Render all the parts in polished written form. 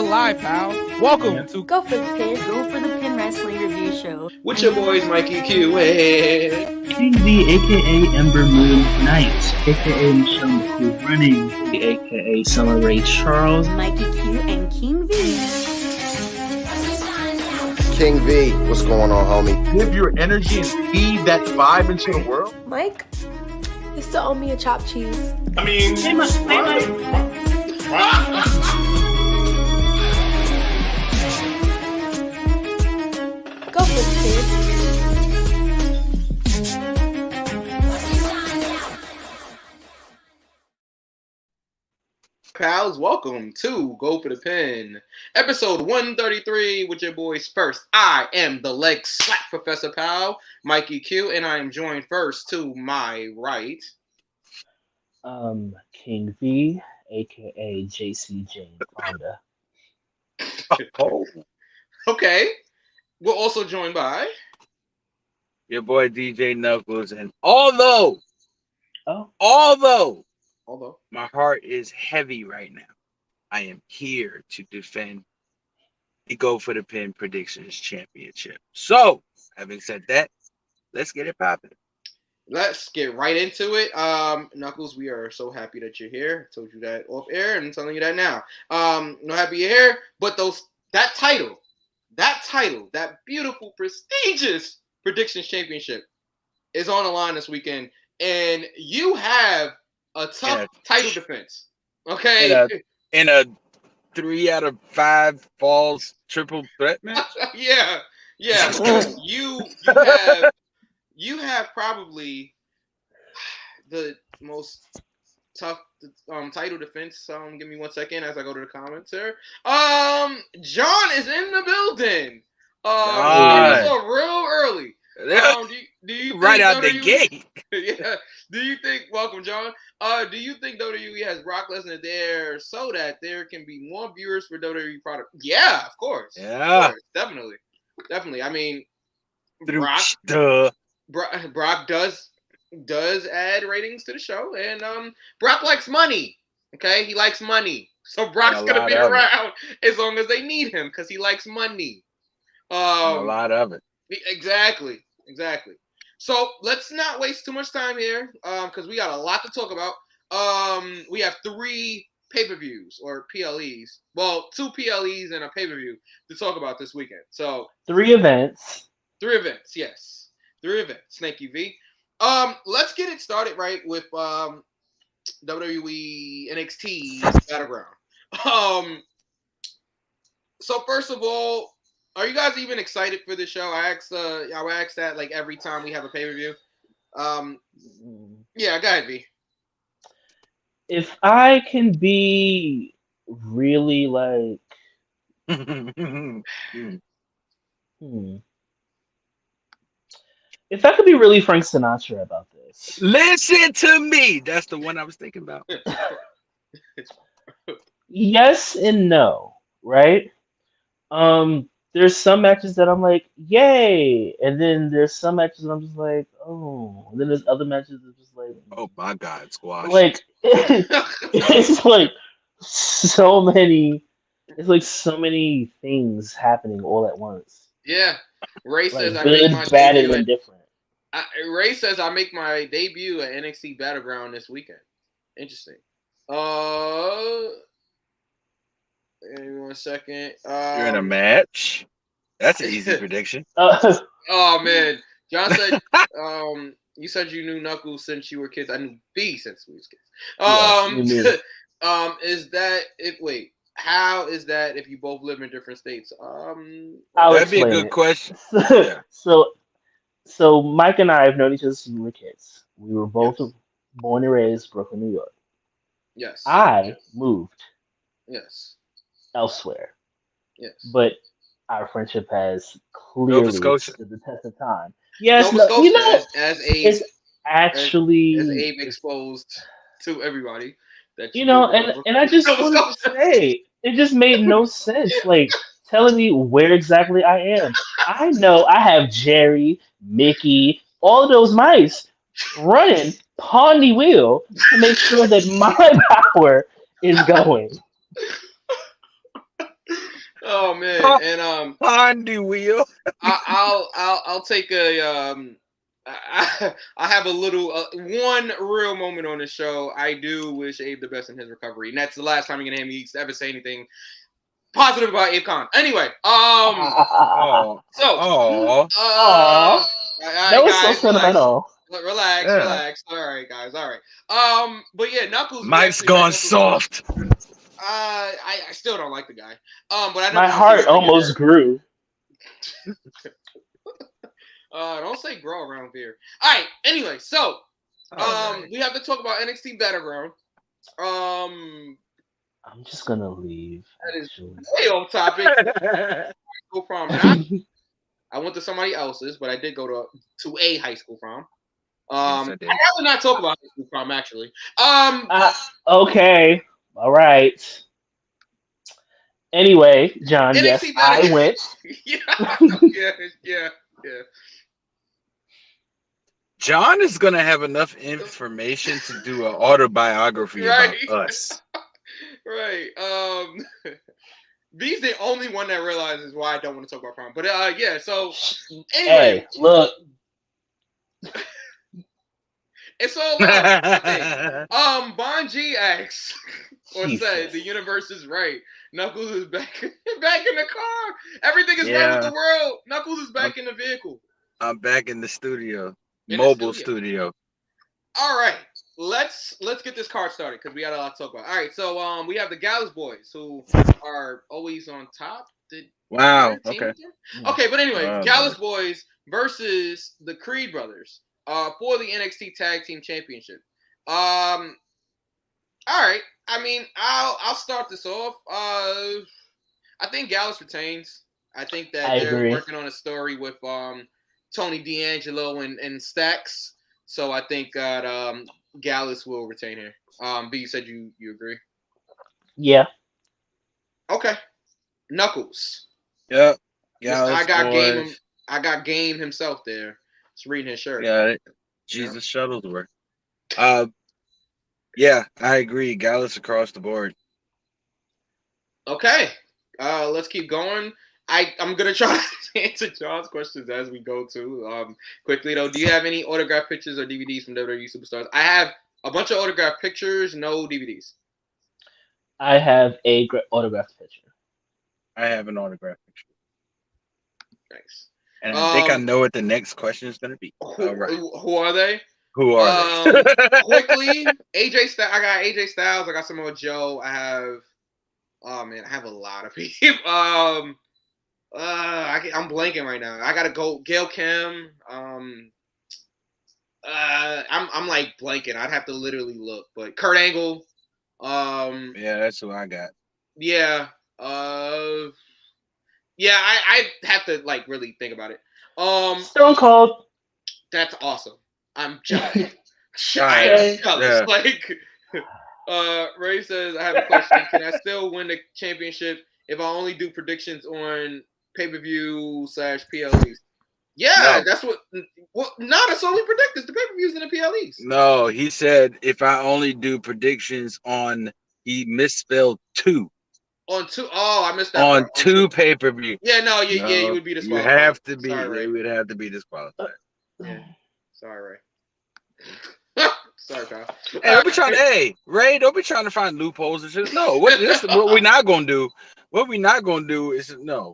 live, pal. Welcome to Go for the Pin Wrestling Review Show. With your boys, Mikey Q and King V, aka Ember Moon Knight, aka Michelle McCool Running, aka Summer Ray Charles, Mikey Q and King V. King V, what's going on, homie? Give your energy and feed that vibe into the world. Mike, you still owe me a chopped cheese. I mean, hey, Mike. Go for the Pin. pals, welcome to Go for the Pin, episode 133 with your boys. First, I am the leg slap Professor Pal, Mikey Q, and I am joined first to my right. King V, aka JC Jane Fonda. Oh, Okay, we're also joined by your boy DJ Knuckles, and although although my heart is heavy right now, I am here to defend the Go for the Pin Predictions Championship. So, having said that, let's get it popping. let's get right into it. Knuckles, we are so happy that you're here. I told you that off air, and I'm telling you that now. No happy you're here, but that title, that beautiful, prestigious Predictions Championship is on the line this weekend, and you have a tough title defense. Okay, In a 3 out of 5 falls triple threat match. yeah. You have probably the most tough title defense. Give me 1 second as I go to the comments here. John is in the building. So real early. Do you right think out the gate? Yeah. Do you think? Welcome, John. Do you think WWE has Brock Lesnar there so that there can be more viewers for WWE product? Yeah, of course. Yeah, of course. Definitely. I mean, Brock does add ratings to the show, and Brock likes money. Okay, he likes money, so Brock's gonna be around as long as they need him because he likes money. A lot of it. Exactly. So let's not waste too much time here, because we got a lot to talk about. We have 3 pay-per-views or PLEs. Well, 2 PLEs and a pay-per-view to talk about this weekend. So 3 events. 3 events, yes. 3 events. Snaky V. Let's get it started right with WWE NXT Battleground. So first of all, are you guys even excited for the show? I ask that like every time we have a pay-per-view. Yeah, go ahead, V. If I can be really like, if I could be really Frank Sinatra about this. Listen to me. That's the one I was thinking about. Yes and no, right? There's some matches that I'm like, yay, and then there's some matches that I'm just like, oh, and then there's other matches that are just like, oh my God, squash. Like it's like so many things happening all at once. Yeah, Ray says Like I make good, my bad, debut and indifferent. Ray says I make my debut at NXT Battleground this weekend. Interesting. Give me 1 second. You're in a match. That's an easy prediction. Oh man, John said. You said you knew Knuckles since you were kids. I knew B since we was kids. Is that it? Wait, how is that if you both live in different states? That'd be a good question. Yeah. So Mike and I have known each other since we were kids. We were both born and raised Brooklyn, New York. Yes. I moved. Yes. Elsewhere. Yes. But our friendship has clearly stood the test of time. Yes, Nova Scotia, as Abe, it's actually as Abe exposed to everybody. That and I just wanted to say, it just made no sense. Like telling me where exactly I am. I know I have Jerry, Mickey, all of those mice running upon the wheel to make sure that my power is going. Oh man, and Pondy wheel. I'll take a I have a little one real moment on the show. I do wish Abe the best in his recovery, and that's the last time you're gonna hear me ever say anything positive about Abe Khan. Anyway, Oh. so Oh. all That right, was so guys, relax. sentimental. Relax, Yeah. relax. All right, guys. All right. But yeah, Knuckles. Mike's gone soft. I still don't like the guy. But I know My we heart see what they almost grew. don't say grow around here. All right. Anyway, so Alright. we have to talk about NXT Battleground. I'm just gonna leave. That is Actually. way off topic. School prom. Not, I went to somebody else's, but I did go to a high school prom. Yes, I did. I'd rather not talk about high school prom actually. Okay. All right. Anyway, John, yes, NXT I went. yeah. John is gonna have enough information to do an autobiography Right. about us. Right. B's the only one that realizes why I don't want to talk about prom. But yeah. So anyway, Hey, look. it's all love. Bon G asks or Jesus. said the universe is right. Knuckles is back in the car. Everything is right with the world. Knuckles is back in the vehicle. I'm back in the studio. In the Mobile studio. All right. Let's get this card started because we got a lot to talk about. All right, so we have the Gallus boys who are always on top. Wow. Okay. Okay, but anyway, Gallus boys versus the Creed brothers for the NXT Tag Team Championship. All right. I mean, I'll start this off. I think Gallus retains. I think that they're working on a story with Tony D'Angelo and Stax. So I think that Gallus will retain here. B, you said you agree? Yeah. Okay. Knuckles. Yep. Gallus I got Game himself there. Just reading his shirt. Got it. Jesus Shuttlesworth. Yeah, I agree. Gallus across the board. Okay. Let's keep going. I'm gonna try to answer John's questions as we go too. Quickly though, do you have any autographed pictures or DVDs from WWE superstars? I have a bunch of autographed pictures, no DVDs. I have a autographed picture. I have an autographed picture. Thanks. And I think I know what the next question is gonna be. All right. Who are they? Who are they? Quickly, AJ Styles. I got AJ Styles. I got Samoa Joe. I have. Oh man, I have a lot of people. I'm blanking right now. I gotta go. Gail Kim. I'm like blanking. I'd have to literally look. But Kurt Angle. Yeah, that's who I got. Yeah. Yeah. I have to like really think about it. Stone Cold. That's awesome. I'm jealous. Yeah. Like. Ray says, I have a question. Can I still win the championship if I only do predictions on pay-per-view /PLEs? Yeah, that's what. Well, no, that's all we predict is the pay-per-views and the PLEs. No, he said if I only do predictions on, he misspelled 2. On 2. Oh, I missed that. On part. 2 pay-per-view. Yeah, no, you would be disqualified. You have to be. Sorry, Ray. You would have to be disqualified. Yeah. Sorry, Ray. Sorry, Kyle. Hey, don't be trying to. Hey, Ray, don't be trying to find loopholes and shit. No, what we're not gonna do. What we're not gonna do is no.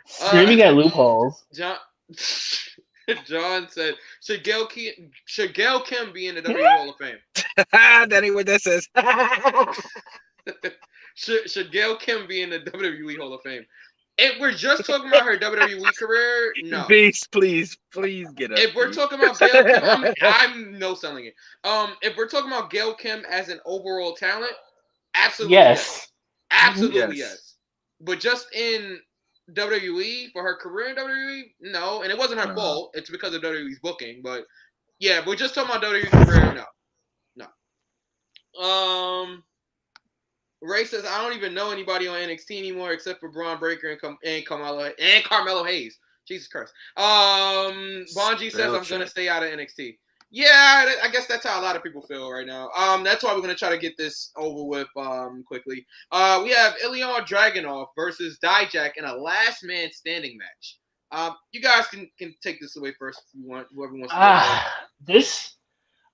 Screaming at loopholes. John said, should Gail Kim be in the WWE Hall of Fame? That ain't what that says. should Gail Kim be in the WWE Hall of Fame? If we're just talking about her WWE career, no. Please get up. If we're talking about Gail Kim, I'm no selling it. If we're talking about Gail Kim as an overall talent, absolutely yes. Absolutely yes. But just in WWE, for her career in WWE, no. And it wasn't her fault. It's because of WWE's booking. But yeah, we're just talking about WWE career, no. Ray says, I don't even know anybody on NXT anymore except for Braun Breaker and Carmelo Hayes. Jesus Christ. Bonji says, I'm going to stay out of NXT. Yeah, I guess that's how a lot of people feel right now. That's why we're gonna try to get this over with quickly. We have Ilya Dragunov versus Dijak in a last man standing match. You guys can take this away first if you want. Whoever wants to go first. This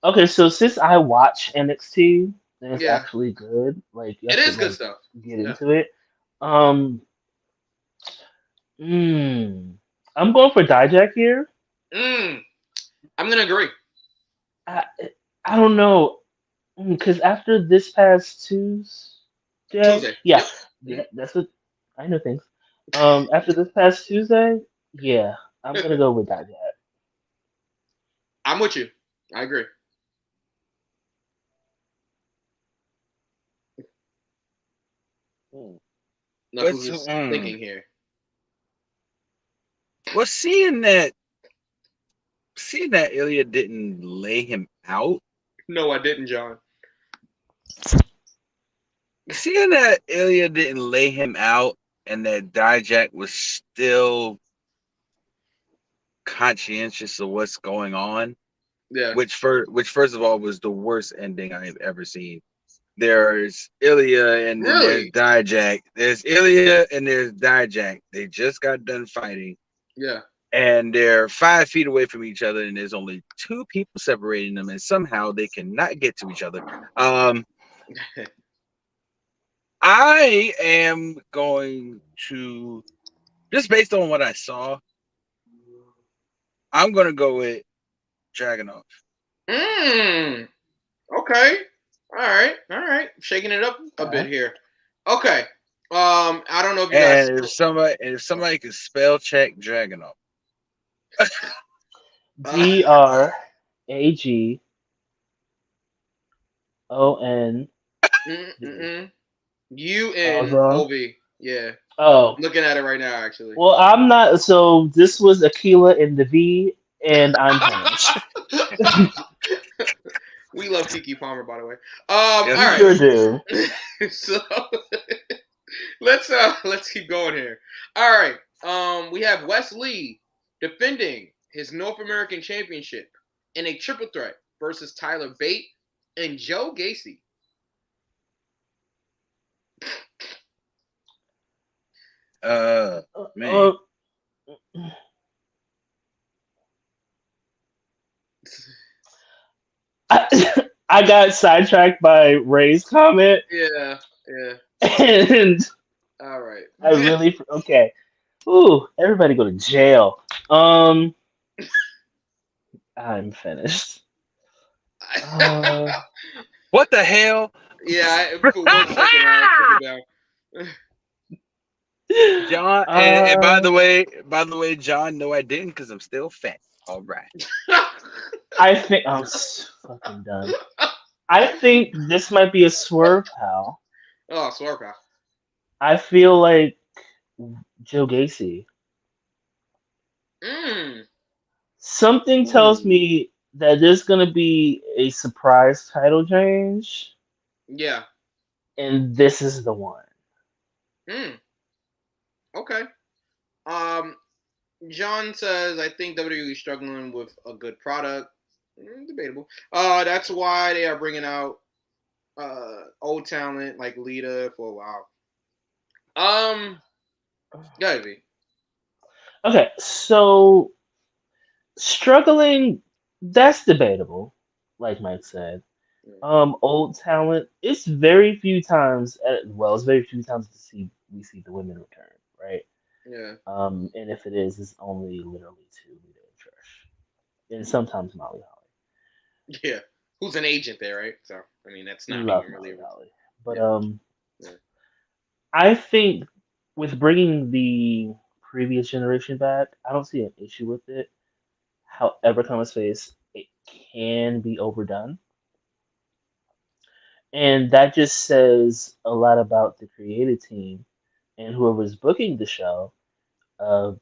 okay. So since I watch NXT and it's Yeah, actually good, like you it have to is good like stuff. get Yeah. into it. Um, I'm going for Dijak here. I'm gonna agree. I I don't know because after this past Tuesday, Tuesday. yeah, Yep. yeah, that's what I know things. After this past Tuesday, yeah, I'm gonna go with Dijak. I'm with you. I agree. Knuckles is thinking here. Well, seeing that Ilya didn't lay him out, No, I didn't, John. seeing that Ilya didn't lay him out, and that Dijak was still conscientious of what's going on, Yeah. which first of all was the worst ending I've ever seen. There's Ilya and then there's Really? Dijak. There's Ilya and there's Dijak. They just got done fighting. Yeah. And they're 5 feet away from each other, and there's only 2 people separating them, and somehow they cannot get to each other. I am going to, just based on what I saw, I'm going to go with Dragunov. Okay. All right. Shaking it up a bit here. Okay. I don't know if you guys. And if somebody could spell check Dragunov. DRAGON. UNOV. Yeah. Oh, Looking at it right now, actually. well, I'm not. So this was Aquila in the V, and I'm punished. We love Kiki Palmer, by the way. Yes, All right. Sure do. So let's keep going here. All right. We have Wes Lee defending his North American Championship in a triple threat versus Tyler Bate and Joe Gacy. Man. I got sidetracked by Ray's comment. Yeah. And All right. I really okay. Ooh, everybody go to jail. I'm finished. What the hell? Yeah, for 1 second I took it down. John, and by the way, John, no, I didn't, because I'm still fat. All right. I think I'm fucking done. I think this might be a swerve, pal. Oh, swerve, pal. I feel like Joe Gacy. Something tells me that there's gonna be a surprise title change. Yeah. And this is the one. Okay. John says, I think WWE is struggling with a good product. Debatable. That's why they are bringing out old talent like Lita for a while. Gotta be. Okay, so struggling, that's debatable, like Mike said. Old talent, it's very few times it's very few times we see the women return, right? Yeah. And if it is, it's only literally two, Lita and Trish. And sometimes Molly Holly. Yeah. Who's an agent there, right? So I mean that's not Love even really Molly Holly. But yeah. I think with bringing the previous generation back, I don't see an issue with it. However, come its face, it can be overdone. And that just says a lot about the creative team and whoever's booking the show,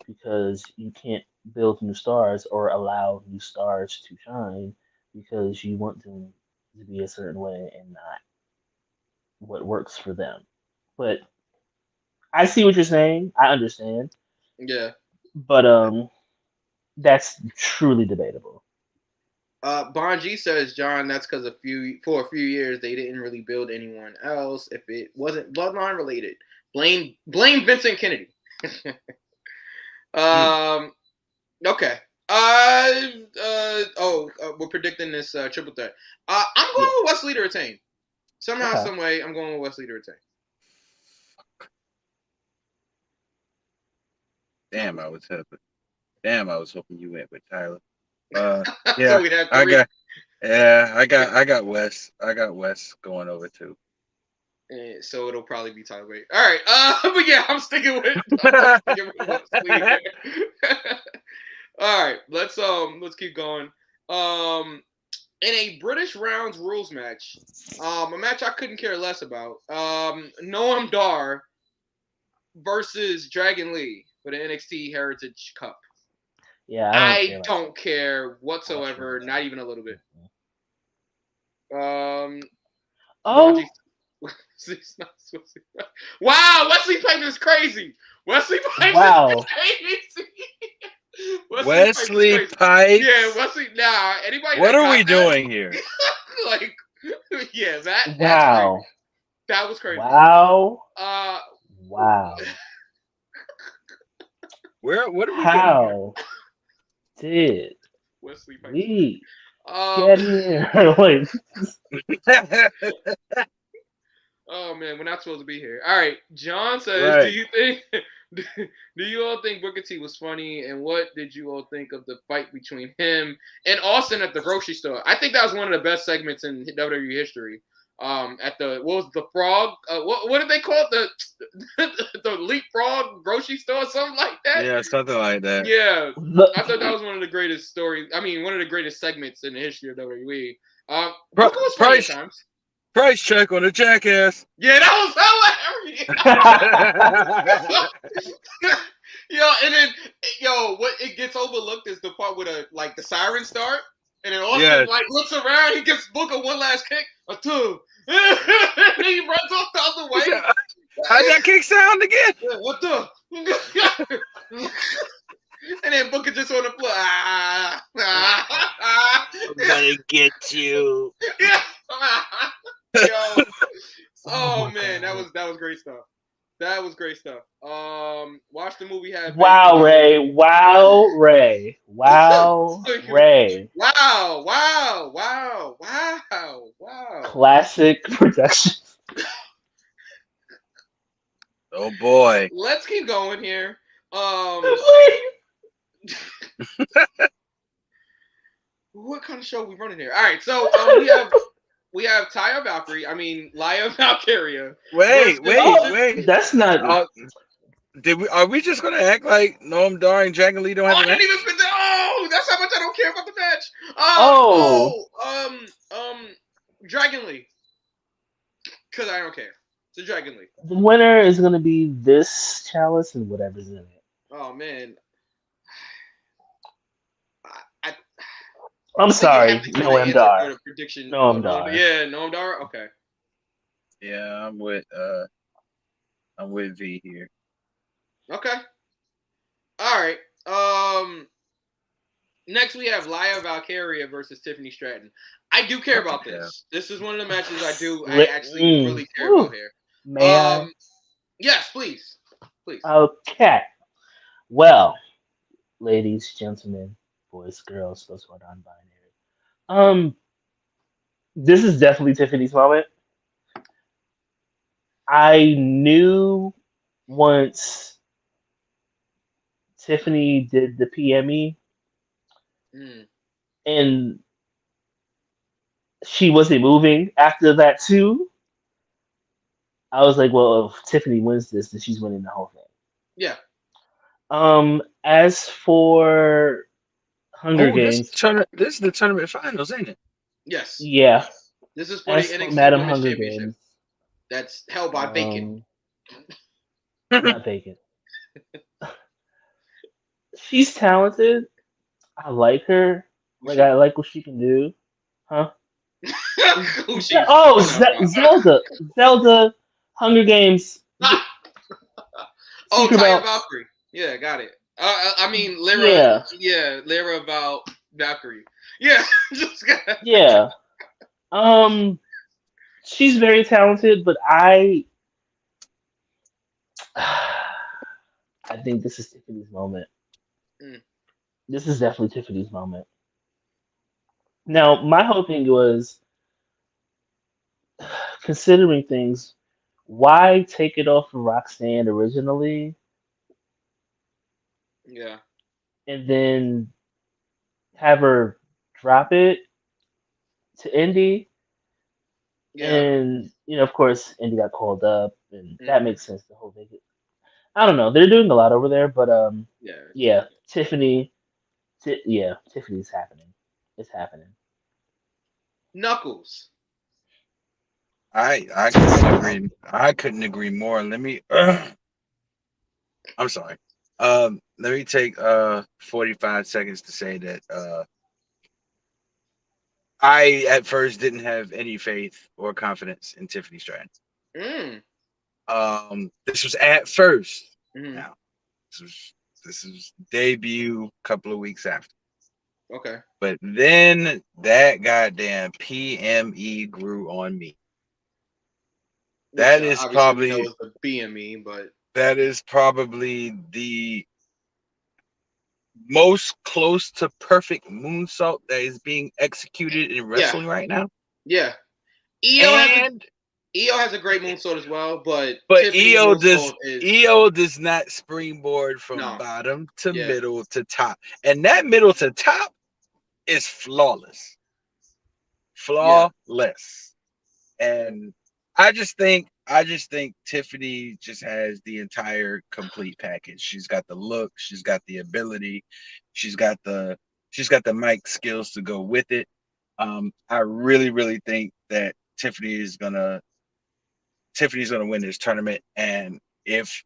because you can't build new stars or allow new stars to shine because you want them to be a certain way and not what works for them. But I see what you're saying. I understand. Yeah. But that's truly debatable. Bonji says, John, that's because for a few years they didn't really build anyone else if it wasn't bloodline related. Blame Vincent Kennedy. Okay. We're predicting this triple threat. I'm going with Wesley to retain. Somehow, some way, I'm going with Wesley to retain. Damn, I was hoping you went with Tyler. So we'd have three. I got Wes. I got Wes going over too. So it'll probably be Tyler. Wait. All right. But yeah, I'm sticking with Wesley. All right. Let's keep going. In a British rounds rules match, a match I couldn't care less about. Noam Dar versus Dragon Lee for the NXT Heritage Cup. Yeah, I don't care whatsoever, not even a little bit. Wow, Wesley Pipes is crazy. Wesley Pipes is crazy. Wesley Pipes. Yeah, Wesley. Nah, anybody. What are we doing here? Like, yeah, that. Wow. That was crazy. Wow. Wow. What are we How did Wesley Pipes we get here? Like, oh man, we're not supposed to be here. All right, John says, do you all think Booker T was funny, and what did you all think of the fight between him and Austin at the grocery store? I think that was one of the best segments in WWE history. At the what was the frog? What did they call it? The leapfrog grocery store, or something like that. Yeah, something like that. Yeah, I thought that was one of the greatest stories. I mean, one of the greatest segments in the history of WWE. Booker was funny at times. Price check on a jackass. Yeah, that was hilarious. And then what it gets overlooked is the part where the sirens start, and then Austin looks around, he gives Booker one last kick, a two, and he runs off the other way. How'd that kick sound again? Yeah, what the? And then Booker just on the floor. I'm gonna get you. Yeah. Oh man, that was great stuff. That was great stuff. Watch the movie. Wow, Ray. Wow, Ray. Wow, Ray. Wow. Classic production. Oh boy. Let's keep going here. What kind of show we running here? All right, so we have Taya Valkyrie. I mean, Laya Valkyria. Wait. That's not. Are we just gonna act like Noam Dar and Dragon Lee don't have a match? That's how much I don't care about the match. Dragon Lee. Because I don't care. It's a Dragon Lee. The winner is gonna be this chalice and whatever's in it. Oh man. I'm sorry, Noam Dar. Noam Dar. Yeah, Noam Dar. Okay. Yeah, I'm with V here. Okay. All right. Next we have Laya Valkyria versus Tiffany Stratton. I do care about this. This is one of the matches I actually really care about here. May I? Yes, please. Okay. Well, ladies, gentlemen, boys, girls, those who are non-binary. This is definitely Tiffany's moment. I knew once Tiffany did the PME and she wasn't moving after that too. I was like, well, if Tiffany wins this, then she's winning the whole thing. Yeah. As for Hunger Games, this is the tournament finals, ain't it? Yes. Yeah. This is for the NXT Madam Women's Hunger Championship. Games. That's held by Bacon. Not Bacon. She's talented. I like her. Like I like what she can do. Huh? Zelda. Hunger Games. Taya Valkyrie. Yeah, got it. I mean, Lyra. Yeah, Lyra Valkyrie. Yeah, just Yeah. She's very talented, but I think this is Tiffany's moment. Mm. This is definitely Tiffany's moment. Now, my whole thing was considering things. Why take it off of Roxanne originally, yeah, and then have her drop it to Indy? yeah. And of course, Indy got called up, and that Mm. makes sense. The whole thing. I don't know. They're doing a lot over there, but Yeah, yeah, Tiffany. Yeah, Tiffany's happening. It's happening. Knuckles. I couldn't agree. I couldn't agree more. Let me. I'm sorry. Let me take 45 seconds to say that I at first didn't have any faith or confidence in Tiffany Stratton. Mm. This was at first. Mm. Now, this was debut couple of weeks after. Okay. But then that goddamn PME grew on me. Which That is obviously we know probably is the BME, but the most close to perfect moonsault that is being executed in yeah, wrestling right now. yeah. EO has a great moonsault as well, but Tiffany's moonsault is EO does not springboard from no. bottom to Yeah. middle to top, and that middle to top is flawless, flawless. And I just think Tiffany just has the entire complete package. She's got the look, she's got the ability, she's got the mic skills to go with it. I really think that Tiffany's gonna win this tournament. And if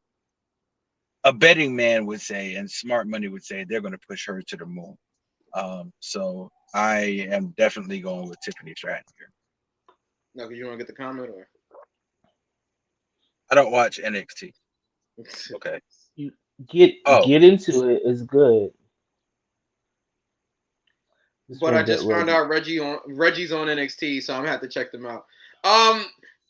a betting man would say, and smart money would say, they're gonna push her to the moon. So I am definitely going with Tiffany Stratton here. No, because you want to get the comment or I don't watch NXT. Okay. You get into it. It's good. but I just found out Reggie's on NXT, so I'm gonna have to check them out.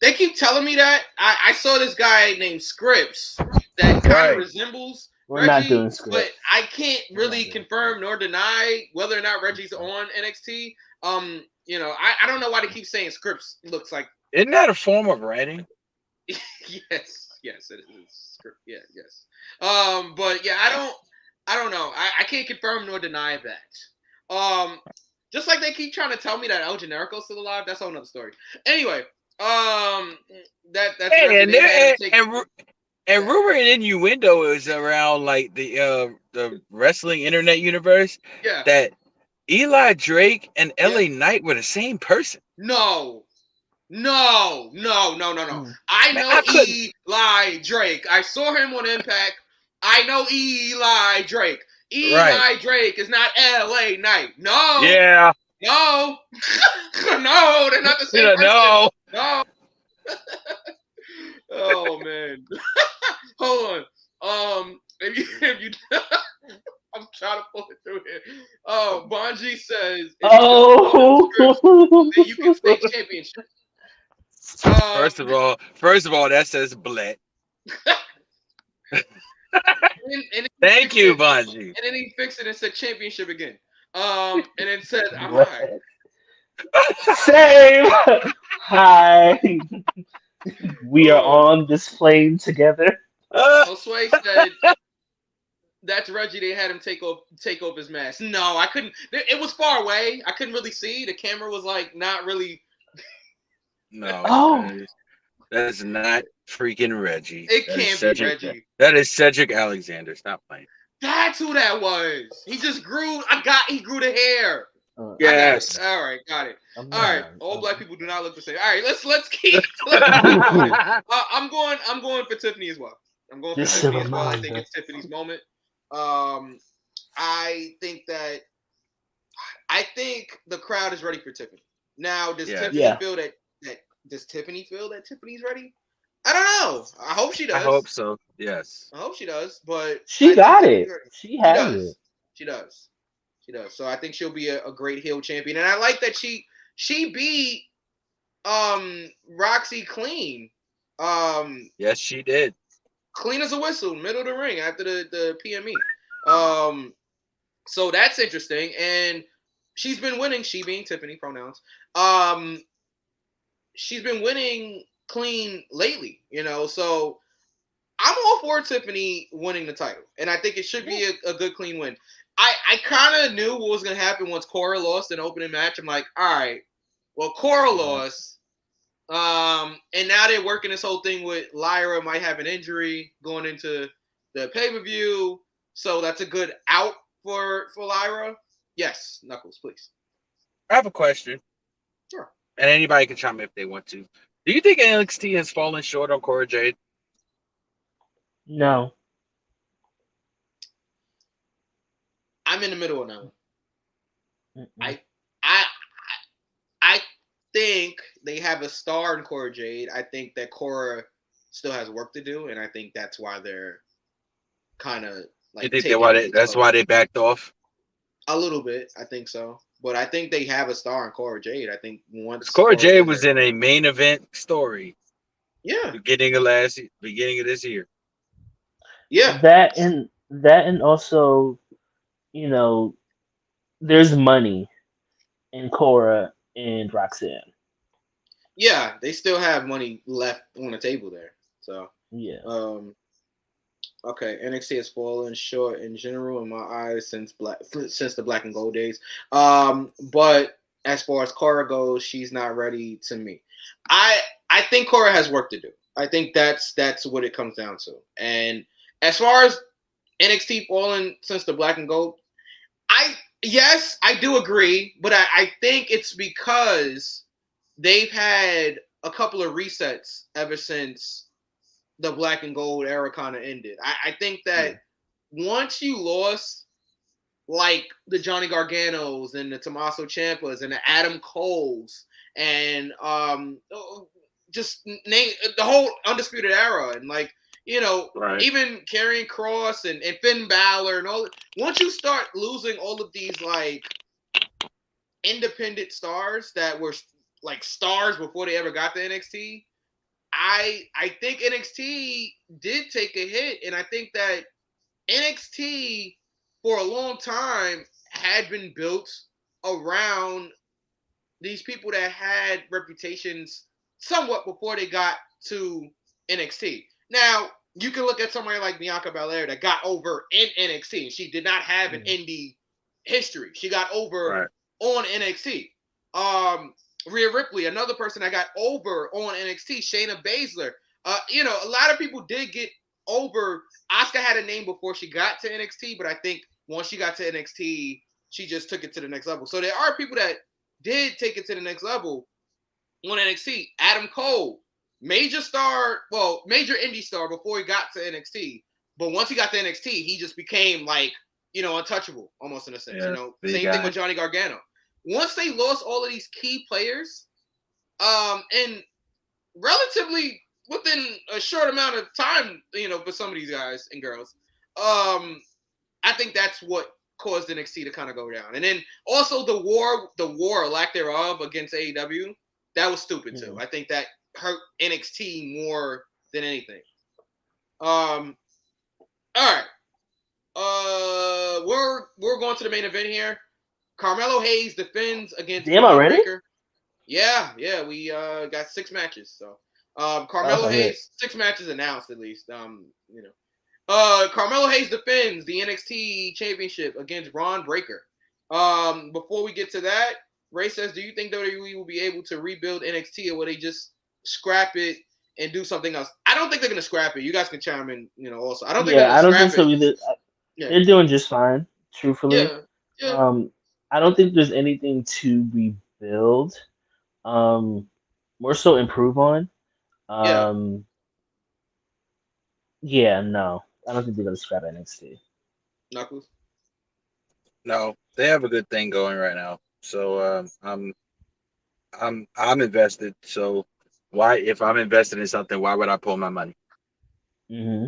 They keep telling me that I saw this guy named Scripps that kind of resembles We're Reggie, not doing Scripps. but I can't really confirm nor deny whether or not Reggie's on NXT. I don't know why they keep saying Scripps looks like. Isn't that a form of writing? yes, it is script. Yeah, yes. But yeah, I don't know. I can't confirm nor deny that. Just like they keep trying to tell me that El Generico's still alive. That's a whole nother story. Anyway, that's and rumor and innuendo is around like the wrestling internet universe that Eli Drake and LA Knight were the same person. No. I know Eli Drake. I saw him on Impact. I know Eli Drake. Eli Drake is not LA Knight. No. Yeah. No. No, they're not the same person. No. Oh man. Hold on. If you I'm trying to pull it through here. Oh, Bonji says you can stay championship. First of all, that says Black. Thank you, Bonji. And then he fixed it and said championship again. And it said, I'm right. Same. Hi. We are on this plane together. Josue said that's Reggie. They had him take off his mask. No, I couldn't. It was far away. I couldn't really see. The camera was like not really. No. That's not freaking Reggie. It can't be Reggie. That is Cedric Alexander. Stop playing. That's who that was. He just grew. He grew the hair. Yes. All right, got it. All right, all black people do not look the same. All right, let's keep going. I'm going for Tiffany as well. I'm going for Tiffany as well. I think it's Tiffany's moment. I think the crowd is ready for Tiffany. Now, does Tiffany feel that? Does Tiffany feel that Tiffany's ready? I don't know. I hope she does. I hope so. Yes. I hope she does. But she got it. She has it. She does. She does. So I think she'll be a great heel champion, and I like that she beat Roxy clean. Yes, she did. Clean as a whistle, middle of the ring after the PME. So that's interesting, and she's been winning. She being Tiffany pronouns. She's been winning clean lately, So I'm all for Tiffany winning the title, and I think it should be a good clean win. I kind of knew what was going to happen once Cora lost an opening match. I'm like, all right, well, Cora lost, and now they're working this whole thing with Lyra might have an injury going into the pay-per-view, so that's a good out for Lyra. Yes, Knuckles, please. I have a question. Sure. And anybody can chime in if they want to. Do you think NXT has fallen short on Cora Jade? No. I'm in the middle of that one. Mm-mm. I think they have a star in Cora Jade. I think that Cora still has work to do, and I think that's why they're kind of like. You think that's why they backed off? A little bit, I think so. But I think they have a star in Cora Jade. I think once Cora Jade was in a main event story. Yeah. Beginning of this year. Yeah. That and also, there's money in Cora and Roxanne. Yeah, they still have money left on the table there. So yeah. Okay, NXT has fallen short in general in my eyes since the Black and Gold days. But as far as Cora goes, she's not ready to me. I think Cora has work to do. I think that's what it comes down to. And as far as NXT fallen since the Black and Gold, I do agree, but I think it's because they've had a couple of resets ever since the Black and Gold era kind of ended. I think that once you lost like the Johnny Garganos and the Tommaso Ciampas and the Adam Coles and just name the whole Undisputed Era and like, even Karrion Kross and Finn Balor and all. Once you start losing all of these like independent stars that were like stars before they ever got to NXT, I think NXT did take a hit, and I think that NXT for a long time had been built around these people that had reputations somewhat before they got to NXT. Now, you can look at somebody like Bianca Belair that got over in NXT. She did not have an indie history. She got over on NXT. Rhea Ripley, another person that got over on NXT. Shayna Baszler. A lot of people did get over. Asuka had a name before she got to NXT, but I think once she got to NXT, she just took it to the next level. So there are people that did take it to the next level on NXT. Adam Cole, major indie star before he got to NXT. But once he got to NXT, he just became like, untouchable almost in a sense. Same thing with Johnny Gargano. Once they lost all of these key players, and relatively within a short amount of time, for some of these guys and girls, I think that's what caused NXT to kind of go down. And then also the war lack thereof against AEW, that was stupid too. I think that hurt NXT more than anything. All right. We're going to the main event here. Carmelo Hayes defends against Bron Breakker. Yeah, we got 6 matches. So Carmelo Hayes, 6 matches announced at least. Carmelo Hayes defends the NXT Championship against Bron Breakker. Before we get to that, Ray says, do you think WWE will be able to rebuild NXT, or will they just scrap it and do something else? I don't think they're going to scrap it. You guys can chime in, also. I don't think they're going to scrap it. I don't think so either. They're doing just fine, truthfully. Yeah. I don't think there's anything to rebuild. More so improve on. No. I don't think they're gonna scrap NXT. Knuckles? No, they have a good thing going right now. So I'm invested. So if I'm invested in something, why would I pull my money? Yeah.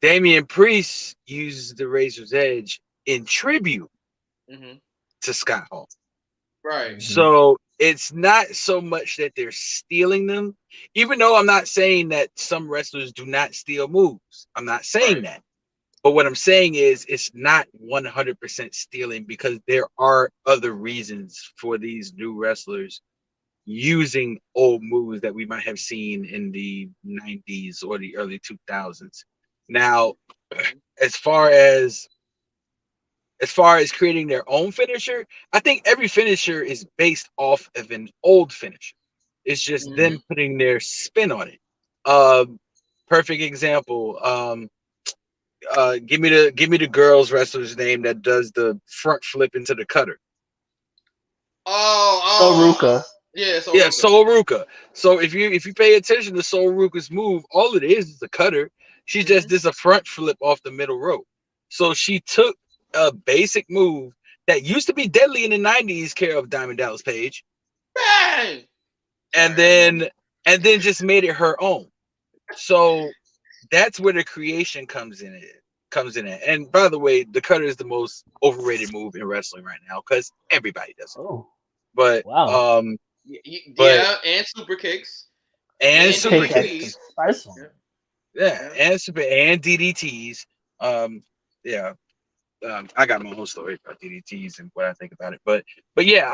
Damian Priest used the Razor's Edge in tribute Mhm. to Scott Hall. Right. Mhm. So it's not so much that they're stealing them, even though I'm not saying that some wrestlers do not steal moves. I'm not saying Right. that. But what I'm saying is it's not 100% stealing because there are other reasons for these new wrestlers using old moves that we might have seen in the 90s or the early 2000s. Now, as far as creating their own finisher, I think every finisher is based off of an old finisher. It's just Mhm. them putting their spin on it. Um, Perfect example. Give me the girls wrestler's name that does the front flip into the cutter. Ruka. Yeah, so Yeah, Ruka. Sol Ruka. So if you pay attention to Sol Ruka's move, all it is a cutter. She just does a front flip off the middle rope. So she took a basic move that used to be deadly in the 90s, care of Diamond Dallas Page, Bang! and Sorry, I had a moment. then just made it her own. So that's where the creation comes in. And by the way, the cutter is the most overrated move in wrestling right now because everybody does it. Oh, But wow. Yeah, and super kicks. and And Super super kick has DDTs. some kicks, spice on it. yeah, and DDTs. Um, yeah, I got my whole story about DDTs and what I think about it. But yeah,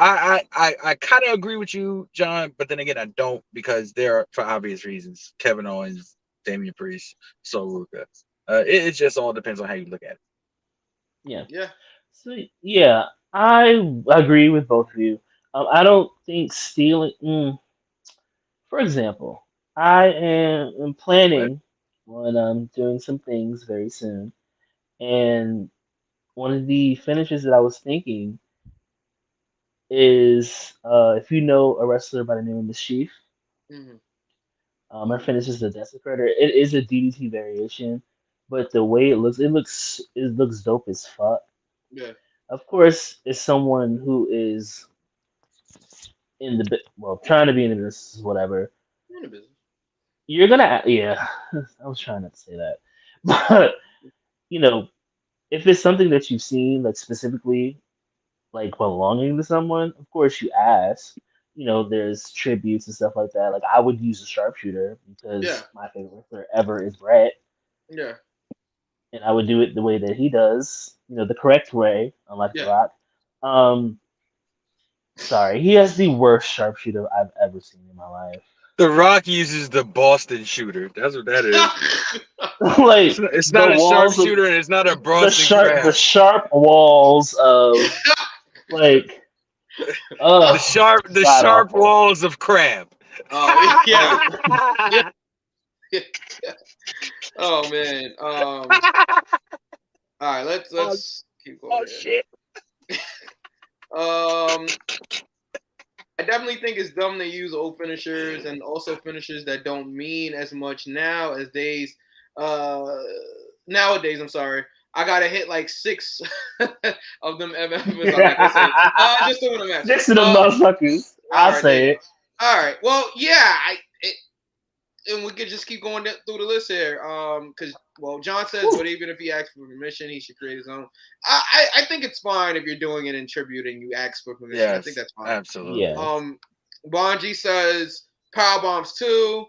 I kind of agree with you, John. But then again, I don't because there are for obvious reasons. Kevin Owens, Damian Priest, Sol Ruka. It just all depends on how you look at it. Yeah. Yeah. So yeah, I agree with both of you. I don't think stealing. For example, I am But planning on doing some things very soon, and one of the finishes that I was thinking is if you know a wrestler by the name of Mischief, Mhm. her finish is the Desecrator. It is a DDT variation, but the way it looks dope as fuck. Yeah. Of course, as someone who is in the well, trying to be in the business, whatever, You're in the business. you're gonna yeah. I was trying not to say that, but you know, if it's something that you've seen like specifically like belonging to someone, of course you ask. There's tributes and stuff like that. Like I would use a sharpshooter Yeah. because my favorite wrestler ever is Brett, Yeah. and I would do it the way that he does. The correct way, unlike The Yeah. Rock. Um, sorry, he has the worst sharpshooter I've ever seen in my life. The Rock uses the Boston shooter. That's what that is. Like It's the not a walls of sharpshooter and it's not a the Boston sharp the crab. sharp walls of like The god sharp awful. walls of crab. Oh yeah. Like, Yeah. Oh man. All right. Let's keep going Oh here. shit. I definitely think it's dumb to use old finishers and also finishers that don't mean as much nowadays. Nowadays, I'm sorry. I gotta hit like 6 of them MFs. I'm not gonna say. Just to win a match. just to the motherfuckers. All I'll right, say it. all right. Well, yeah. And we could just keep going through the list here. Because John says, but even if he asks for permission, he should create his own. I think it's fine if you're doing it in tribute and you ask for permission. I think that's fine. Absolutely. Yeah. Bonji says power bombs too.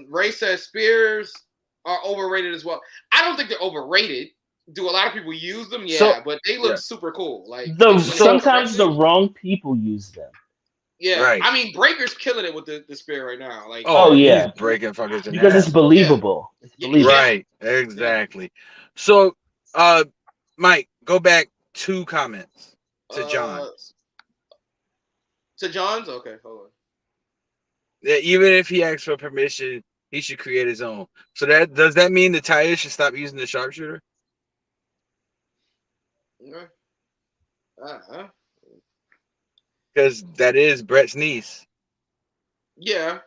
Ray says spears are overrated as well. I don't think they're overrated. Do a lot of people use them? Yeah, So- but they look super cool. Like Sometimes the wrong people use them. yeah. Right. I mean, Breaker's killing it with the spear right now. Like Oh, yeah. He's breaking fuckers in Because half. it's believable. It's Yeah. believable. Right. Exactly. So, Mike, go back 2 comments to John's. To John's? Okay, hold on. That even if he asks for permission, he should create his own. So does that mean the Tire should stop using the sharpshooter? Okay. Because that is Brett's niece. Yeah.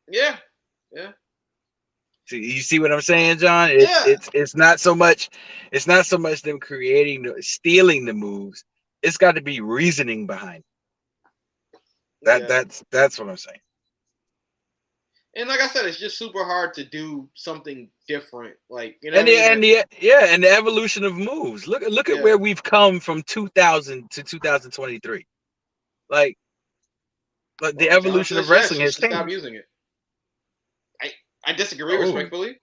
Yeah. See, you see what I'm saying, John? Yeah. It's not so much them stealing the moves. It's got to be reasoning behind it. That's what I'm saying. And like I said, it's just super hard to do something different. Like, you know And what I mean? the evolution of moves. Look at where we've come from 2000 to 2023. Like the Well, John evolution of says yes, wrestling she has should stop changed. using it. I disagree Oh, respectfully.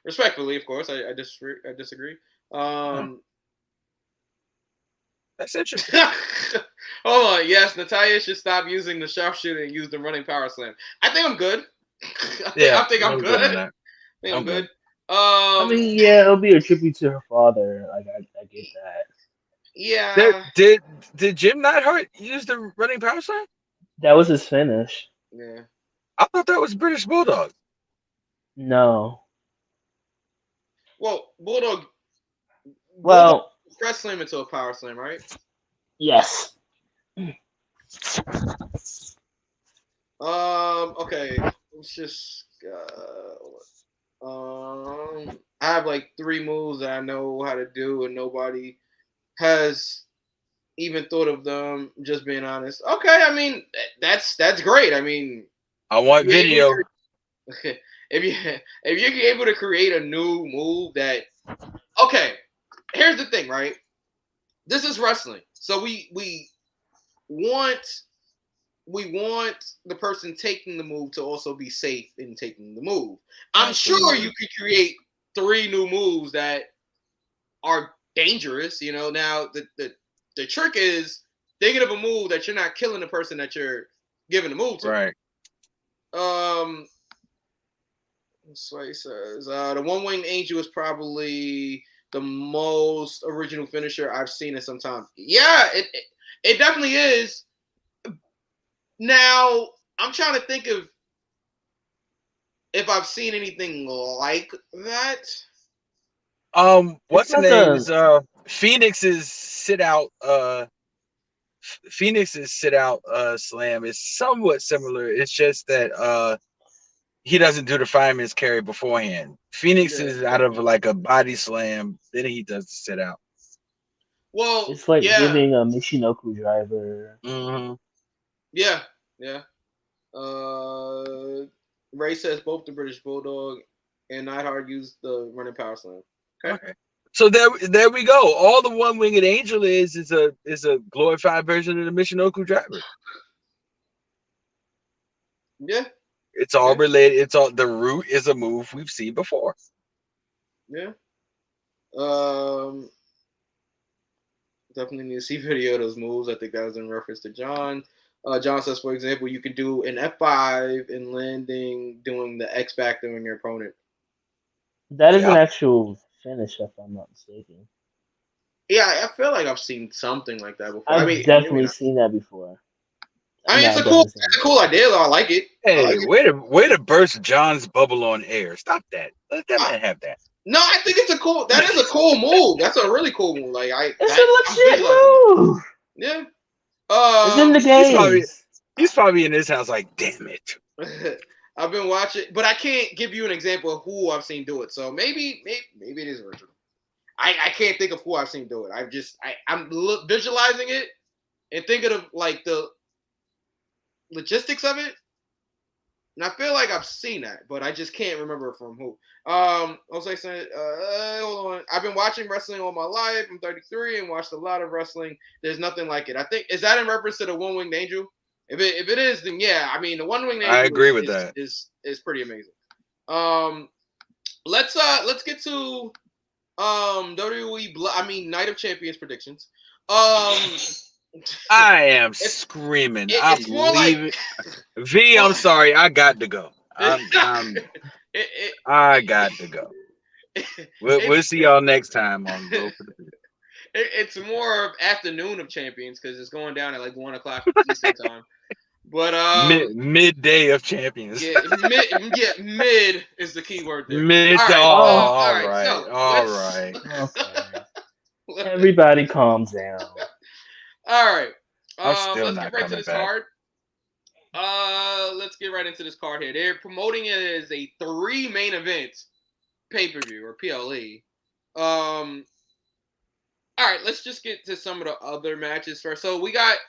Respectfully, of course, I disagree. I disagree. that's interesting. Hold on. Yes, Natalia should stop using the sharpshooter and use the running power slam. I think I'm good. I think I'm good. on that. I think I'm good. I mean, yeah, it'll be a tribute to her father. Like, I get that. Yeah. Did Jim Neidhart use the running power slam? That was his finish. Yeah. I thought that was British Bulldog. No. Well, Bulldog Well, press slam into a power slam, right? yes. Okay. Let's just. I have like 3 moves that I know how to do, and nobody has even thought of them. Just being honest. Okay, I mean that's great. I mean, I want video. If you're able to create a new move that, okay, here's the thing, right? This is wrestling, so we want the person taking the move to also be safe in taking the move. I'm sure you could create 3 new moves that are dangerous. You know, now the trick is thinking of a move that you're not killing the person that you're giving the move to. Right. So he says the one-winged angel is probably the most original finisher I've seen in some time. Yeah, it definitely is. Now I'm trying to think of if I've seen anything like that. What's the name? Phoenix's sit out. Phoenix's sit out slam is somewhat similar. It's just that he doesn't do the fireman's carry beforehand. Phoenix is out of like a body slam, then he does the sit out. Well, it's like giving a Michinoku driver. Mm-hmm. Yeah. Ray says both the British Bulldog and Neidhart used the running power slam. Okay. So there we go. All the one-winged angel is a glorified version of the Michinoku driver. Yeah. It's all related. It's all the root is a move we've seen before. Yeah. Definitely need to see video of those moves. I think that was in reference to John. John says, for example, you could do an F5 in landing, doing the X factor on your opponent. That is an actual finish, if I'm not mistaken. Yeah, I feel like I've seen something like that before. I've definitely seen that before. I mean, it's a cool idea, though. I like it. Hey, way to burst John's bubble on air. Stop that. Let that man have that. No, I think that is a cool move. That's a really cool move. Like it's a legit move. Yeah. It's in the game. He's probably in his house like, damn it. I've been watching, but I can't give you an example of who I've seen do it. So maybe it is original. I can't think of who I've seen do it. I'm visualizing it and thinking of like the logistics of it. And I feel like I've seen that, but I just can't remember from who. Also saying, hold on. I've been watching wrestling all my life. I'm 33 and watched a lot of wrestling. There's nothing like it. I think, is that in reference to the one-winged angel? If it is, then yeah. I mean, the one-winged angel. I agree with that. Is pretty amazing. Let's get to WWE Night of Champions predictions. I am screaming. I'm leaving. Like, V, I'm sorry. I got to go. I got to go. We'll see y'all next time on Go for the Pin. It's more of afternoon of champions because it's going down at like 1 o'clock Eastern time. But midday of champions. Mid is the key word there. Mid. All right. Okay. Everybody calms down. All right. Let's get right to this card. Let's get right into this card here. They're promoting it as a 3 main event pay-per-view or PLE. All right, let's just get to some of the other matches first. So we got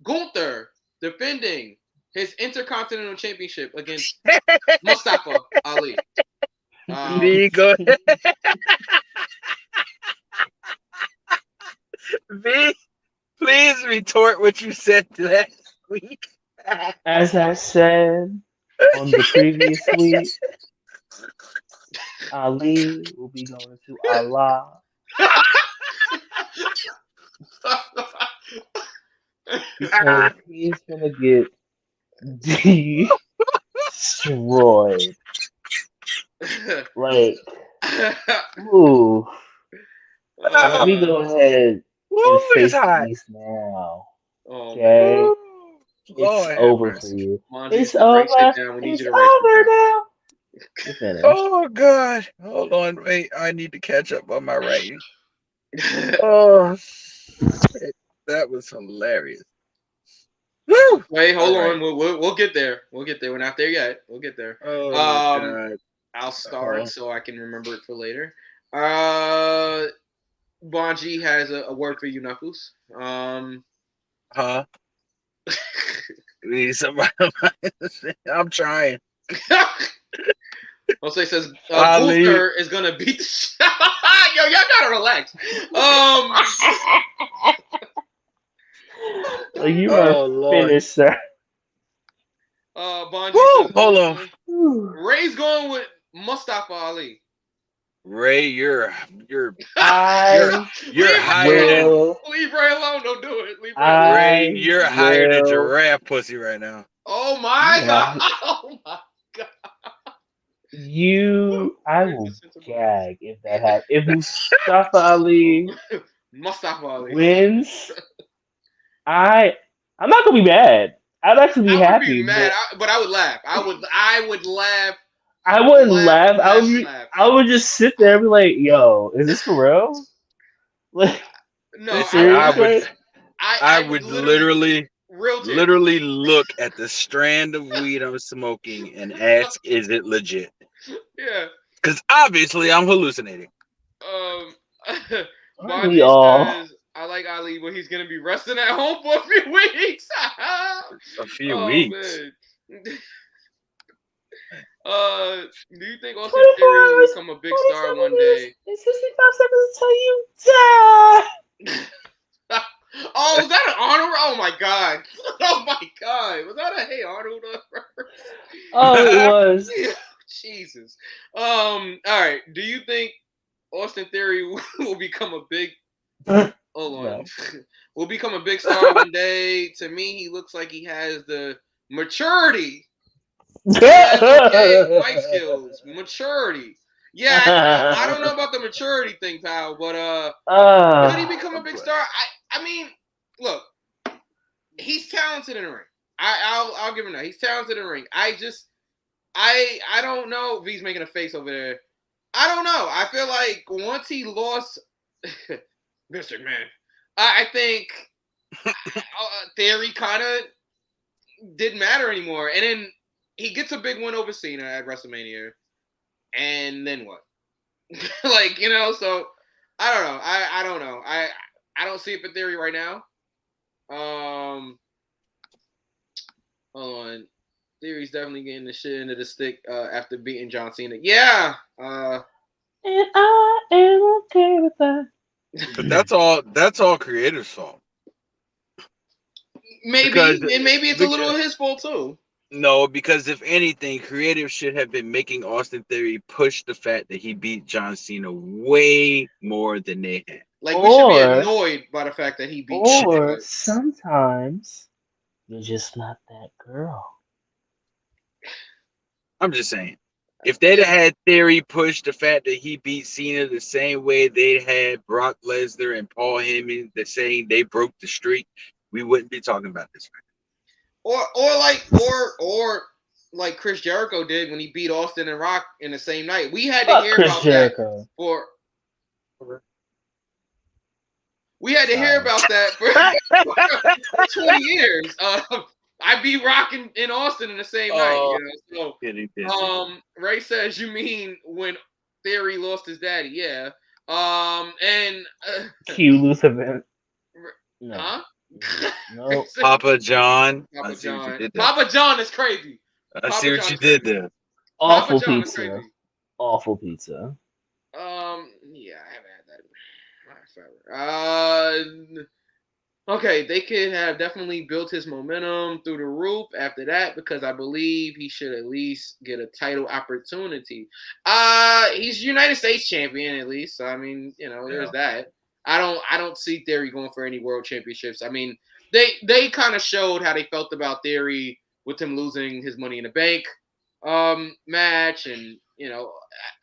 Gunther defending his Intercontinental Championship against Mustafa Ali. V, go ahead. V, please retort what you said last week. As I said on the previous week, Ali will be going to Allah. Because he's gonna get destroyed. Like, ooh. Let me go ahead Woo, and it's face the hot. beast now. Oh, Okay? Woo. It's Lord have over mercy. for you. Monty It's said, "Write shit over. down. We need It's you to write shit over down." now. You're finished. Oh God! Hold on, wait. I need to catch up on my writing. Oh, that was hilarious. Woo! Wait, hold All on. right. We'll get there. We'll get there. We're not there yet. We'll get there. Oh my God! I'll start Uh-oh. so I can remember it for later. Bonji has a word for you, Knuckles. Huh? We need somebody. I'm trying. Jose says Ali. Gunther is gonna beat the shit. Yo, y'all gotta relax. You Oh are Lord! finished, sir. Bonji Woo! says Hold on. Ray's going with Mustafa Ali. Ray, you're I higher than will. Leave Ray alone. Don't do it. Leave Ray alone. Ray. I You're higher than will. giraffe pussy right now. Oh my You god. are. Oh my god. I will gag if that happens. If Mustafa Ali Mustafa Ali wins, I'm not gonna be mad. I'd actually be I would happy, be mad, but I would laugh. I would laugh. I wouldn't laugh. Laugh. I would just sit there and be like, "Yo, is this for real?" Like, No, Listen, I would would literally real tears. literally look at the strand of weed I'm smoking and ask, "Is it legit?" Yeah. Because obviously I'm hallucinating. we all? says, "I like Ali, but he's gonna be resting at home for a few weeks." A few weeks. Man. Do you think Austin Theory will become a big star one day? In 65 seconds until you die. Oh, was that an Arnold? Oh my god! Oh my god! Was that a Hey Arnold reference? Oh, it was. Jesus. All right. Do you think Austin Theory will become a big? Hold on. No. Will become a big star one day? To me, he looks like he has the maturity. Mic skills, maturity. Yeah, I don't know about the maturity thing, pal, but could he become a big star? I mean, look, he's talented in the ring. I'll give him that. He's talented in the ring. I don't know. V's making a face over there. I don't know. I feel like once he lost Mr. Man, I think Theory kind of didn't matter anymore. And then he gets a big win over Cena at WrestleMania. And then what? Like, so I don't know. I don't know. I don't see it for Theory right now. Hold on. Theory's definitely getting the shit into the stick after beating John Cena. Yeah. And I am okay with that. But that's all creator's fault. Maybe it's a little his fault too. No, because if anything, creative should have been making Austin Theory push the fact that he beat John Cena way more than they had. Like, we should be annoyed by the fact that he beat Cena. Or sometimes you're just not that girl. I'm just saying. If they'd have had Theory push the fact that he beat Cena the same way they had Brock Lesnar and Paul Heyman, the saying they broke the streak, we wouldn't be talking about this right now. Or like Chris Jericho did when he beat Austin and Rock in the same night. We had to hear about that for 20 years. I beat Rock in Austin in the same night. So, Ray says, you mean when Theory lost his daddy? Yeah. And Q loose event. No. Huh? No. Papa John. I Papa see what you John. did there. Papa John is crazy. I see what John you is did crazy. there. Awful Papa John is pizza. crazy. Awful pizza. Yeah, I haven't had that in forever. Okay, they could have definitely built his momentum through the roof after that because I believe he should at least get a title opportunity. He's United States champion at least, so I mean, there's that. I don't see Theory going for any world championships. I mean, they kind of showed how they felt about Theory with him losing his Money in the Bank match, and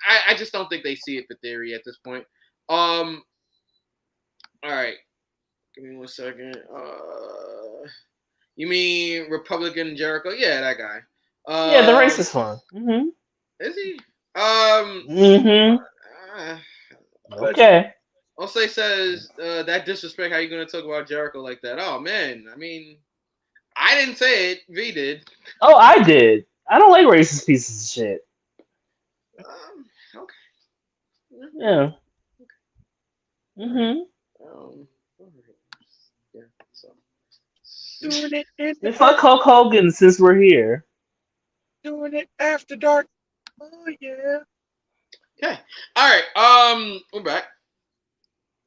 I just don't think they see it for Theory at this point. All right. Give me 1 second. You mean Republican Jericho? Yeah, that guy. Yeah, the racist one. Is he? Okay. Osei says that disrespect. How you gonna talk about Jericho like that? Oh man, I mean, I didn't say it. V did. Oh, I did. I don't like racist pieces of shit. Okay. Yeah. Yeah. So. Doing it in the Fuck Hulk Hogan since we're here. Doing it after dark. Oh yeah. Okay. All right. We're back.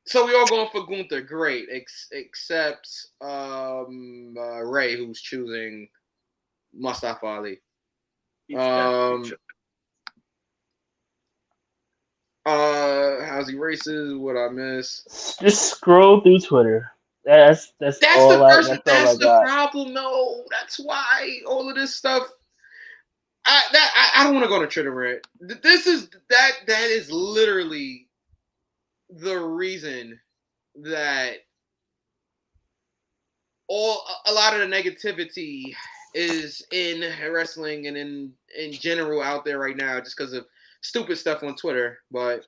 So we all going for Gunther. Great, except Ray, who's choosing Mustafa Ali. How's he racist? What I miss? Just scroll through Twitter. That's all That's I the got. problem. No, that's why all of this stuff. I don't want to go on a Twitter rant. This is that is literally the reason that a lot of the negativity is in wrestling and in general out there right now, just because of stupid stuff on Twitter. But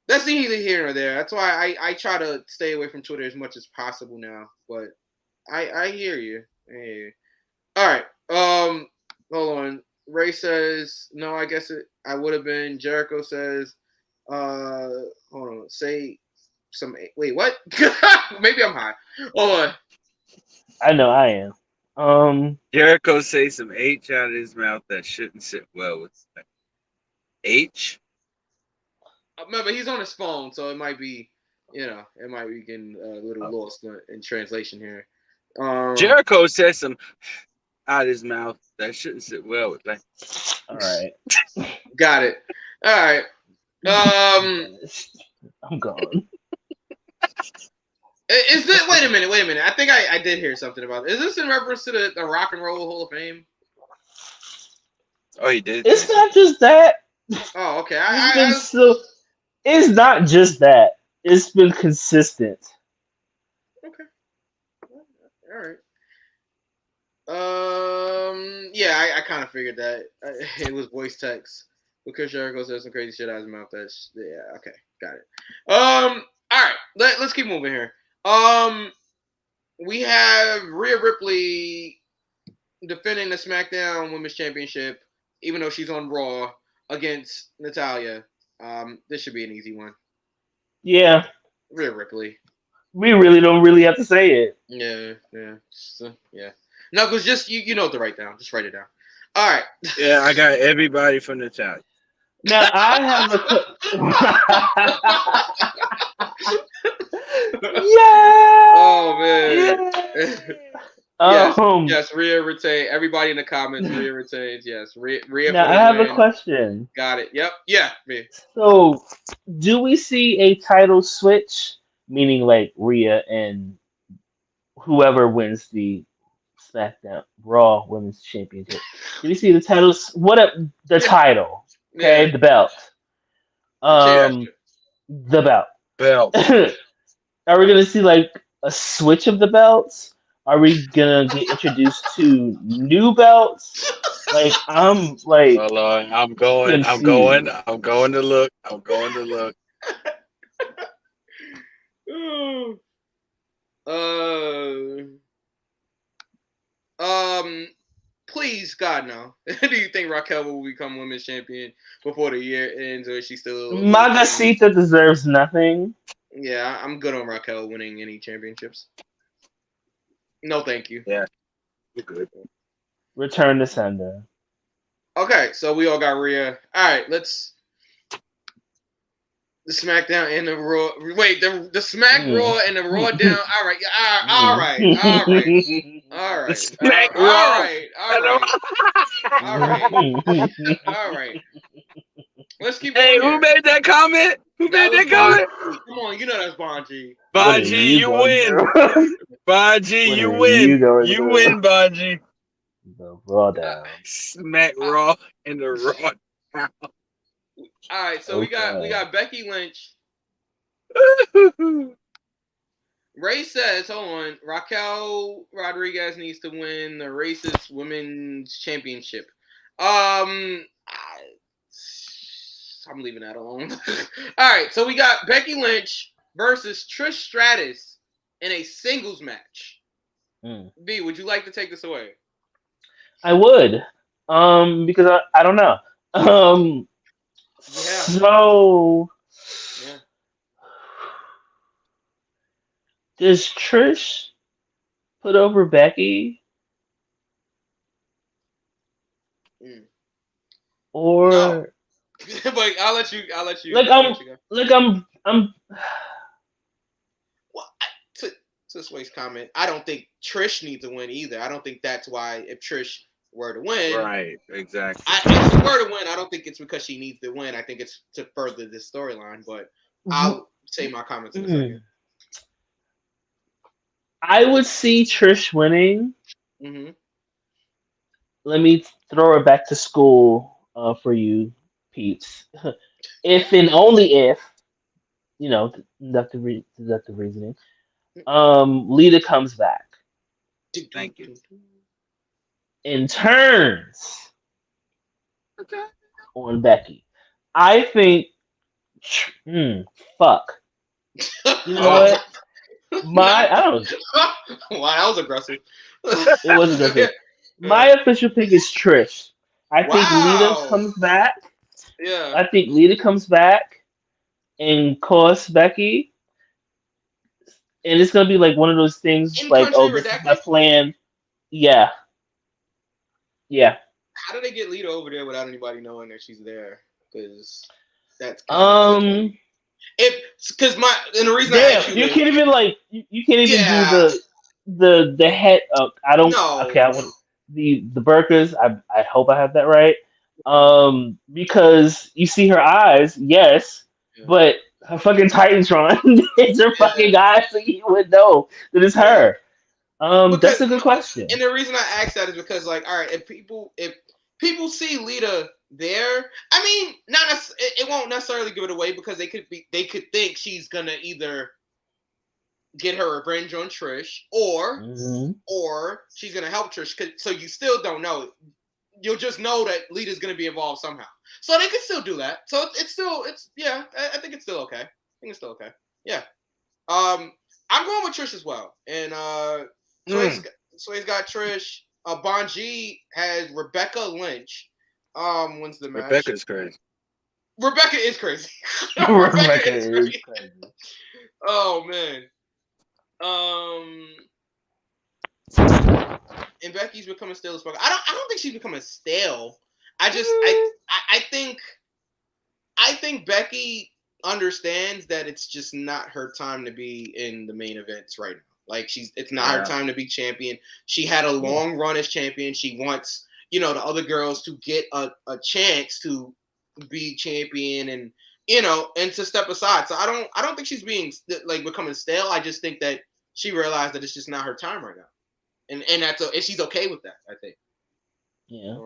that's neither here nor there. That's why I try to stay away from Twitter as much as possible now. But I hear you. All right. Hold on. Ray says no. I guess I would have been. Jericho says, hold on. Say some. Wait, what? Maybe I'm high. Hold on. I know I am. Jericho say some H out of his mouth that shouldn't sit well with H. Remember, he's on his phone, so it might be, it might be getting a little lost in translation here. Jericho says some out of his mouth that shouldn't sit well with that. All right. Got it. All right. I'm gone. Is this? Wait a minute. I think I did hear something about it. Is this in reference to the Rock and Roll Hall of Fame? Oh, he did. It's not just that. Oh, okay. It's not just that. It's been consistent. Okay. All right. Yeah, I kind of figured that it was voice text because Jericho said some crazy shit out of his mouth. Yeah. Okay, got it. All right. Let's keep moving here. We have Rhea Ripley defending the SmackDown Women's Championship, even though she's on Raw against Natalya. This should be an easy one. Yeah. Rhea Ripley. We really don't have to say it. Yeah. So, yeah. No, because just you know what to write down. Just write it down. All right. Yeah, I got everybody from Natalya. Now I have yeah. Oh man. Yeah. Yes, Rhea retained. Everybody in the comments, Rhea retains. Yes, Rhea. Now I have a question. Got it. Yep. Yeah. Me. So, do we see a title switch, meaning like Rhea and whoever wins the SmackDown Raw Women's Championship? Do we see the titles? The title? Okay, Yeah. the belt. The belt. Are we gonna see like a switch of the belts? Are we gonna get introduced to new belts? Like I'm like. Hold on, I'm going to look. Please, God, no. Do you think Raquel will become women's champion before the year ends, or is she still? Magacita deserves nothing. Yeah, I'm good on Raquel winning any championships. No, thank you. Yeah, you're good. Return to sender. Okay, so we all got Rhea. All right, let's the SmackDown and the Raw. Wait, the Smack Raw and the Raw down. All right, all right. The Smack Raw. All right. Let's keep Hey, going. who made that comment? Who made that comment? comment? Come on, you know that's Bonji. Bonji, you win. Bonji, you win. You win, Bonji. The Raw down. Smack Raw and the Raw down. All right, so we got Becky Lynch. Ray says, hold on, Raquel Rodriguez needs to win the Racist Women's Championship. I'm leaving that alone. All right, so we got Becky Lynch versus Trish Stratus in a singles match. V, would you like to take this away? I would, because I don't know. So, does Trish put over Becky? Or no. But I'll let you. I'm. Well, to Sway's comment, I don't think Trish needs to win either. I don't think that's why if Trish were to win, right? Exactly. If she were to win, I don't think it's because she needs to win. I think it's to further this storyline. But I'll say my comments in a second. I would see Trish winning. Mm-hmm. Let me throw her back to school for you, peeps. If and only if, deductive reasoning, Lita comes back. Thank you. And turns on Becky. I think, fuck. You know what? I don't know. Wow, that was aggressive. It was aggressive. My official pick is Trish. I think Lita comes back. Yeah. I think Lita comes back and costs Becky. And it's gonna be like one of those things like, oh, this is my plan. Yeah. Yeah. How do they get Lita over there without anybody knowing that she's there? Because that's because the reason I asked you can't even you can't even do the head. I don't. No. Okay, I want the burkas. I hope I have that right. Because you see her eyes, yes, but her fucking Titantron is her fucking eyes, so you would know that it's her. That's a good question. And the reason I asked that is because, all right, if people see Lita there, I mean, it won't necessarily give it away because they could think she's gonna either get her revenge on Trish or she's gonna help Trish. So you still don't know. You'll just know that Lita's gonna be involved somehow. So they could still do that. So I think it's still okay. I think it's still okay. Yeah. I'm going with Trish as well. And Sway's got Trish. Bonji has Rebecca Lynch. Wins the match. Rebecca's crazy. Rebecca is crazy. Rebecca is crazy. Oh man. And Becky's becoming stale as fuck. I don't think she's becoming stale. I think Becky understands that it's just not her time to be in the main events right now. Like it's not her time to be champion. She had a long run as champion. She wants, the other girls to get a chance to be champion and and to step aside. So I don't think she's being becoming stale. I just think that she realized that it's just not her time right now. And and she's okay with that, I think. Yeah.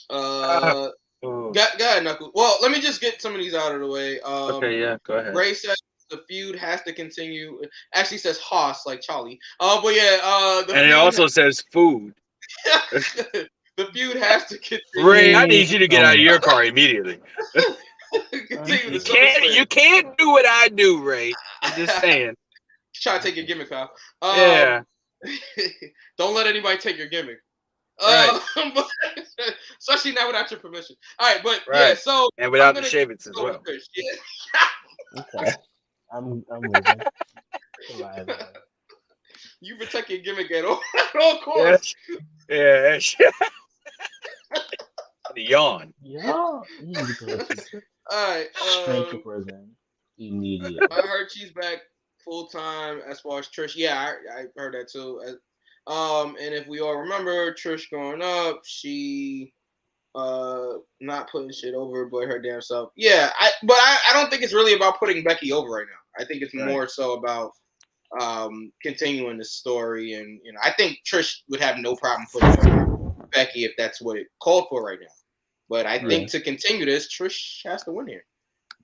Go ahead, Knuckles. Well, let me just get some of these out of the way. Okay, yeah, go ahead. Ray says the feud has to continue. Actually says Hoss, like Charlie. But yeah, and it also says food. The feud has to continue. Ray, I need you to get out of your car immediately. You can't do what I do, Ray. I'm just saying. Try to take your gimmick, pal. Yeah. Don't let anybody take your gimmick. Right. Especially not without your permission. All right, but yeah, so and without the shavings as well. Okay. I'm leaving. You protect your gimmick at all costs. Yeah. The yawn. Yeah, you need to go to All right. strength to prison immediately. I heard she's back full time as far as Trish. Yeah, I heard that too. And if we all remember, Trish growing up, she not putting shit over but her damn self. Yeah, I don't think it's really about putting Becky over right now. I think it's more so about continuing the story, and I think Trish would have no problem putting over Becky if that's what it called for right now. But I think to continue this, Trish has to win here.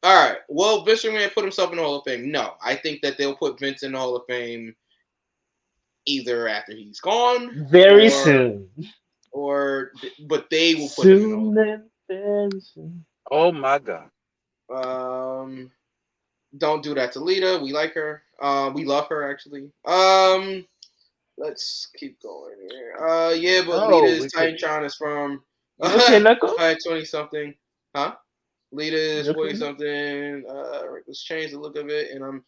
All right. Well, Vince McMahon put himself in the Hall of Fame. No, I think that they'll put Vince in the Hall of Fame either after he's gone, Very soon. But they will put him in the Hall of Fame. Very soon. Oh my God. Don't do that to Lita. We like her. We love her actually. Let's keep going here. Yeah, but Lita's Titantron is from 20 something. Huh? Lita is 40 something. Let's change the look of it, and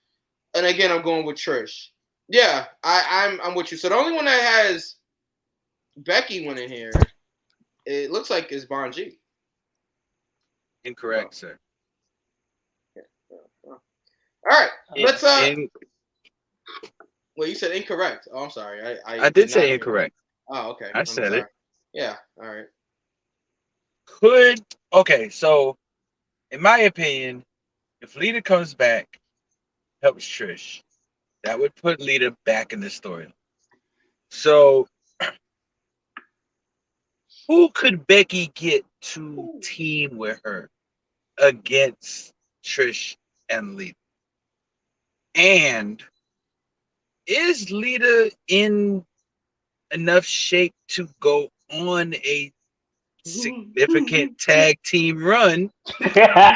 again I'm going with Trish. Yeah, I'm with you. So the only one that has Becky winning here, it looks like is Bon G. Incorrect, sir. All right, let's Well, you said incorrect. Oh, I'm sorry. I did say incorrect. Oh, okay. I said it. Yeah. All right. So in my opinion, if Lita comes back, helps Trish, that would put Lita back in the story. So who could Becky get to team with her against Trish and Lita? And is Lita in enough shape to go on a significant tag team run? Oh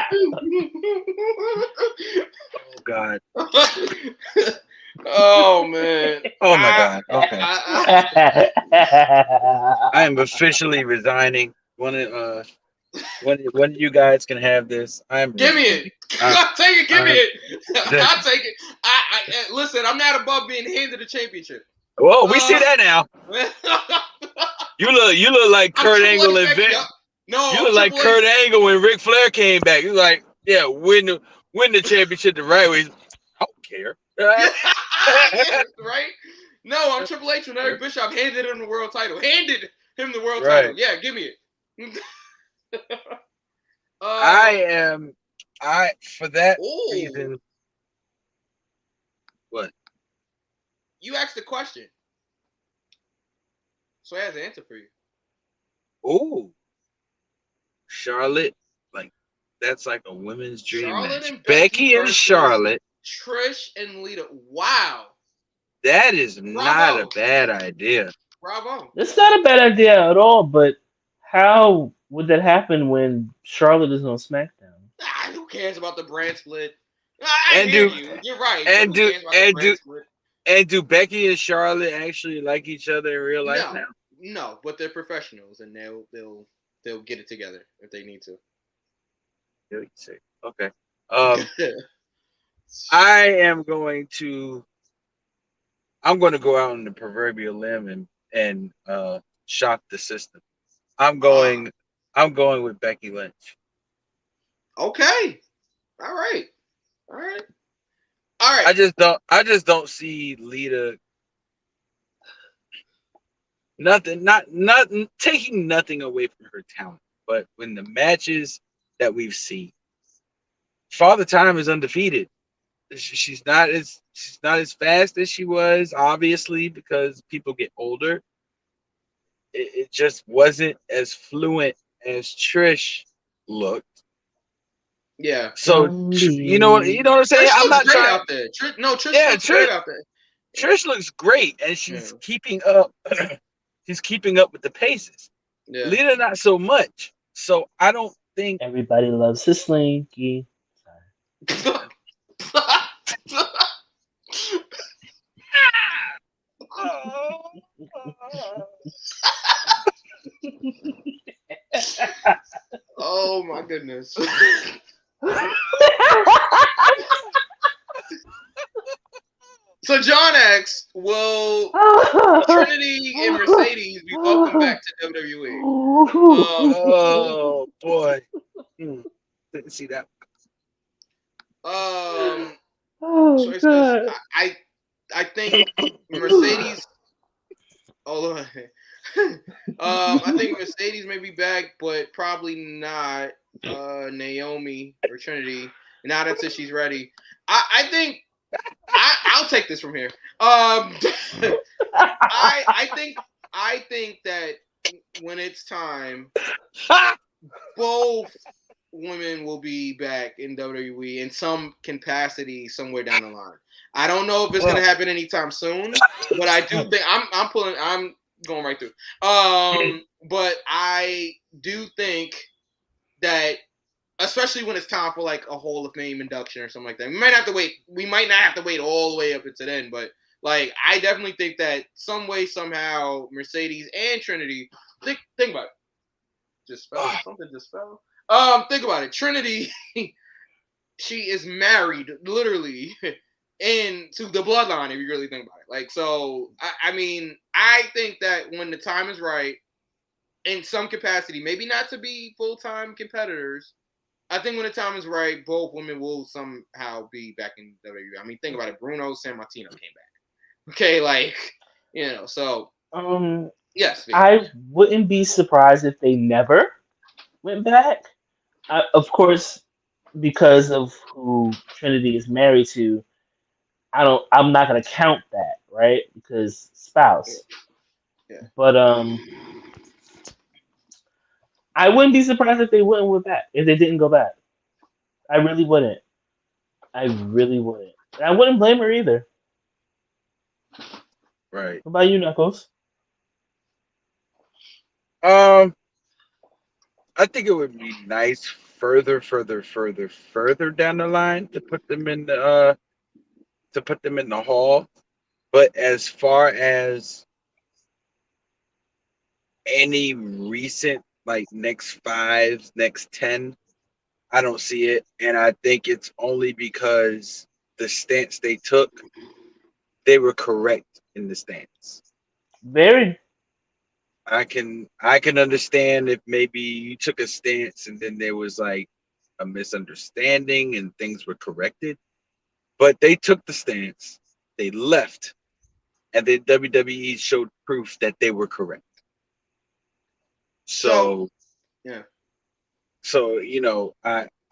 God. Oh man. Oh my God. Okay. I am officially resigning. One of you guys can have this. Give me it. I'll take it. Give me it. I'll take it. I listen. I'm not above being handed the championship. Whoa, we see that now. You look like Kurt Angle and Vince. No, you look like Kurt Angle when Ric Flair came back. He's like, yeah, win the championship the right way. I don't care. Right? No, I'm Triple H when Eric Bischoff handed him the world title. Handed him the world title. Yeah, give me it. For that reason. What? You asked the question. So I have an answer for you. Oh. Charlotte, that's like a women's dream Charlotte match. and Becky and Charlotte. Trish and Lita. Wow. That is not a bad idea. Bravo. It's not a bad idea at all, but how would that happen when Charlotte is on SmackDown? Who cares about the brand split? You're right. And do Becky and Charlotte actually like each other in real life now? No, but they're professionals and they'll get it together if they need to. Okay. I'm going to go out on the proverbial limb and shock the system. I'm going with Becky Lynch. Okay. All right. I just don't see Lita nothing taking nothing away from her talent, but when the matches that we've seen, Father Time is undefeated. She's not as fast as she was, obviously, because people get older. It just wasn't as fluent as Trish looked. Yeah. So you know what I'm saying? Trish I'm not great trying out there. Trish looks great out there. Trish looks great, and she's keeping up. She's keeping up with the paces. Yeah. Lita not so much. So I don't think everybody loves his slinky. Oh my goodness. So John asks, will Trinity and Mercedes be welcome back to WWE? Oh boy. Didn't see that. Um, Oh choices. god. I think Mercedes. Although, I think Mercedes may be back, but probably not Naomi or Trinity. Not until she's ready. I think I'll take this from here. I think that when it's time, both women will be back in WWE in some capacity somewhere down the line. I don't know if it's gonna happen anytime soon, but I do think I'm going right through. But I do think that, especially when it's time for like a Hall of Fame induction or something like that, we might have to wait. We might not have to wait all the way up until then, but like I definitely think that some way, somehow, Mercedes and Trinity. Think about it. Just fell. Something just fell. Think about it. Trinity, she is married, literally, into the bloodline. If you really think about it, like, so. I mean, I think that when the time is right, in some capacity, maybe not to be full-time competitors. I think when the time is right, both women will somehow be back in WWE. I mean, think about it. Bruno Sammartino came back. Okay, like, so. Yes. I wouldn't be surprised if they never went back. Of course, because of who Trinity is married to, I'm not gonna count that, right? Because spouse. Yeah. But I wouldn't be surprised if they went back. If they didn't go back, I really wouldn't. I really wouldn't. And I wouldn't blame her either. Right. What about you, Knuckles? I think it would be nice further down the line to put them in the hall. But as far as any recent, like, next 5, next 10, I don't see it. And I think it's only because the stance they took, they were correct in the stance. Very. I can understand if maybe you took a stance and then there was like a misunderstanding and things were corrected. But they took the stance, they left, and then WWE showed proof that they were correct. So yeah. So,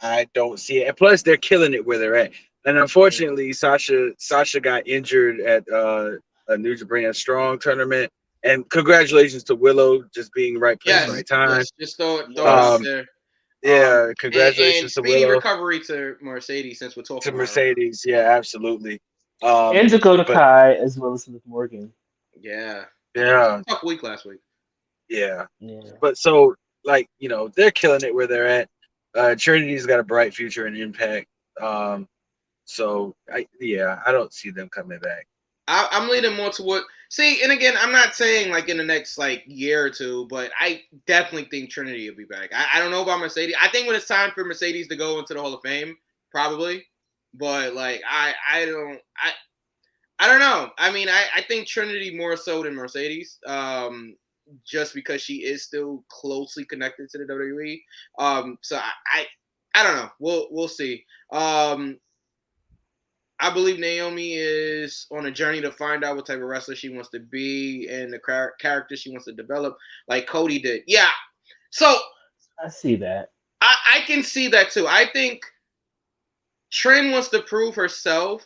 I don't see it. And plus they're killing it where they're at. And unfortunately, Sasha got injured at a New Japan Strong tournament. And congratulations to Willow, just being right place, right time. Yes, just throw it out there. Yeah, congratulations and to speedy Willow. recovery to Mercedes, since we're talking to Mercedes. Yeah, absolutely. And Dakota Kai, as well as Liv Morgan. Yeah. Yeah. Tough week last week. Yeah. But so, like, they're killing it where they're at. Trinity's got a bright future in Impact. So I don't see them coming back. I'm leaning more toward. See, and again, I'm not saying like in the next like year or two, but I definitely think Trinity will be back. I don't know about Mercedes. I think when it's time for Mercedes to go into the Hall of Fame, probably. But like I don't know. I mean, I think Trinity more so than Mercedes. Just because she is still closely connected to the WWE. So I don't know. We'll see. I believe Naomi is on a journey to find out what type of wrestler she wants to be and the character she wants to develop, like Cody did. Yeah. So I see that. I can see that too. I think Trin wants to prove herself,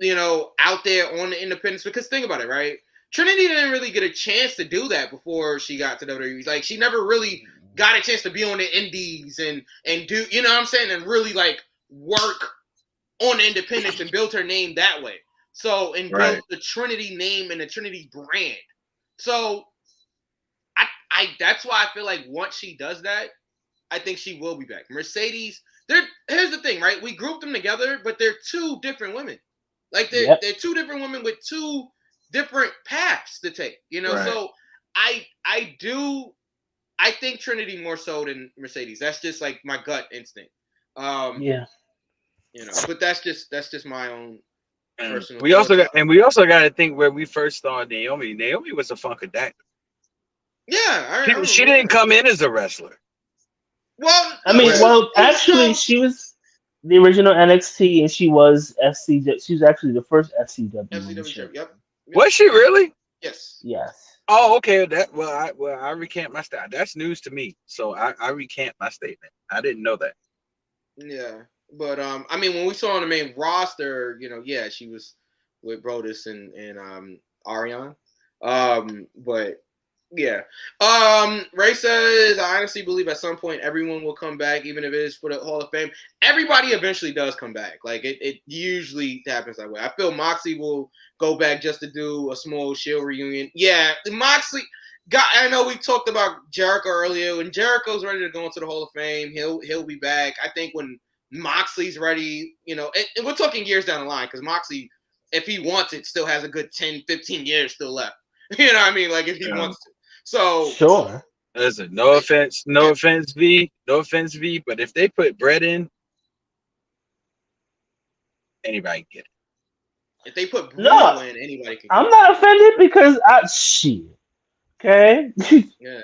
out there on the independents, because think about it, right? Trinity didn't really get a chance to do that before she got to WWE. Like, she never really got a chance to be on the indies and do, you know what I'm saying, and really like work on the independents and build her name that way. So, and build the Trinity name and the Trinity brand. So, I that's why I feel like once she does that, I think she will be back. Mercedes, here's the thing, right? We grouped them together, but they're two different women. Like, they're two different women with two different paths to take, So, I think Trinity more so than Mercedes. That's just like my gut instinct. Yeah. But that's just my own. personal. We also got to think where we first saw Naomi. Naomi was a Funkadactyl. Yeah, I She remember didn't come in as a wrestler. Well, I mean, actually, no. she was the original NXT, and she was FCW. She was actually the first FCW. FCW champ. Yep. Was she really? Yes. Yes. Oh, okay. I recant my statement. That's news to me. So I recant my statement. I didn't know that. Yeah, but I mean, when we saw on the main roster, yeah, she was with Brodus and Ariane. But yeah. Ray says, I honestly believe at some point everyone will come back, even if it is for the Hall of Fame. Everybody eventually does come back. Like it usually happens that way. I feel Moxley will go back just to do a small Shield reunion. Yeah, Moxley. I know we talked about Jericho earlier. When Jericho's ready to go into the Hall of Fame, he'll be back. I think when Moxley's ready, and we're talking years down the line because Moxley, if he wants it, still has a good 10, 15 years still left. You know what I mean? Like if he wants to. So sure. Listen, no offense, V, but if they put bread in, anybody can get it. If they put Bruno in, anybody can get it. I'm not offended because shit. Okay. Yeah.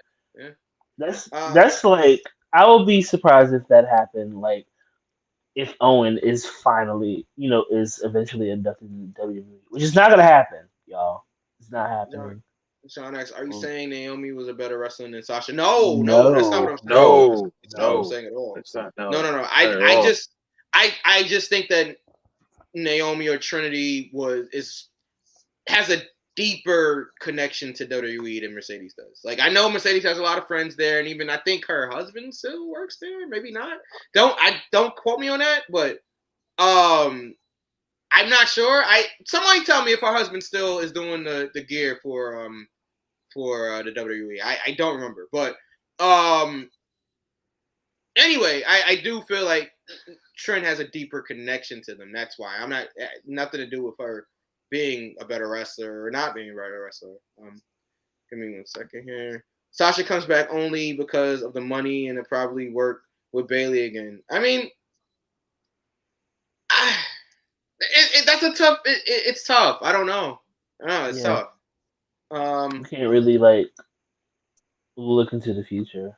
That's like, I will be surprised if that happened. Like if Owen is finally, is eventually inducted into WWE, which is not gonna happen, y'all. It's not happening. Sean X, are you saying Naomi was a better wrestler than Sasha? No, that's not what I'm saying. No, that's not what I'm saying at all. It's not. No. I just think that Naomi or Trinity has a deeper connection to WWE than Mercedes does. Like I know Mercedes has a lot of friends there, and even I think her husband still works there. Maybe not. Don't quote me on that, but I'm not sure. Somebody tell me if her husband still is doing the gear for the WWE. I don't remember, but anyway, I do feel like Trent has a deeper connection to them. That's why I'm not nothing to do with her being a better wrestler or not being a better wrestler. Give me 1 second here. Sasha comes back only because of the money and it probably work with Bailey again. I mean, that's a tough. It's tough. I don't know. It's tough. You can't really look into the future.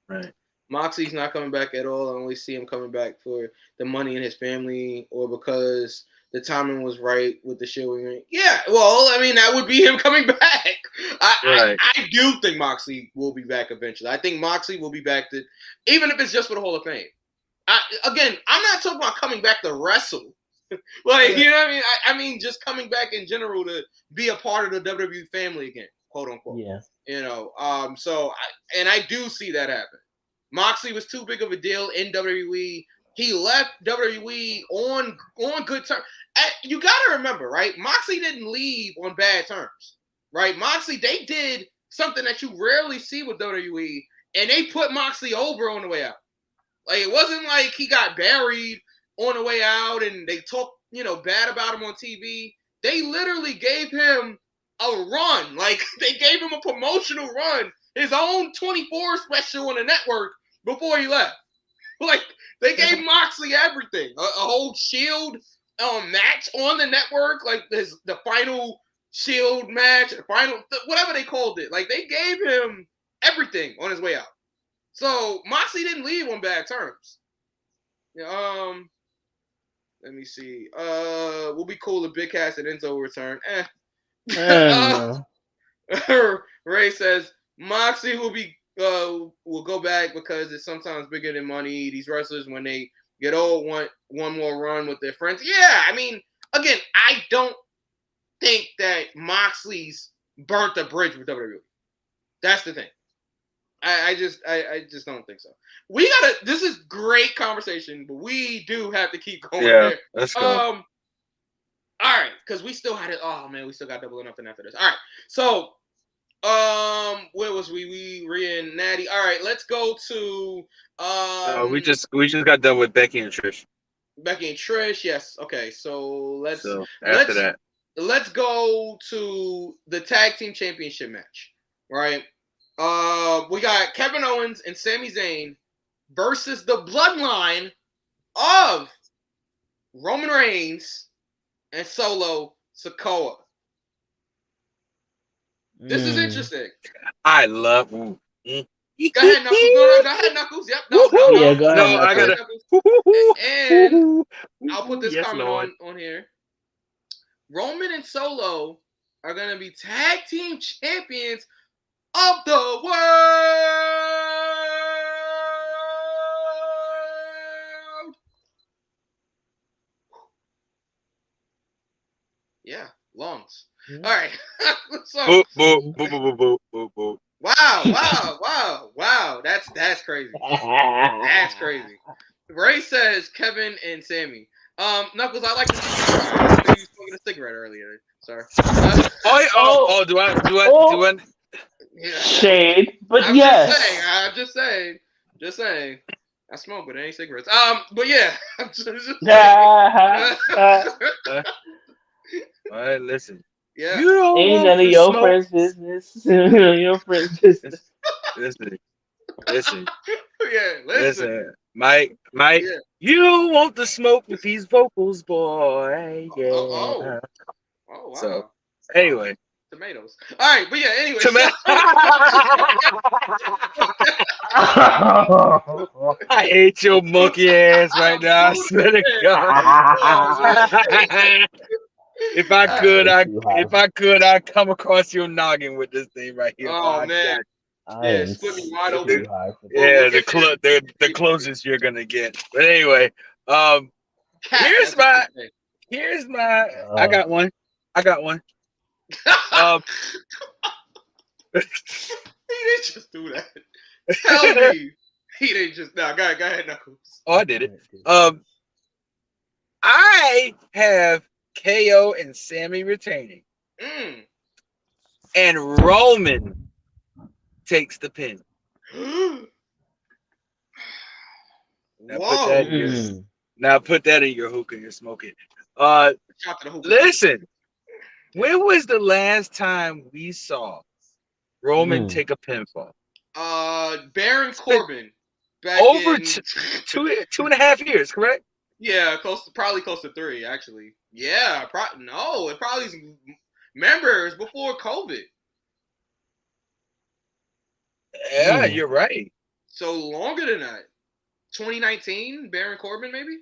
Right. Moxley's not coming back at all. I only see him coming back for the money in his family or because the timing was right with the Shield reunion. Yeah, well, I mean, that would be him coming back. I do think Moxley will be back eventually. I think Moxley will be back even if it's just for the Hall of Fame. Again, I'm not talking about coming back to wrestle. You know what I mean? I mean, just coming back in general to be a part of the WWE family again, quote unquote. Yeah. So I do see that happen. Moxley was too big of a deal in WWE. He left WWE on good terms. You got to remember, right? Moxley didn't leave on bad terms, right? Moxley, they did something that you rarely see with WWE, and they put Moxley over on the way out. Like, it wasn't like he got buried on the way out and they talked, bad about him on TV. They literally gave him a run. Like, they gave him a promotional run, his own 24 special on the network before he left. Like, they gave Moxley everything. A whole Shield match on the network, like the final Shield match, whatever they called it. Like, they gave him everything on his way out. So, Moxley didn't leave on bad terms. Let me see. We'll be cool if Big Cass and Enzo return. Ray says Moxley will go back because it's sometimes bigger than money. These wrestlers, when they get old, want one more run with their friends. Yeah, I mean, again, I don't think that Moxley's burnt the bridge with WWE. That's the thing. I just don't think so. This is great conversation, but we do have to keep going there. Let's go. All right, because we still had it. Oh man, we still got double or nothing after this. All right, so where was we? We were in Natty. All right, let's go to we just got done with Becky and Trish. Becky and Trish, yes. Okay, so let's go to the tag team championship match, right? We got Kevin Owens and Sami Zayn versus the bloodline of Roman Reigns and Solo Sikoa. This is interesting. I love. Go ahead, Knuckles. No, go ahead, Knuckles. Yep. No. Yeah, go ahead, No, I gotta. And I'll put this Yes, comment Lord. on here. Roman and Solo are gonna be tag team champions of the world. Yeah, lungs. All right. So, wow. That's crazy. That's crazy. Ray says Kevin and Sammy. Knuckles, I like to see you smoking a cigarette earlier, sir. Do I? Yeah. Shade, but I'm yes. just saying. I smoke, but it ain't cigarettes. But yeah. I'm just All right, listen. Yeah. You don't Ain't want none of to your smoke. friends' business. Your friends' business. Listen. Yeah, listen. Mike. Yeah. You don't want to smoke with these vocals, boy. Yeah. Oh, wow. So, anyway. Tomatoes. All right, but yeah, anyway. I hate your monkey ass right now. I swear to God. If I could, I'd come across your noggin with this thing right here. Oh man. I am split me wide open. too high for Yeah, the closest you're gonna get. But anyway, here's my I got one. He didn't just do that. Tell me. He didn't just go ahead, Knuckles. Oh, I did it. I have KO and Sammy retaining. And Roman takes the pin. Now put that in your hookah and smoke it. Listen, when was the last time we saw Roman take a pinfall? Baron Corbin. Back over in... 2.5 years, correct? Yeah, probably close to 3, actually. Yeah, it probably is members before COVID. Yeah, you're right. So longer than that. 2019, Baron Corbin, maybe?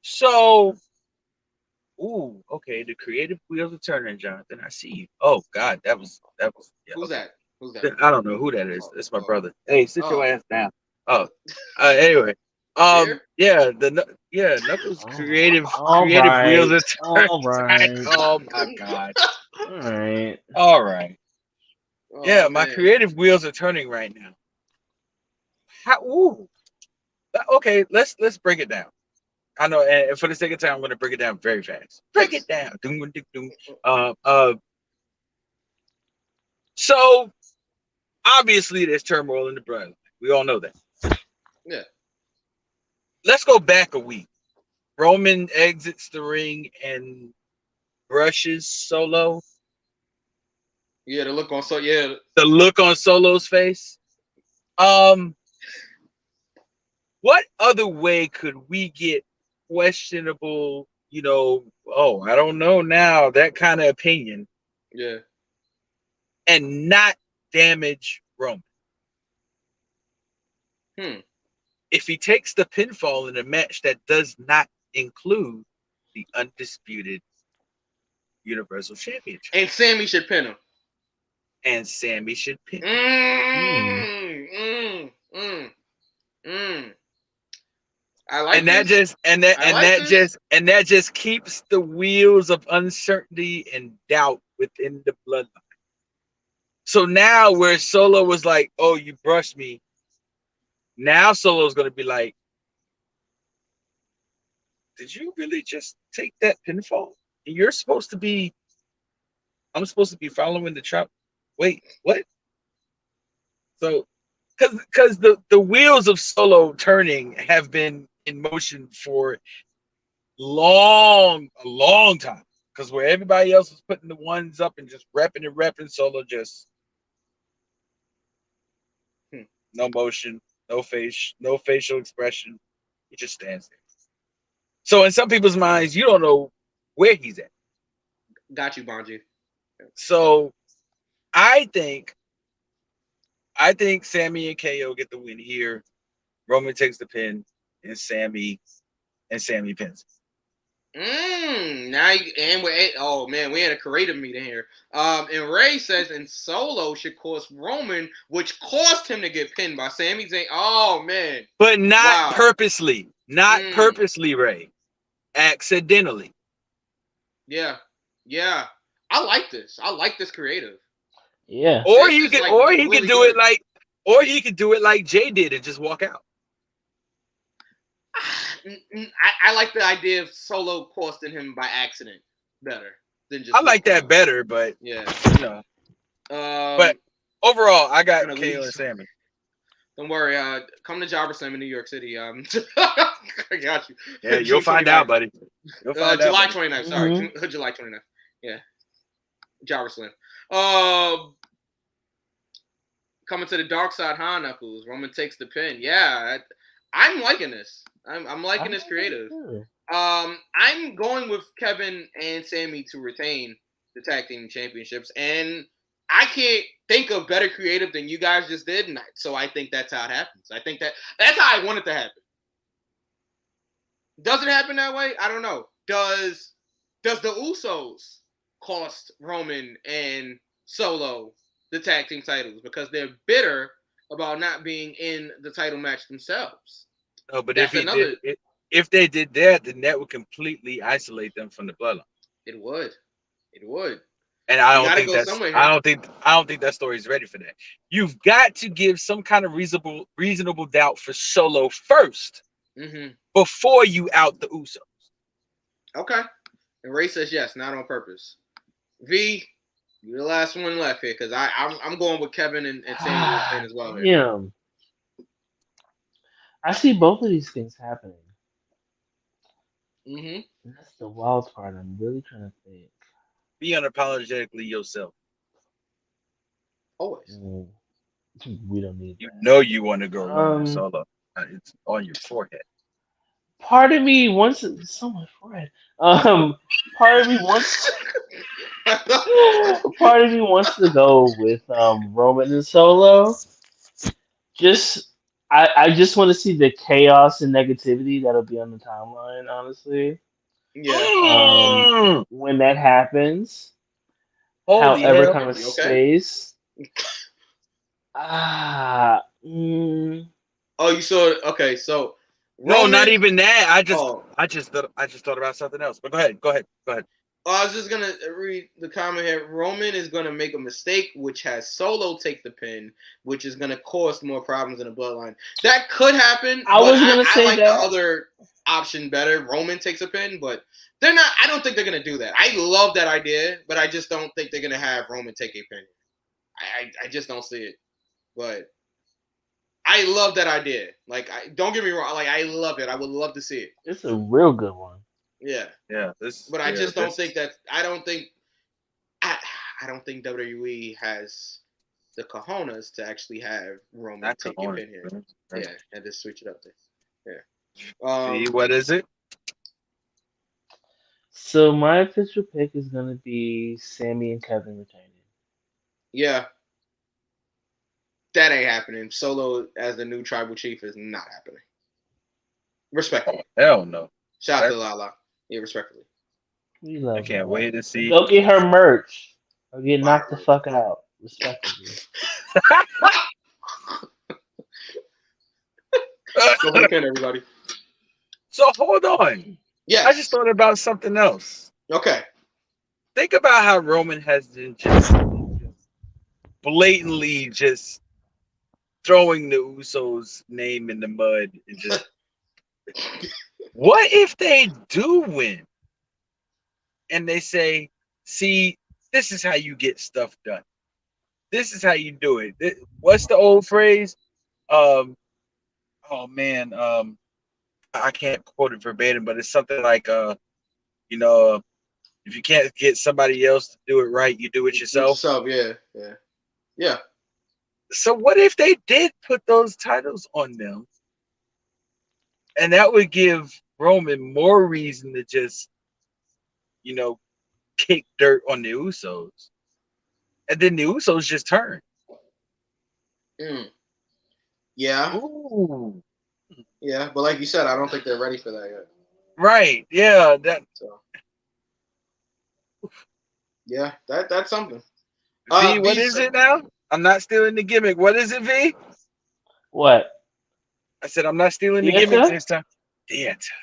So, okay. The creative wheels are turning, Jonathan. I see you. Oh God, that was. Yeah, Who's okay. that? I don't know who that is. It's my brother. Hey, sit your ass down. Anyway. Knuckles creative wheels are turning. All right. Oh my God. All right. Yeah, my creative wheels are turning right now. Okay, let's break it down. I know, and for the sake of time, I'm going to break it down very fast. Break it down. So obviously there's turmoil in the brand. We all know that. Yeah. Let's go back a week. Roman exits the ring and brushes Solo. Yeah, the look on Solo's face. What other way could we get questionable, I don't know now, that kind of opinion? Yeah. And not damage Roman? If he takes the pinfall in a match that does not include the undisputed Universal Championship. And Sammy should pin him. I like that just keeps the wheels of uncertainty and doubt within the bloodline. So now where Solo was like, "Oh, you brushed me," now Solo's gonna be like, "Did you really just take that pinfall? And I'm supposed to be following the trap. Wait, what?" So, because the wheels of Solo turning have been in motion for a long time. Because where everybody else was putting the ones up and just repping, Solo just no motion, no facial expression. He just stands there. So in some people's minds, you don't know where he's at. Got you, Bonji. So I think Sammy and KO get the win here. Roman takes the pin, and Sammy pins. Now we had a creative meeting here. And Ray says, and Solo should cost Roman, which caused him to get pinned by Sami Zayn. Oh man, but not purposely, purposely, Ray, accidentally. Yeah. I like this. I like this creative. Yeah. Or he could, or he could do it like Jay did and just walk out. I like the idea of Solo costing him by accident better than just. I like that better, but yeah, but overall, I got KO and Sammy. Don't worry. Come to JobberSlam in New York City. I got you. Yeah, you'll find out, buddy. You'll find July out, 29th. Sorry, July 29th. Yeah, JobberSlam. Coming to the dark side, huh, Knuckles? Roman takes the pin. Yeah, I'm liking this. I'm liking this creative. I'm going with Kevin and Sammy to retain the tag team championships, and I can't think of better creative than you guys just did, and so I think that's how it happens. I think that's how I want it to happen. Does it happen that way? I don't know. Does the Usos cost Roman and Solo the tag team titles because they're bitter about not being in the title match themselves? No, but if they did that, then that would completely isolate them from the bloodline. It would. And I don't think that story is ready for that. You've got to give some kind of reasonable doubt for Solo first before you out the Usos. Okay. And Ray says yes, not on purpose. V, you're the last one left here because I'm going with Kevin and Sammy as well here. Yeah. I see both of these things happening. That's the wild part. I'm really trying to think. Be unapologetically yourself. Always. We don't need that. You know you want to go Roman Solo. It's on your forehead. Part of me wants it's on my forehead. Part of me wants to go with Roman and Solo. I just want to see the chaos and negativity that'll be on the timeline, honestly. Yeah. When that happens, however kind of space. Oh, you saw it. Okay, so Roman, no, not even that. I just thought about something else. But go ahead. I was just gonna read the comment here. Roman is gonna make a mistake, which has Solo take the pin, which is gonna cause more problems in the bloodline. That could happen. I was gonna say like that. The other option better. Roman takes a pin, but they're not. I don't think they're gonna do that. I love that idea, but I just don't think they're gonna have Roman take a pin. I just don't see it. But I love that idea. Like, don't get me wrong. Like, I love it. I would love to see it. It's a real good one. Yeah. But I just don't think that. I don't think WWE has the cojones to actually have Roman take it in here. Yeah, and just switch it up there. Yeah. See, what is it? So my official pick is gonna be Sammy and Kevin retaining. Yeah. That ain't happening. Solo as the new tribal chief is not happening. Respectfully. Oh, hell no. Shout out to Lala. Yeah, respectfully. I can't wait to see. Go get her merch. Or get knocked the fuck out. Respectfully. Go for the pin, everybody. So hold on. Yeah. I just thought about something else. Okay. Think about how Roman has been just blatantly just throwing the Usos' name in the mud and just. What if they do win? And they say, see, this is how you get stuff done. This is how you do it. What's the old phrase? I can't quote it verbatim, but it's something like, if you can't get somebody else to do it right, you do it yourself. Yeah. So what if they did put those titles on them? And that would give Roman more reason to just kick dirt on the Usos, and then the Usos just turn. Yeah. Ooh. Yeah, but like you said, I don't think they're ready for that yet. Right. Yeah. So. Yeah, that's something. V, what is it now? I'm not stealing the gimmick. What is it, V? What? I said I'm not stealing the Theater? gimmick this time. Theater.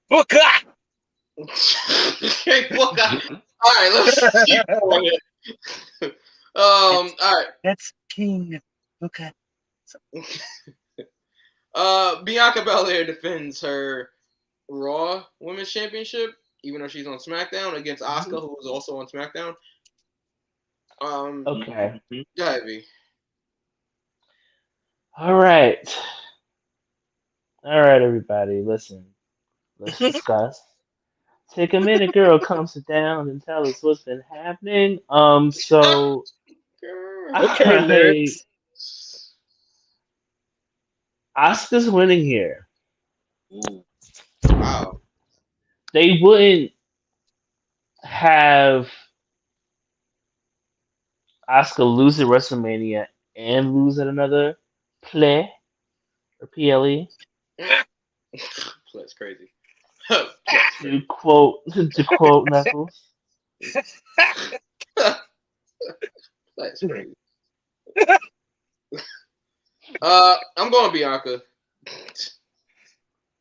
Booker. Okay, Booker. All right, let's keep going. All right. That's King Booker. Bianca Belair defends her Raw Women's Championship, even though she's on SmackDown, against Asuka, who was also on SmackDown. Okay. Go ahead, V. All right, everybody, listen. Let's discuss. Take a minute, girl. Calm sit down and tell us what's been happening. So Okay, lyrics. Asuka's winning here. Ooh. Wow. They wouldn't have Asuka lose at WrestleMania and lose at another play or PLE. That's crazy. To quote Knuckles. That's crazy. I'm going Bianca.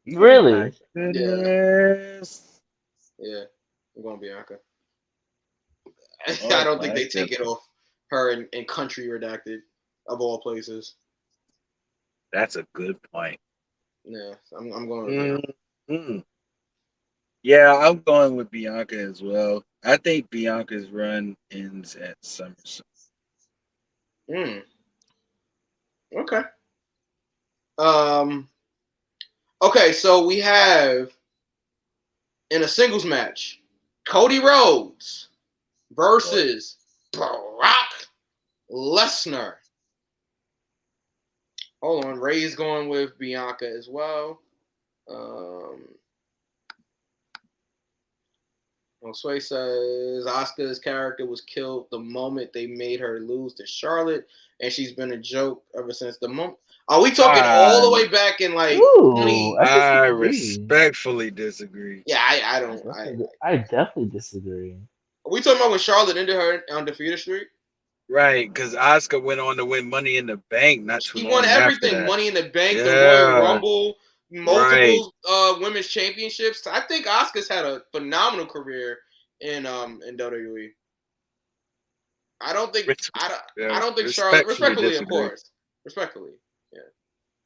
Really? Yeah, I'm going Bianca. I don't think they take it off her in Country Redacted, of all places. That's a good point. Yeah, I'm going with Bianca. Yeah, I'm going with Bianca as well. I think Bianca's run ends at SummerSlam. Okay. Okay, so we have in a singles match, Cody Rhodes versus Brock Lesnar. Hold on, Ray's going with Bianca as well. Sway says Asuka's character was killed the moment they made her lose to Charlotte, and she's been a joke ever since the moment. Are we talking all the way back in like 20? I respectfully disagree. Yeah, I don't. I definitely disagree. Are we talking about when Charlotte ended her undefeated streak? Right, because Asuka went on to win Money in the Bank not too long after that. She won everything. Money in the Bank, the Royal Rumble, multiple women's championships. I think Asuka's had a phenomenal career in WWE. I don't think Charlotte, respectfully, of course. Respectfully. Yeah.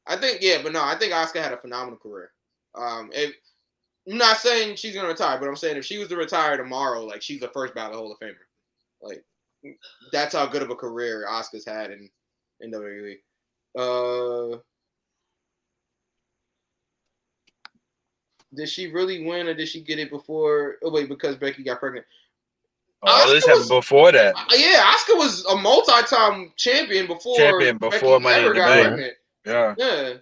I think Asuka had a phenomenal career. I'm not saying she's gonna retire, but I'm saying if she was to retire tomorrow, like she's the first ballot Hall of Famer. Like that's how good of a career Asuka's had in WWE. Did she really win, or did she get it before? Oh wait, because Becky got pregnant. This happened before that. Yeah, Asuka was a multi-time champion before Becky Money ever in the got Bank. pregnant. Yeah.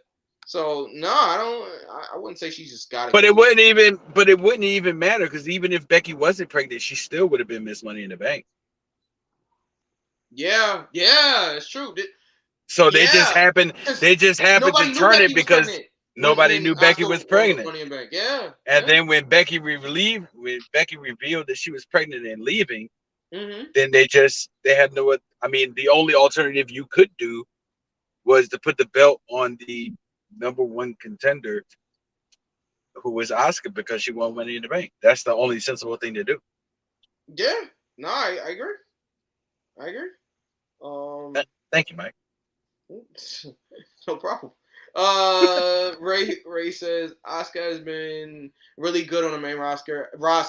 So no, I wouldn't say she just got it. But it wouldn't even matter because even if Becky wasn't pregnant, she still would have been Miss Money in the Bank. Yeah, it's true. So they just happened to turn it because nobody knew Becky was pregnant. Money in Bank. Yeah. And then when Becky revealed that she was pregnant and leaving, then they had no. I mean, the only alternative you could do was to put the belt on the number one contender, who was Asuka, because she won Money in the Bank. That's the only sensible thing to do. Yeah. No, I agree. Thank you, Mike. No problem. Ray says Asuka has been really good on the main roster. I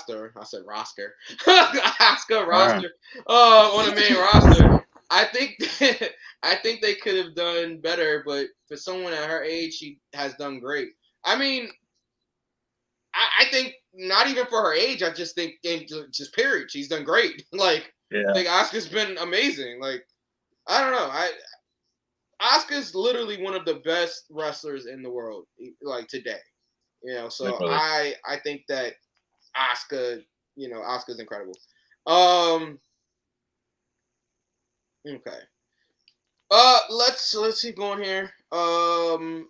said roster. Asuka roster. On the main roster. I think they could have done better, but for someone at her age, she has done great. I mean, I think not even for her age. I just think, just period, she's done great. I think Asuka's been amazing. I don't know. Asuka's literally one of the best wrestlers in the world, today. You know, so Literally. I think that Asuka, Asuka's incredible. Okay. Let's keep going here. To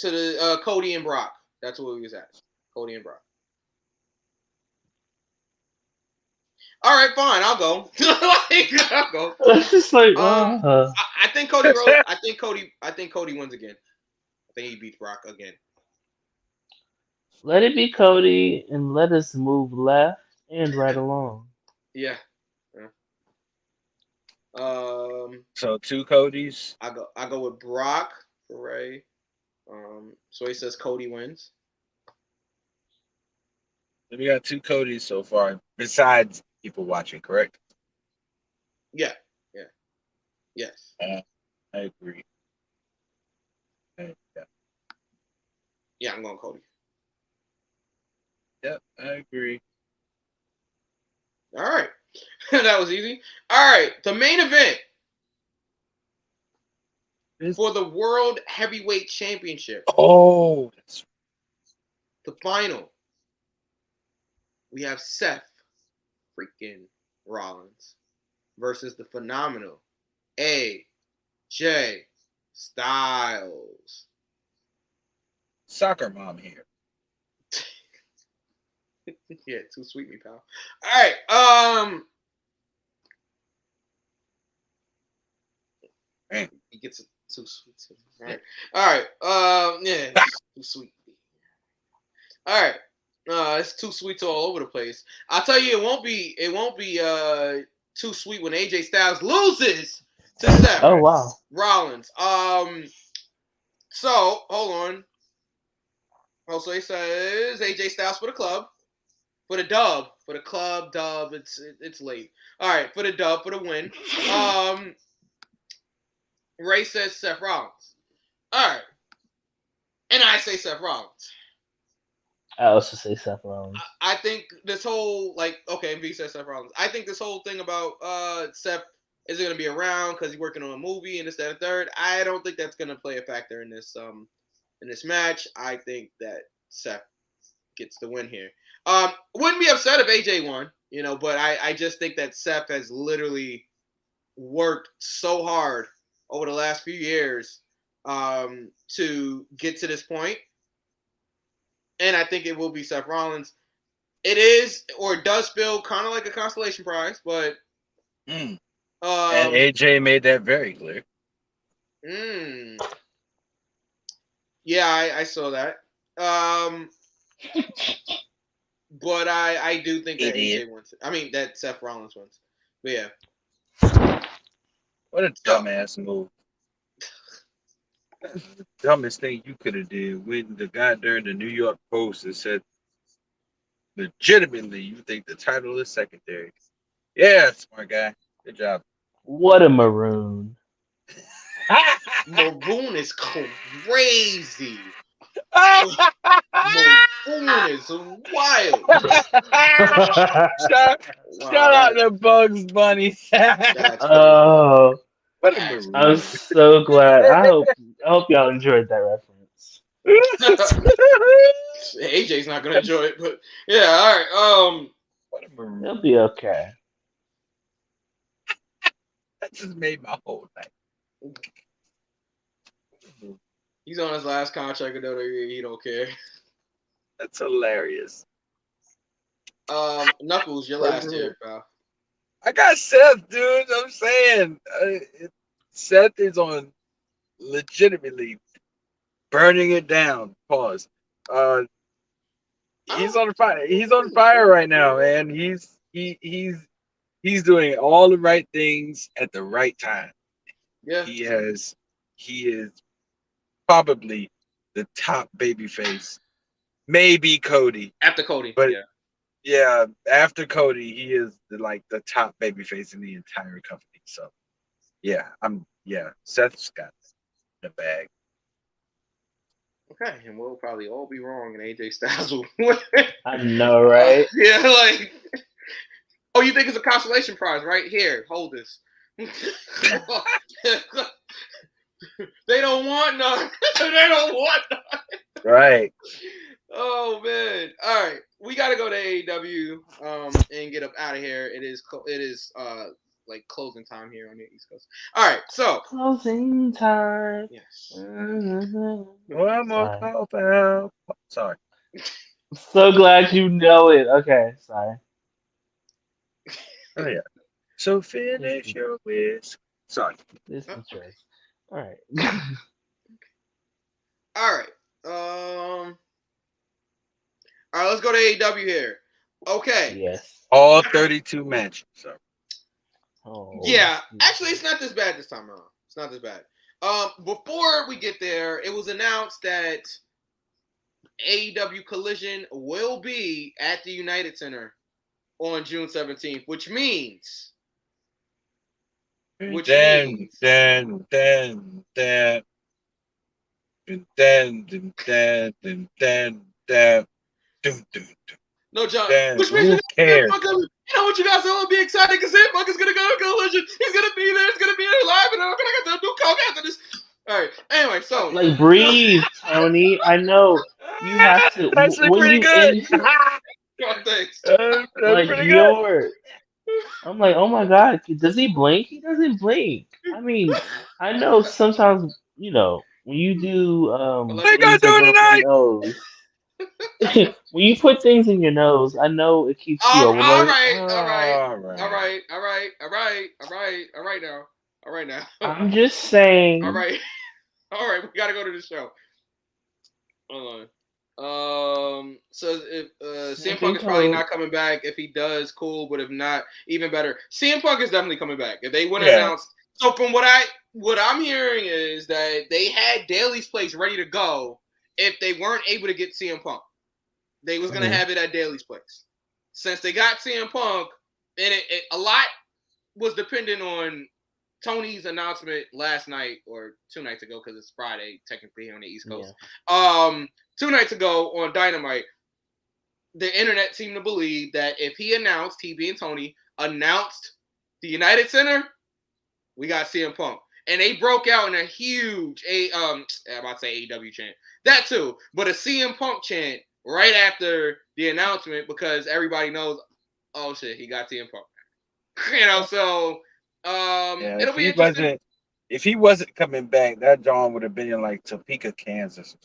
the Cody and Brock. That's what we was at. Cody and Brock. All right, fine. I'll go. I'll go. It's just like, I think Cody Rhodes. I think Cody wins again. I think he beats Brock again. let it be Cody and let us move left and right along. Yeah. So 2 Codys. I go with Brock for Ray. So he says Cody wins. We got 2 Codys so far, besides people watching, correct? Yeah. Yes. I agree. Yeah, I'm going Cody. Yep, I agree. All right. That was easy. All right. The main event for the World Heavyweight Championship. Oh, that's the final. We have Seth freaking Rollins versus the phenomenal AJ Styles. soccer mom here. Yeah, too sweet, me pal. All right, Man. he gets it too sweet. All right, yeah, too sweet. All right, it's too sweet all over the place. I'll tell you, it won't be too sweet when AJ Styles loses to Seth Rollins. So hold on. Also, he says AJ Styles for the club. For the dub, for the club dub, it's late. All right, for the dub, for the win. Ray says Seth Rollins. All right, and I say Seth Rollins. I also say Seth Rollins. I think this whole V says Seth Rollins. I think this whole thing about Seth is going to be around because he's working on a movie and this, that, and third. I don't think that's going to play a factor in this match. I think that Seth gets the win here. Wouldn't be upset if AJ won, but I just think that Seth has literally worked so hard over the last few years to get to this point. And I think it will be Seth Rollins. It is, or it does feel kind of like a consolation prize, but and AJ made that very clear. Yeah, I saw that. But I do think that AJ wins. I mean, that Seth Rollins wins. But yeah. What a dumbass move. That's the dumbest thing you could have did when the guy during the New York Post and said, legitimately, you think the title is secondary. Yeah, smart guy. Good job. What a maroon. Maroon is crazy. Maroon is wild. Shout out to Bugs Bunny. Oh, what a maroon. I'm so glad. I hope y'all enjoyed that reference. AJ's not gonna enjoy it, but yeah, all right. What a maroon. It'll be okay. That just made my whole night. He's on his last contract with WWE. He don't care. That's hilarious. Knuckles, your last here, pal. I got Seth, dude. I'm saying Seth is on legitimately burning it down. Pause. He's on fire. He's on fire right now, man. He's doing all the right things at the right time. Yeah. He is probably the top babyface. Maybe Cody. After Cody. But yeah, after Cody, he is the top babyface in the entire company. So Seth's got the bag. Okay, and we'll probably all be wrong, and AJ Styles will win. I know, right? Yeah, oh, you think it's a consolation prize, right? Here, hold this. They don't want none. They don't want none. Right. Oh man! All right, we gotta go to AEW and get up out of here. It is like closing time here on the East Coast. All right, so Closing time. yes, One more Sorry. call, pal. Sorry. I'm so glad you know it. Okay, sorry. Oh yeah. So This finish is your whisk. Sorry. this is Trace. All right. all right. All right, let's go to AEW here. Okay. Yes. All 32 matches. So Oh. Yeah, actually, it's not this bad this time around. It's not this bad. Before we get there, it was announced that AEW Collision will be at the United Center on June 17th, which means then no, John. then Which means we who got CM cares? Punk coming. You know what? You guys will be excited because CM Punk is gonna go to Collision. He's gonna be there. He's gonna be there live, and I'm gonna get to do coke after this. All right. Anyway, so Like breathe, Tony. I know you have to That's actually when pretty you good. in thanks. That's like pretty good. your. I'm like, oh my god, does he blink? He doesn't blink. I mean, I know sometimes when you do What they gonna things do that it go up your tonight? nose. When you put things in your nose, I know it keeps you All alert. right. All right. All right now. All right now. I'm just All saying. right. All right. We gotta go to the show. Hold on. So if CM Punk Sniffing is probably code. not coming back. If he does, cool. But if not, even better. CM Punk is definitely coming back. If they wouldn't Yeah. announce, so from what I'm hearing is that they had Daly's place ready to go. If they weren't able to get CM Punk, they was gonna have it at Daly's place. Since they got CM Punk, and a lot was dependent on Tony's announcement last night or 2 nights ago, because it's Friday technically here on the East Coast. Yeah. 2 nights ago on Dynamite, the internet seemed to believe that if he being Tony, announced the United Center, we got CM Punk. And they broke out in a huge I'm about to say AEW chant. That too, but a CM Punk chant right after the announcement, because everybody knows, oh shit, he got CM Punk. So Yeah, it'll be interesting. if he wasn't coming back, that John would have been in like Topeka, Kansas.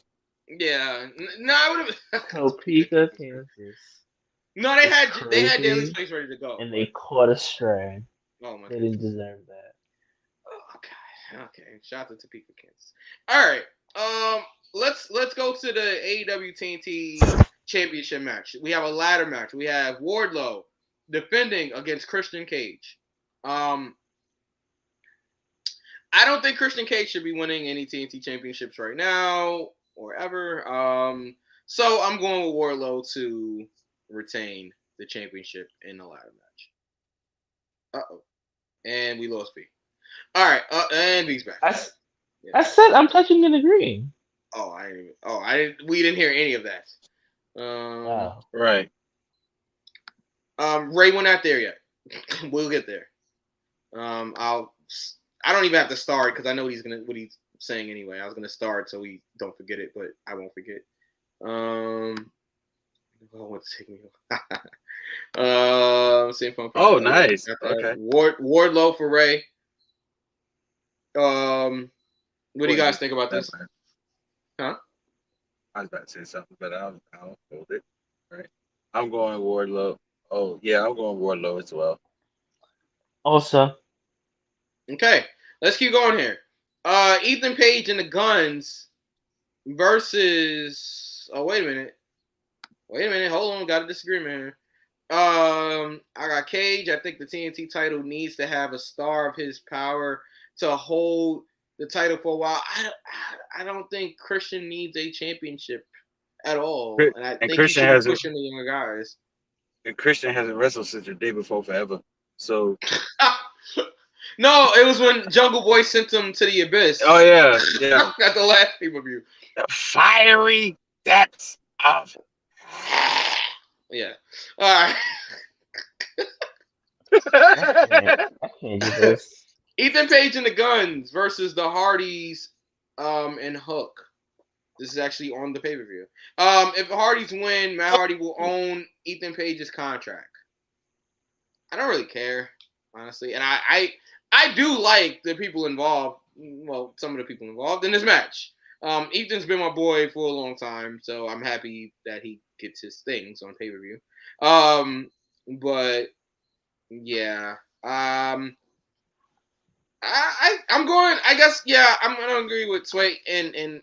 Yeah, no, I would have. Topeka, Kansas. No, they It's had Daly's crazy, place ready to go, and but they caught a stray. oh my They goodness. didn't deserve that. Oh god. Okay. Shout out to Topeka, Kansas. All right. Let's go to the AEW TNT Championship match. We have a ladder match. We have Wardlow defending against Christian Cage. I don't think Christian Cage should be winning any TNT championships right now or ever. So I'm going with Wardlow to retain the championship in the ladder match. And we lost B. All right, and B's back. I said I'm touching and agreeing. We didn't hear any of that. Right. Ray, we're not there yet. We'll get there. I don't even have to start because I know what he's saying anyway. I was gonna start so we don't forget it, but I won't forget. What's taking me? Same phone. Oh, nice. Okay. Wardlow for Ray. What do you guys think about this? Huh? I was about to say something, but I'll hold it. Right. I'm going Wardlow. Oh yeah, I'm going Wardlow as well. Also. Okay, let's keep going here. Ethan Page and the Guns versus. Oh, wait a minute. Hold on, got a disagreement here. I got Cage. I think the TNT title needs to have a star of his power to hold the title for a while. I don't think Christian needs a championship at all, and I think Christian he should be pushing the younger guys. And Christian hasn't wrestled since the day before forever. So. No, it was when Jungle Boy sent him to the abyss. Oh yeah. At the last pay-per-view. The fiery depths of. Yeah. All right. I can't do this. Ethan Page and the Guns versus the Hardys and Hook. This is actually on the pay-per-view. If Hardys win, Matt Hardy will own Ethan Page's contract. I don't really care, honestly. And I do like the people involved. Well, some of the people involved in this match. Ethan's been my boy for a long time, so I'm happy that he gets his things on pay-per-view. But yeah. I'm going. I guess I'm gonna agree with Sway and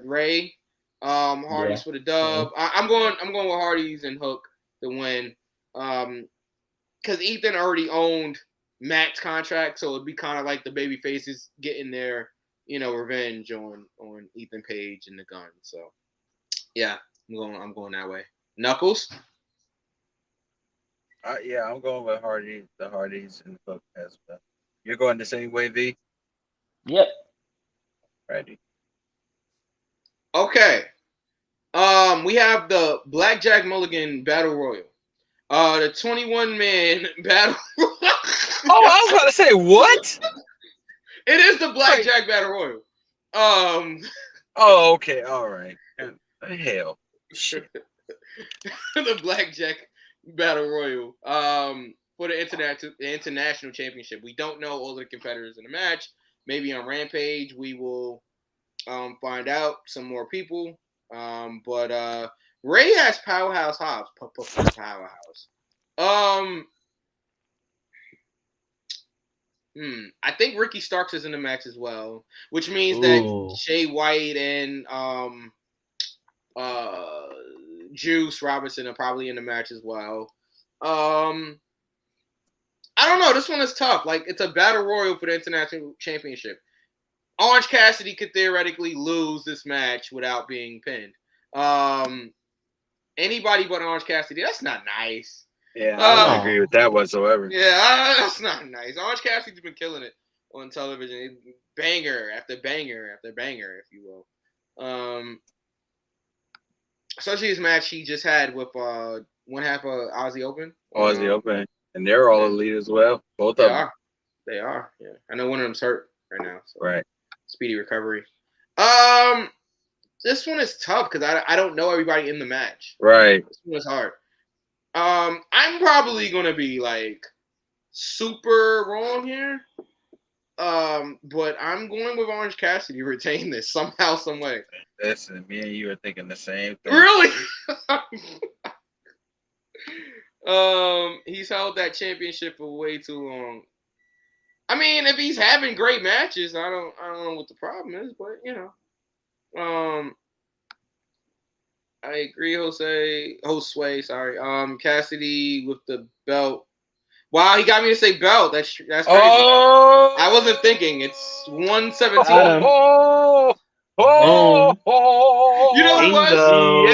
Ray. Hardy's for the dub. I'm going with Hardy's and Hook to win. Because Ethan already owned Matt's contract, so it'd be kind of like the baby faces getting their revenge on Ethan Page and the Gun. So yeah, I'm going that way. Knuckles. Yeah, I'm going with the Hardys and Hook as well. You're going the same way, V? Yep. Ready. Okay. We have the Blackjack Mulligan Battle Royal. The 21-man battle. Oh, I was about to say what? It is the Blackjack Battle Royal. Oh, okay, all right. Hell, shit. The Blackjack Battle Royal. For the international championship. We don't know all the competitors in the match. Maybe on Rampage we will find out some more people. But Ray has Powerhouse Hobbs. Powerhouse. I think Ricky Starks is in the match as well, which means that Jay White and Juice Robinson are probably in the match as well. I don't know. This one is tough. Like, it's a battle royal for the international championship. Orange Cassidy could theoretically lose this match without being pinned. Anybody but Orange Cassidy, that's not nice. Yeah, I don't agree with that whatsoever. Yeah, that's not nice. Orange Cassidy's been killing it on television. Banger after banger after banger, if you will. Especially his match he just had with one half of Aussie Open. Aussie Open. And they're all elite as well. Both of them. They are. Yeah. I know one of them's hurt right now. So. Right. Speedy recovery. This one is tough because I don't know everybody in the match. Right. This one is hard. I'm probably gonna be like super wrong here. But I'm going with Orange Cassidy to retain this somehow, some way. Listen, me and you are thinking the same thing. Really? He's held that championship for way too long. I mean, if he's having great matches, I don't know what the problem is, but I agree, Josue, sorry. Cassidy with the belt. Wow, he got me to say belt. That's crazy. Oh! I wasn't thinking. It's 117. Oh! You know what it was?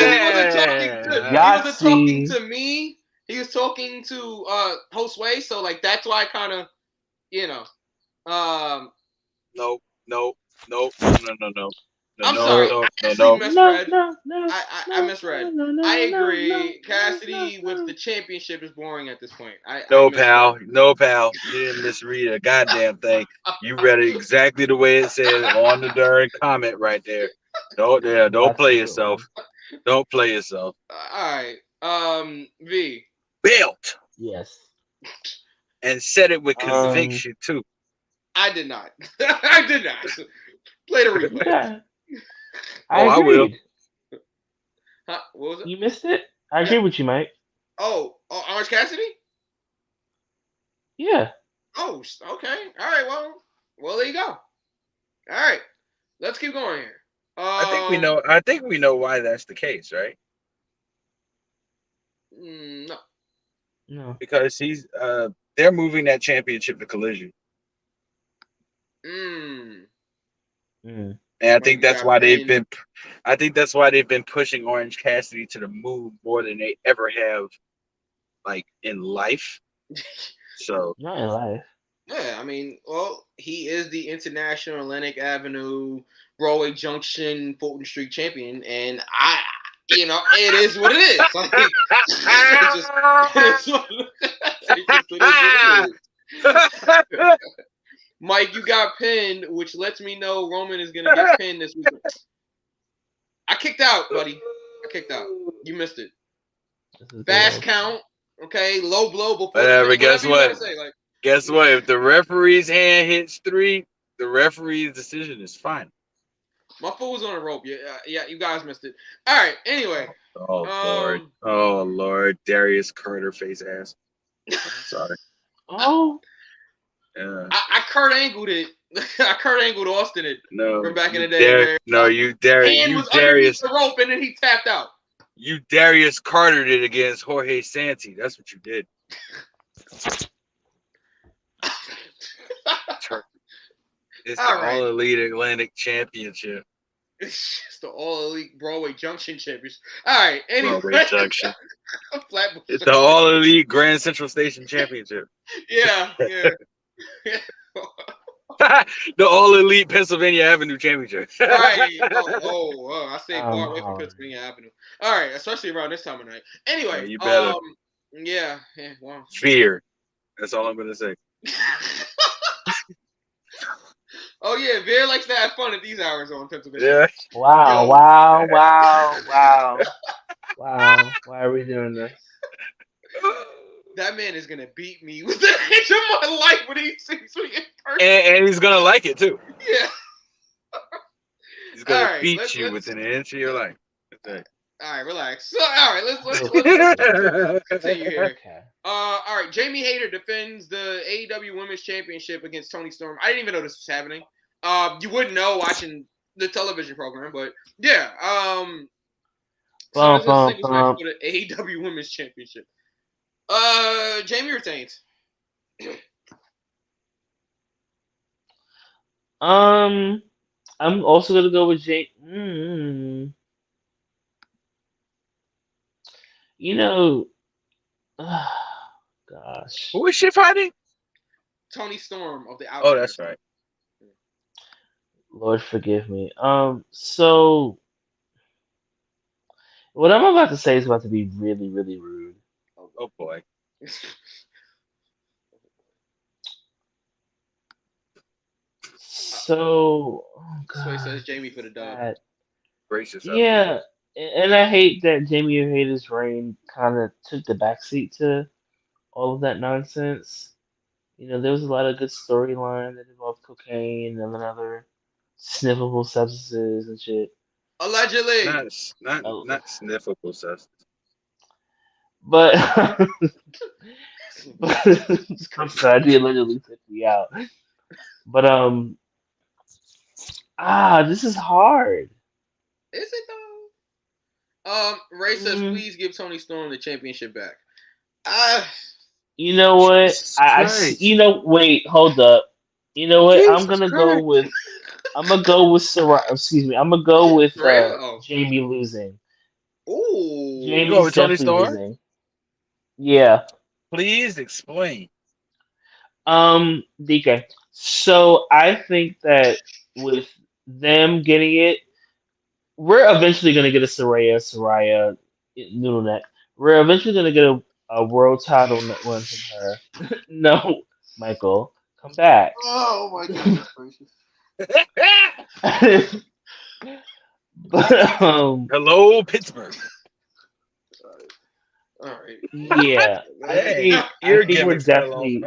Yeah. He wasn't talking to me. He was talking to Josue, so like that's why I kind of, Nope. No. I'm sorry. I actually misread. No. I misread. I agree. Cassidy with the championship is boring at this point. No, pal. You didn't misread a goddamn thing. You read it exactly the way it said on the darn comment right there. Don't play yourself. Don't play yourself. All right. V. Belt. Yes. And said it with conviction too. I did not. I did not. Play the replay. Yeah. I will. Huh? What was it? You missed it? I agree with you, Mike. Oh, Orange Cassidy? Yeah. Oh, okay. All right. Well, there you go. All right. Let's keep going here. I think we know why that's the case, right? No. Because they're moving that championship to Collision. And I think that's why they've been pushing Orange Cassidy to the move more than they ever have, like, in life. So not in life. Yeah, I mean, well, he is the International Atlantic Avenue, Broadway Junction, Fulton Street champion, and it is what it is. Like, it is. Mike, you got pinned, which lets me know Roman is gonna get pinned this week. I kicked out, buddy. I kicked out. You missed it. This is Fast good. count. Okay, low blow before. Whatever. Guess you wanna what? say, like, Guess what? If the referee's hand hits 3, the referee's decision is final. my foot was on a rope. Yeah, you guys missed it. All right. Anyway. Oh Lord. Oh Lord. Darius Carter face ass. Sorry. Oh, Yeah. I Kurt Angled it. I Kurt Angled Austin it No. from back in you the day. Dar- no, you Darius. Hand You was underneath Darius. the rope and then he tapped out. You Darius Carter did against Jorge Santi. That's what you did. It's the All right. All Elite Atlantic Championship. It's the All Elite Broadway Junction Champions. All right. Anyway. Broadway Junction. Flatbush. It's the All Elite Grand Central Station Championship. Yeah. The All Elite Pennsylvania Avenue Championship. Right. I say far away from hard. Pennsylvania Avenue. All right, especially around this time of night. Anyway, Yeah, you better. Yeah. Wow. Fear. That's all I'm gonna say. Oh yeah, Veer likes to have fun at these hours on Pennsylvania. Yeah. wow, Yo. wow. Why are we doing this? That man is gonna beat me with the inch of my life when he sees me in person. And he's gonna like it too. Yeah. He's gonna All right, beat let's- you within an inch of your life. That's it. All right, relax. So, all right, let's continue here. Okay. All right, Jamie Hayter defends the AEW Women's Championship against Toni Storm. I didn't even know this was happening. You wouldn't know watching the television program, but yeah. So this is a singles match for the AEW Women's Championship. Jamie retains. I'm also gonna go with Jake. You know, gosh. Who is she fighting? Toni Storm of the Outcast. Oh, that's right. Lord forgive me. So what I'm about to say is about to be really, really rude. Oh boy. So, So he says Jamie for the dub. God. Brace yourself. Yeah, and I hate that Jamie Hayter's reign kind of took the backseat to all of that nonsense. You know, there was a lot of good storyline that involved cocaine and other sniffable substances and shit. Allegedly. Not sniffable substance. But, I'm sorry, the allegedly took me out. But this is hard. Is it though? Ray says, Mm. please give Toni Storm the championship back. You know what? Jesus I Christ. you know, wait, hold up. You know what? Jesus I'm gonna Christ. go with Sarah. Excuse me. I'm gonna go with Saraya? Oh. Jamie losing. Ooh. Jamie's go with Toni definitely Storm? losing. Yeah. Please explain. DK. So I think that with them getting it, we're eventually gonna get a Saraya noodle neck. We're eventually gonna get a world title run from her. No, Michael, come back. Oh my goodness gracious. But Hello, Pittsburgh. All right. yeah, I think we're definitely.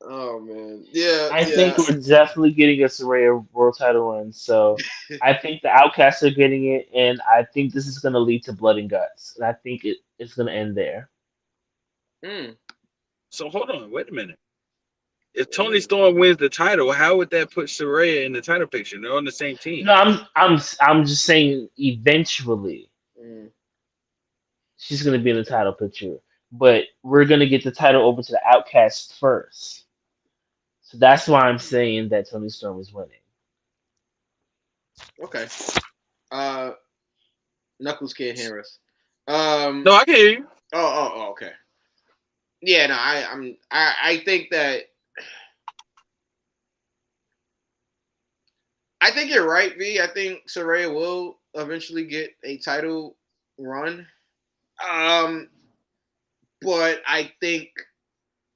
Oh man. Yeah. I think we're definitely getting a Saraya world title run. So I think the Outcasts are getting it, and I think this is going to lead to blood and guts, and I think it's going to end there. So hold on, wait a minute. If Toni Storm wins the title, how would that put Saraya in the title picture? They're on the same team. No, I'm just saying eventually she's going to be in the title picture, but we're going to get the title over to the Outcasts first. So that's why I'm saying that Toni Storm is winning. Okay. Knuckles can't hear us. No, I can hear you. Oh, okay. Yeah, no, I think that I think you're right, V. I think Saraya will eventually get a title run. But I think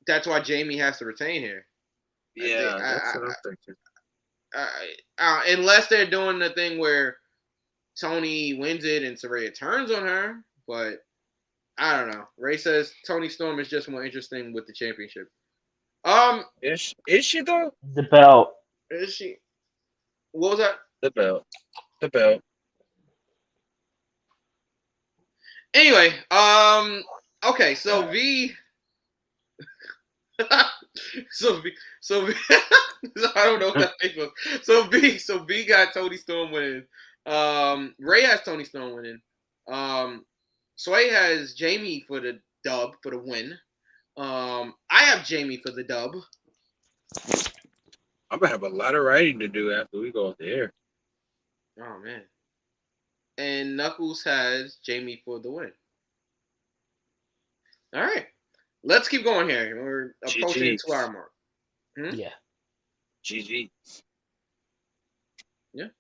that's why Jamie has to retain here. Yeah, that's what I'm thinking. Unless they're doing the thing where Tony wins it and Saraya turns on her, but I don't know. Ray says Tony Storm is just more interesting with the championship. Is she though? The belt. Is she? What was that? The belt. The belt. Anyway, okay, so V. so V. I don't know what that thing was. So V got Tony Storm winning. Ray has Tony Storm winning. Sway has Jamie for the dub for the win. I have Jamie for the dub. I'm gonna have a lot of writing to do after we go there. Oh man. And Knuckles has Jamie for the win. All right. Let's keep going here. We're approaching the 2-hour mark. Yeah. GG. Yeah.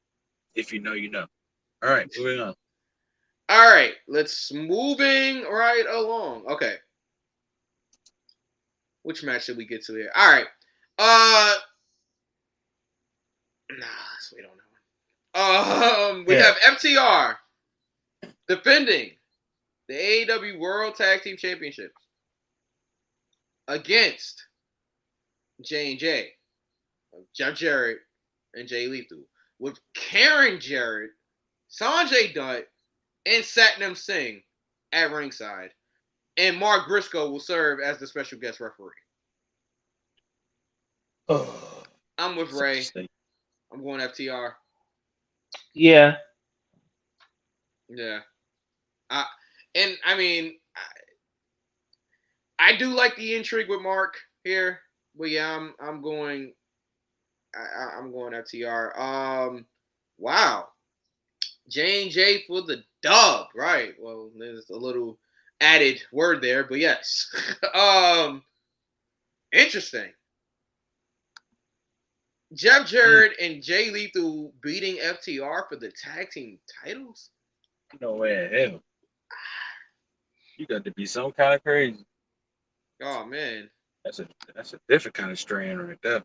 If you know, you know. All right, moving on. All right. Let's moving right along. Okay. Which match should we get to here? All right. Let's wait on that one. We have FTR defending the AEW World Tag Team Championships against J&J, Jeff Jarrett, and Jay Lethal, with Karen Jarrett, Sanjay Dutt, and Satnam Singh at ringside. And Mark Briscoe will serve as the special guest referee. I'm with Ray. I'm going FTR. Yeah. Yeah. And I mean, I do like the intrigue with Mark here, but yeah, I'm going FTR. Wow. J&J for the dub, right? Well, there's a little added word there, but yes. Interesting. Jeff Jarrett and Jay Lethal beating FTR for the tag team titles? No way in hell. You got to be some kind of crazy. Oh man. That's a different kind of strain right there.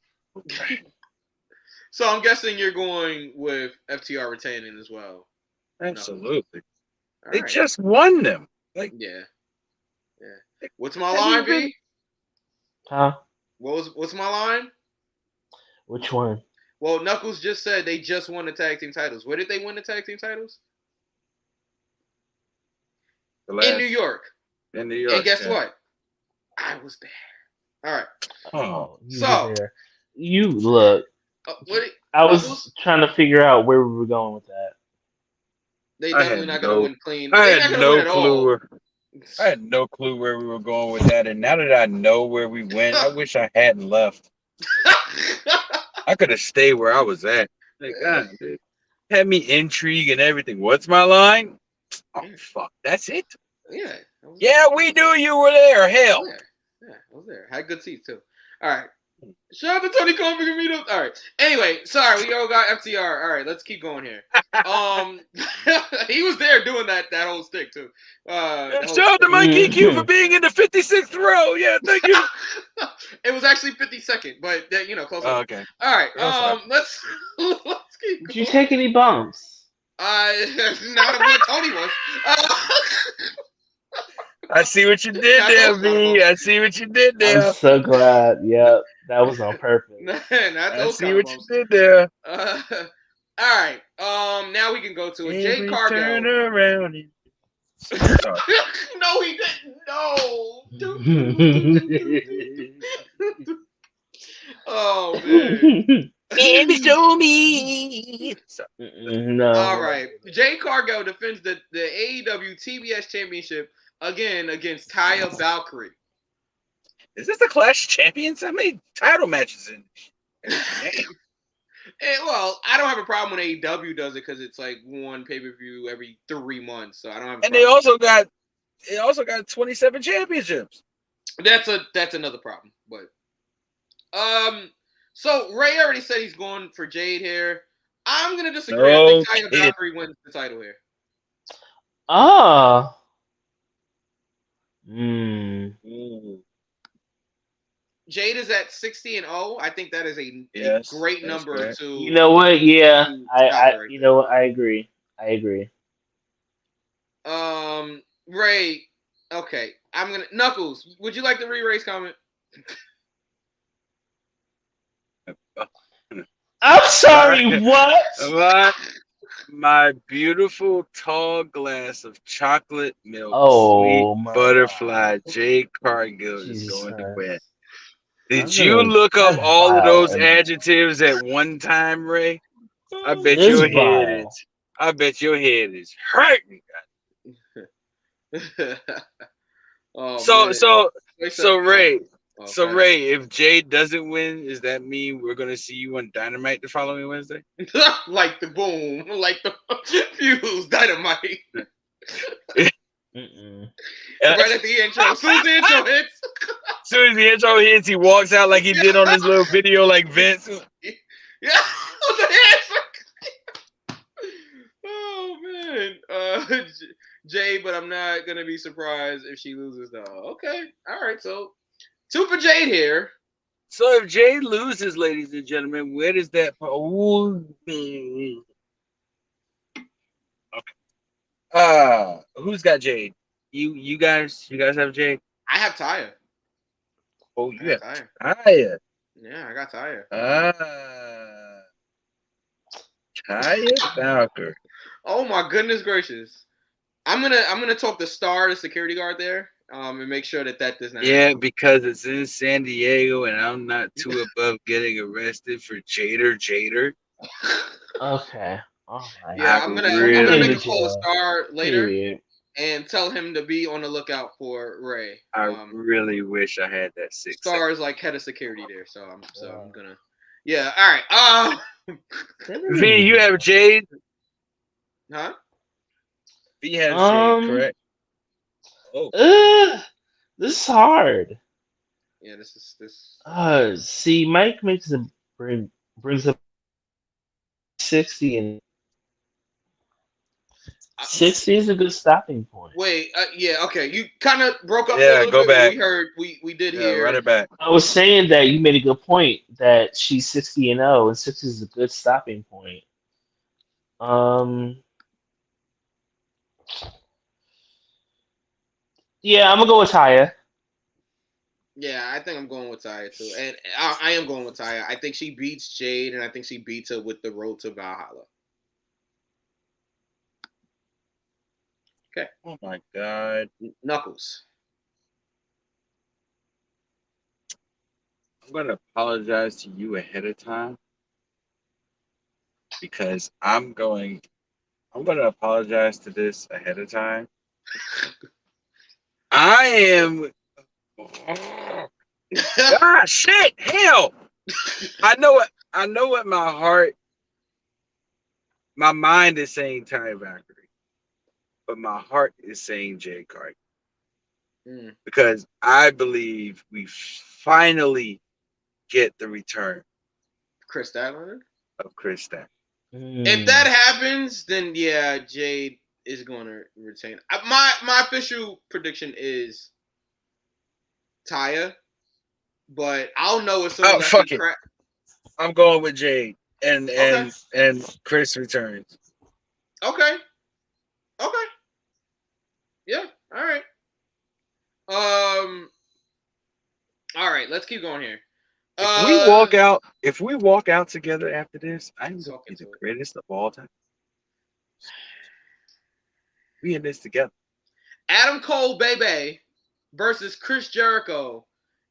So I'm guessing you're going with FTR retaining as well. Absolutely. No. They Right. just won them. Like Yeah. What's my line, B? Huh? What's my line? Which one? Well, Knuckles just said they just won the tag team titles. Where did they win the tag team titles? In New York. In New York. And guess what? I was there. All right. Oh, you So- were there. You look. I was Knuckles? trying to figure out where we were going with that. They I definitely had not gonna no- win clean. I They're not had gonna no win at all. clue. I had no clue where we were going with that, and now that I know where we went, I wish I hadn't left. I could have stayed where I was at. Like, God, dude. Had me intrigue and everything. What's my line? Oh, fuck. That's it? Yeah. Yeah, we knew you were there. Hell. Yeah, I was there. Had good seats too. All right. Shout out to Tony Khan for me up. All right. Anyway, sorry, we all got FTR. All right, let's keep going here. He was there doing that whole stick too. Shout out to Mike EQ for being in the 56th row. Yeah, thank you. It was actually 52nd, but close enough. Okay. All right. Close Let's keep going. Did you take any bumps? Not what Tony was. I see what you did there, V. I see what you did there. I'm so glad. Yep, that was on purpose. I see what you did there. All right. Now we can go to a Jay Cargill. Turn around. No, he didn't. No. Oh man. Baby, show me. No. All right. Jay Cargill defends the AEW TBS Championship again against Taya Valkyrie. Is this the Clash of Champions? How many title matches in? Well, I don't have a problem when AEW does it because it's like one pay-per-view every 3 months, so I don't have. And they also got 27 championships. That's another problem, but so Ray already said he's going for Jade here. I'm gonna disagree. I think Taya Valkyrie wins the title here. Ah. Jade is at 60-0. I think that is a great number fair. to. You know what? Yeah, I you know what? I agree. I agree. Ray. Okay, I'm gonna Knuckles. Would you like to re-race comment? I'm sorry. What? My beautiful tall glass of chocolate milk, sweet Oh my butterfly, God. Jay Cargill is Jesus going to Christ. win. I'm Did you gonna. look up That's all of vile. those adjectives at one time, Ray? I bet It's your head vile. is. I bet your head is hurting. Oh So man. so Wait, so Ray. So okay. Ray, if Jay doesn't win, does that mean we're gonna see you on Dynamite the following Wednesday? Like the boom, like the fuse dynamite. Mm-mm. Right at the intro. As soon as the intro hits. As soon as the intro hits, he walks out like he did on his little video, like Vince. Yeah, with the hands. Oh man, Jay, but I'm not gonna be surprised if she loses though. Okay, all right, so 2 for Jade here. So if Jay loses, ladies and gentlemen, where does that? Okay. Who's got Jade? You guys have Jade. I have Taya. Oh, you have have Taya. Taya. Yeah, I got Taya. Taya Falker. Oh my goodness gracious! I'm gonna talk the Star, the security guard there, and make sure that does not. Yeah, because it's in San Diego, and I'm not too above getting arrested for Jader. Okay. All right. Yeah, I'm gonna make a call to Star later. Period. And tell him to be on the lookout for Ray. I really wish I had that 6. Star is like head of security there, so I'm gonna. Yeah, all right. V, you have Jade. Huh? V has Jade, correct? Oh. This is hard. Yeah, this. See, Mike brings up 60 and 60 is a good stopping point. Wait, yeah, okay. You kind of broke up. Yeah, go back. We heard, we did hear. Run it back. I was saying that you made a good point that she's 60-0, and 60 is a good stopping point. Yeah, I'm gonna go with Taya. Yeah, I think I'm going with Taya too, and I am going with Taya. I think she beats Jade, and I think she beats her with the road to Valhalla. Okay. Oh my God. Knuckles. I'm gonna apologize to you ahead of time because I'm gonna apologize to this ahead of time. I am. Ah, shit! Hell! I know what my mind is saying Ty Valkyrie, but my heart is saying Jay Cargill. Because I believe we finally get the return Chris Statlander? Of Chris Statlander. If that happens, then yeah, Jade is going to retain. My official prediction is Taya, but I'll know as soon as fuck it. I'm going with Jade and Chris returns. Okay. Yeah. All right. All right. Let's keep going here. If we walk out together after this, I'm going to be the greatest of all time. We in this together. Adam Cole, baby, versus Chris Jericho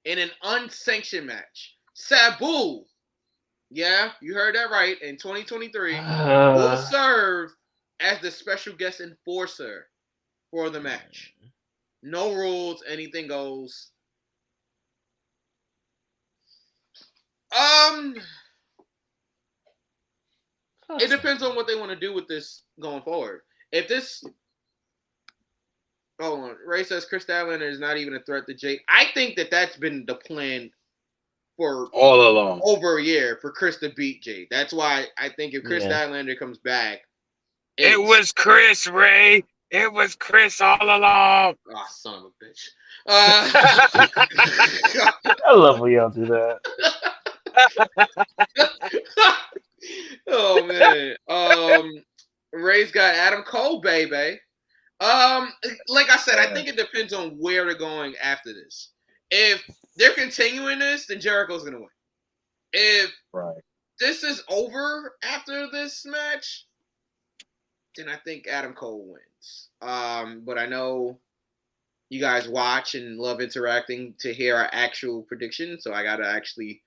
in an unsanctioned match. Sabu, yeah, you heard that right. In 2023, will serve as the special guest enforcer for the match. No rules, anything goes. It depends on what they want to do with this going forward. If this, hold on, Ray says Chris Statlander is not even a threat to Jade. I think that's been the plan for all along, over a year, for Chris to beat Jade. That's why I think if Chris Statlander comes back, it was Chris, Ray. It was Chris all along. Oh, son of a bitch. I love when y'all do that. Oh man. Ray's got baby. Like I said, I think it depends on where they're going after this. If they're continuing this, then Jericho's gonna win. If this is over after this match, then I think Adam Cole wins. But I know you guys watch and love interacting to hear our actual prediction, so I gotta actually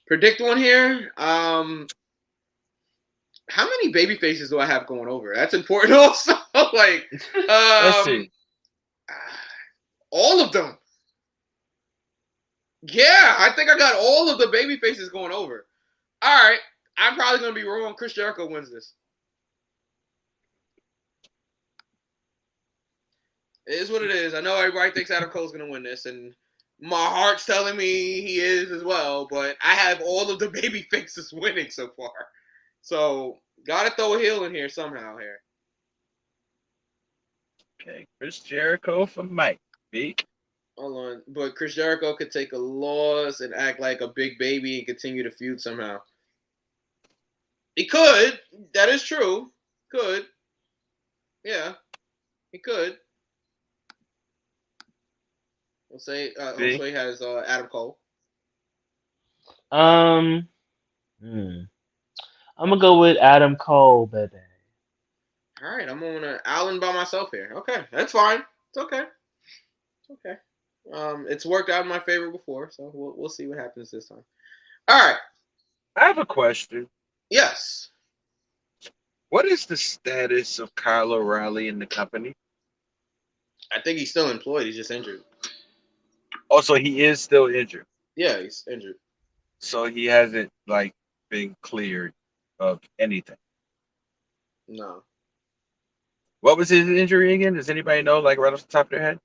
predict one here. How many baby faces do I have going over? That's important also. Like, Let's see. All of them. Yeah, I think I got all of the baby faces going over. All right, I'm probably gonna be wrong. Chris Jericho wins this. It is what it is. I know everybody thinks Adam Cole's gonna win this, and my heart's telling me he is as well. But I have all of the baby faces winning so far. So, gotta throw a heel in here somehow here. Okay, Chris Jericho for Mike. B. Hold on. But Chris Jericho could take a loss and act like a big baby and continue to feud somehow. He could. That is true. Could. Yeah. He could. We'll say Jose has Adam Cole. I'm gonna go with Adam Cole, baby. All right, I'm on an island by myself here. Okay, that's fine. It's okay. It's okay. It's worked out in my favor before, so we'll see what happens this time. All right. I have a question. Yes. What is the status of Kyle O'Reilly in the company? I think he's still employed. He's just injured. Also, he is still injured. Yeah, he's injured. So he hasn't been cleared of anything. No. What was his injury again? Does anybody know, right off the top of their head?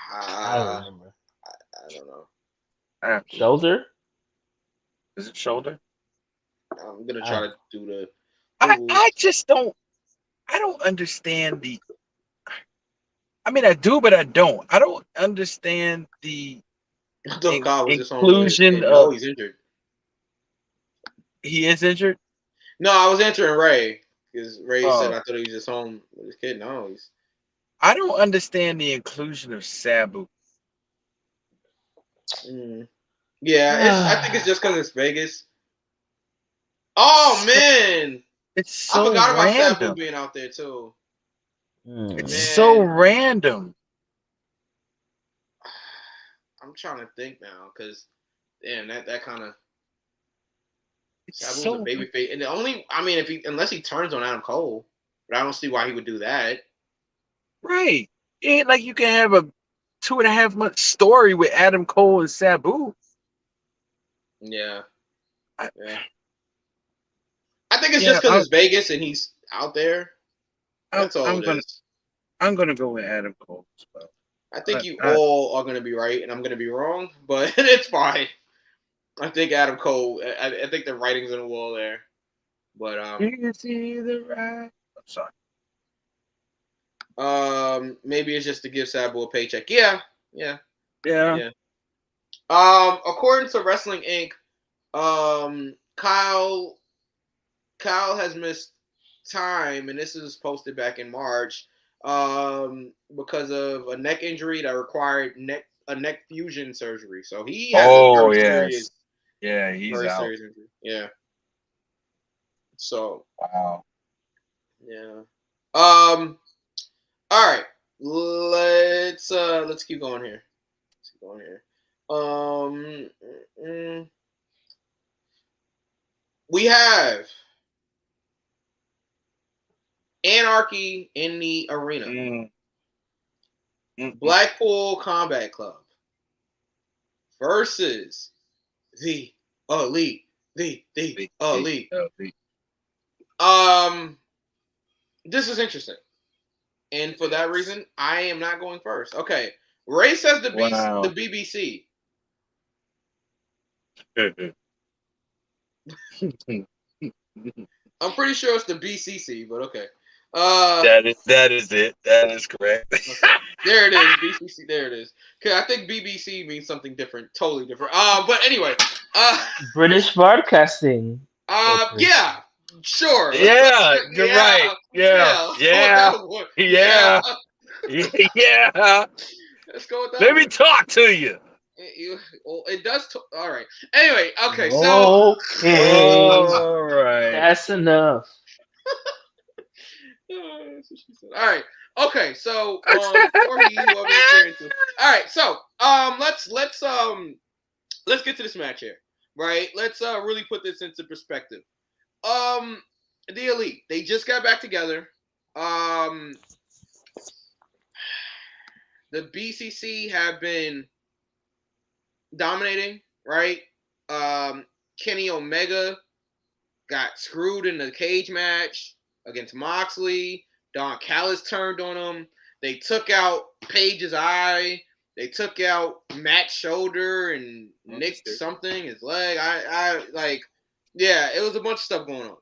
I don't remember. I don't know. Shoulder? Is it shoulder? I'm gonna try to do the. I just don't. I don't understand the. I mean, I do, but I don't. I don't understand the inclusion of. He's injured. He is injured? No, I was answering Ray because Ray said I thought he was just home with his kid. No, he's. I don't understand the inclusion of Sabu. Yeah, I think it's just because it's Vegas. Oh man, it's so I forgot random. about Sabu being out there too. It's so random. I'm trying to think now because, damn, that kind of. Sabu's So a babyface, and unless he turns on Adam Cole, but I don't see why he would do that. Right. It ain't like you can have a 2.5 month story with Adam Cole and Sabu. Yeah. I think it's just because it's Vegas and he's out there. That's all it is. I'm gonna go with Adam Cole as well. I think you all are gonna be right, and I'm gonna be wrong, but it's fine. I think Adam Cole. I think the writing's on the wall there, but you can see the right. I'm sorry. Maybe it's just to give Sabu a paycheck. Yeah. According to Wrestling Inc., Kyle has missed time, and this is posted back in March, because of a neck injury that required a neck fusion surgery. So he has a very serious. Yeah, he's very out. serious injury. Yeah. So. Wow. Yeah. All right. Let's keep going here. We have Anarchy in the Arena. Blackpool Combat Club versus the Elite. The Elite. This is interesting. And for that reason, I am not going first. Okay. Ray says the BBC. I'm pretty sure it's the BCC, but okay. That is it. That is correct. Okay. There it is. BCC. There it is. Because I think BBC means something different. Totally different. But anyway. British Broadcasting. Yeah. Sure. Yeah, you're right. Yeah. Yeah. Let's go with that. Let me one. talk to you. It does. All right. Anyway, okay. Okay. All right. That's enough. That's what she said. All right. Okay. So, Jorge, you want me to get into? All right. So, let's get to this match here. Right. Let's really put this into perspective. The Elite, they just got back together. The BCC have been dominating, right? Kenny Omega got screwed in the cage match against Moxley. Don Callis turned on him. They took out Paige's eye. They took out Matt's shoulder and nicked something, his leg. Yeah, it was a bunch of stuff going on.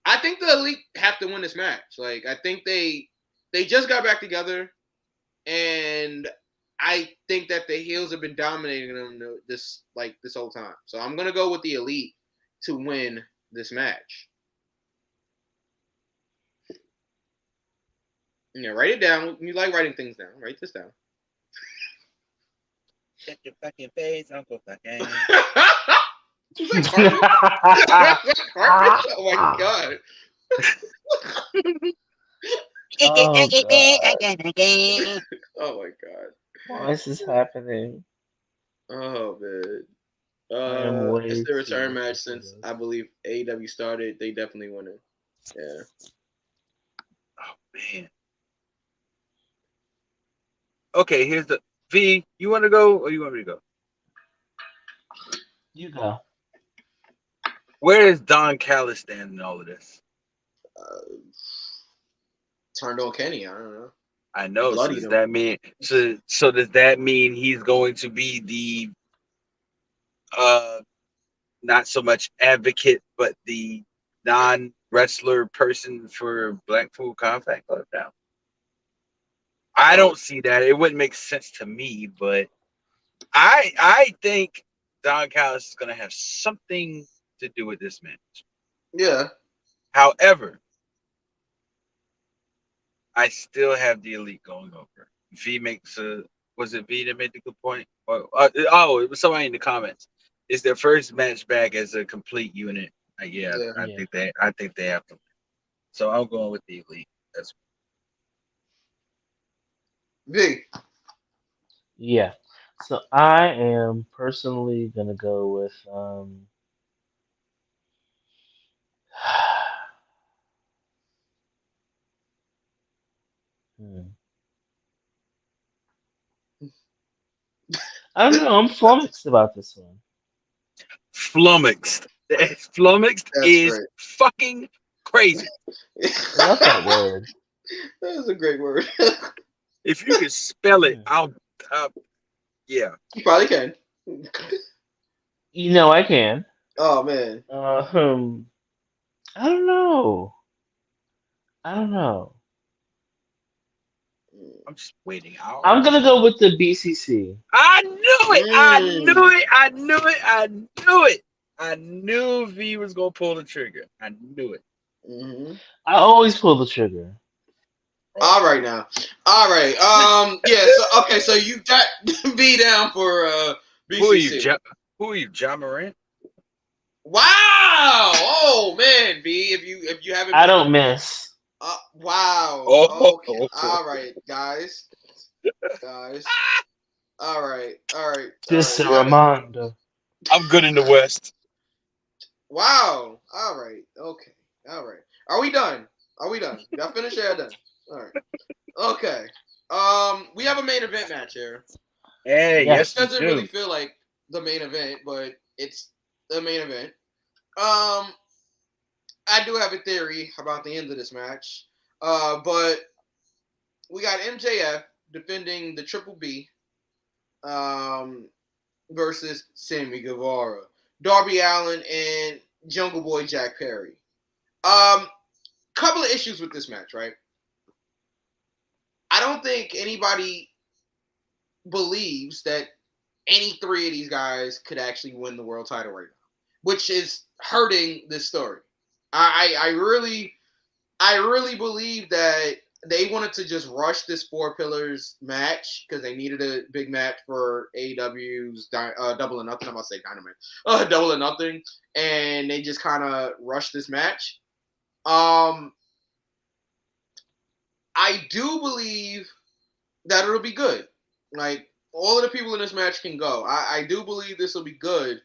I think the Elite have to win this match. Like, I think they just got back together, and I think that the heels have been dominating them this whole time. So I'm gonna go with the Elite to win this match. Yeah, write it down. You like writing things down. Write this down. Shut your fucking face, Uncle Fucking. Oh my god. Oh my god. Why is this happening? Oh man. I am way It's the return too match since I believe AEW started. They definitely won it. Yeah. Oh man. Okay, here's the V. You want to go or you want me to go? You go. Where is Don Callis stand in all of this? Turned on Kenny. I don't know. I know. So Bloodied does him. that mean so does that mean he's going to be the not so much advocate but the non-wrestler person for Blackpool Combat Club now? I don't see that. It wouldn't make sense to me, but I think Don Callis is going to have something to do with this match. Yeah. However, I still have the Elite going over. V makes was it V that made the good point? It was somebody in the comments. It's their first match back as a complete unit. I think they have to win. So I'm going with the Elite. That's V. Yeah. So I am personally gonna go with I don't know. I'm flummoxed about this one. flummoxed. Flummoxed That's is great. fucking crazy. I love that word. That is a great word. If you can spell it, I'll. Yeah. You probably can. You know I can. Oh man. I don't know. I'm just waiting. I'm gonna go with the BCC. I knew it. I knew V was gonna pull the trigger. I knew it. Mm-hmm. I always pull the trigger. All right now. All right. Yeah. So okay. So you got B down for BCC. Who are you, John Morant? Wow. Oh man, B. If you haven't. I don't miss. Wow. Oh. Okay. All right, guys. All right. Just a reminder. I'm good in the West. Wow. All right. Okay. All right. Are we done? Y'all finished? Yeah, done. All right. Okay. We have a main event match here. Hey, yes, it doesn't really feel like the main event, but it's the main event. I do have a theory about the end of this match. But we got MJF defending the Triple B versus Sammy Guevara, Darby Allin, and Jungle Boy Jack Perry. Couple of issues with this match, right? I don't think anybody believes that any three of these guys could actually win the world title right now, which is hurting this story. I really believe that they wanted to just rush this Four Pillars match because they needed a big match for AEW's Double or Nothing. I'm about to say Dynamite. Double or Nothing. And they just kind of rushed this match. I do believe that it'll be good. Like, all of the people in this match can go. I do believe this will be good.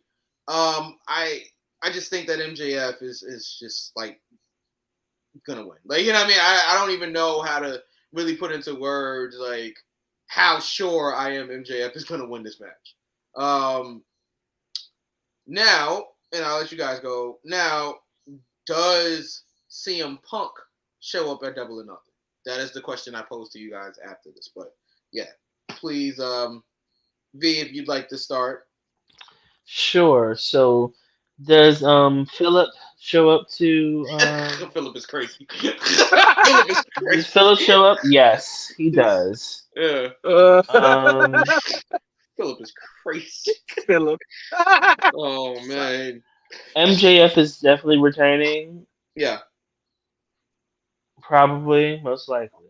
I just think that MJF is just, like, gonna win. Like, you know what I mean? I don't even know how to really put into words, like, how sure I am MJF is gonna win this match. Now, and I'll let you guys go. Now, does CM Punk show up at Double or Nothing? That is the question I pose to you guys after this. But yeah, please, V, if you'd like to start. Sure. So does Philip show up to Philip is crazy. Philip is does crazy. Philip show up? Yes, he does. Yeah, Um Philip is crazy. Philip. Oh man. MJF is definitely returning, Yeah. probably, most likely.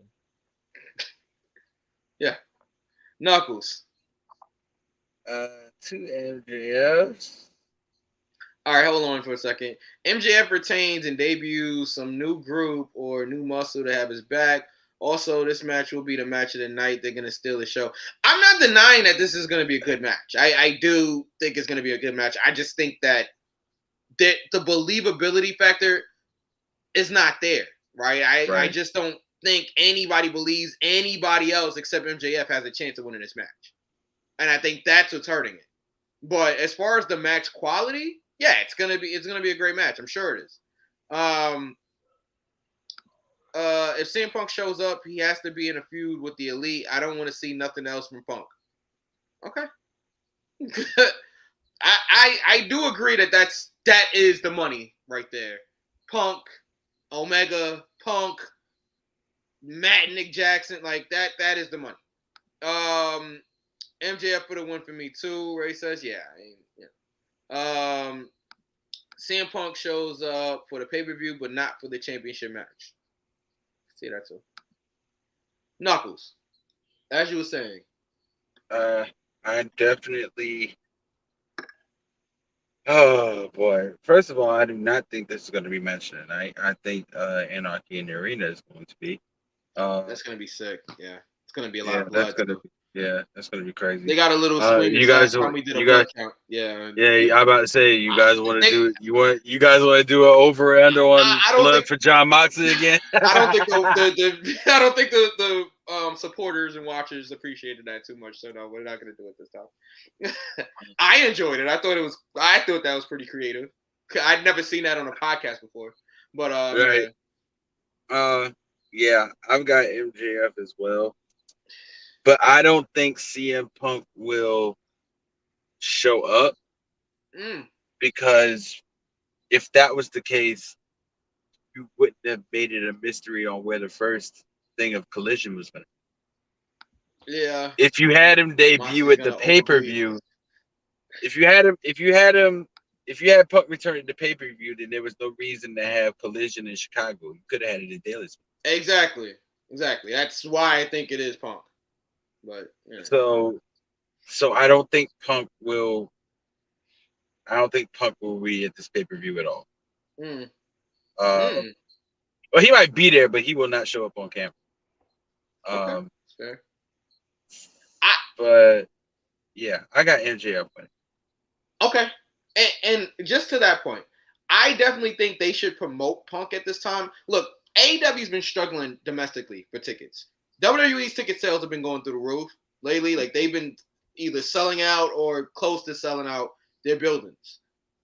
Yeah. Knuckles. Two MJFs. All right, hold on for a second. MJF retains and debuts some new group or new muscle to have his back. Also, this match will be the match of the night. They're going to steal the show. I'm not denying that this is going to be a good match. I do think it's going to be a good match. I just think that the believability factor is not there, right? I just don't think anybody believes anybody else except MJF has a chance of winning this match. And I think that's what's hurting it. But as far as the match quality, yeah, it's gonna be a great match. I'm sure it is. If CM Punk shows up, he has to be in a feud with the Elite. I don't want to see nothing else from Punk. Okay. I do agree that is the money right there. Punk, Omega, Punk, Matt and Nick Jackson, like that is the money. MJF for the win for me too. Ray says, yeah. CM Punk shows up for the pay-per-view, but not for the championship match. See that too. Knuckles, as you were saying. I definitely. Oh boy! First of all, I do not think this is going to be mentioned tonight. I think Anarchy in the Arena is going to be. That's gonna be sick. Yeah, it's gonna be a lot of That's blood. gonna be. Yeah, that's gonna be crazy. They got a little squeamish you guys, last time we did a you blood guys, count. Yeah. yeah. I'm about to say, you guys want to do it. You guys want to do an over and under on I don't blood think- for John Moxley again? I don't think the supporters and watchers appreciated that too much. So no, we're not gonna do it this time. I enjoyed it. I thought that was pretty creative. I'd never seen that on a podcast before. But right. Yeah, I've got MJF as well, but I don't think CM Punk will show up because if that was the case, you wouldn't have made it a mystery on where the first thing of Collision was going to. Yeah. If you had him debut at the pay-per-view, if you had Punk return at the pay-per-view, then there was no reason to have Collision in Chicago. You could have had it in Dallas. Exactly. That's why I think it is Punk. But yeah. So I don't think Punk will. I don't think Punk will be at this pay-per-view at all. Well, he might be there, but he will not show up on camera. Okay. Fair. But yeah, I got MJF winning. Okay. And just to that point, I definitely think they should promote Punk at this time. Look, AEW's been struggling domestically for tickets. WWE's ticket sales have been going through the roof lately. Like, they've been either selling out or close to selling out their buildings.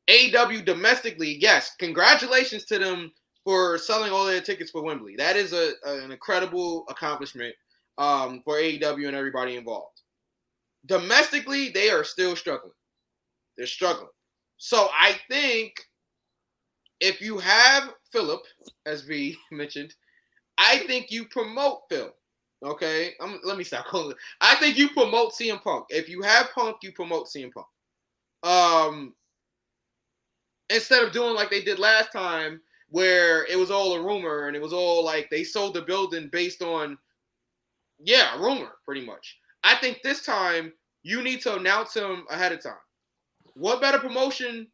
AEW domestically, yes, congratulations to them for selling all their tickets for Wembley. That is an incredible accomplishment for AEW and everybody involved. Domestically, they are still struggling. They're struggling. So I think if you have Philip, as V mentioned, I think you promote Phil. Okay? Let me stop calling it. I think you promote CM Punk. If you have Punk, you promote CM Punk. Instead of doing like they did last time, where it was all a rumor and it was all like they sold the building based on, a rumor pretty much. I think this time you need to announce him ahead of time. What better promotion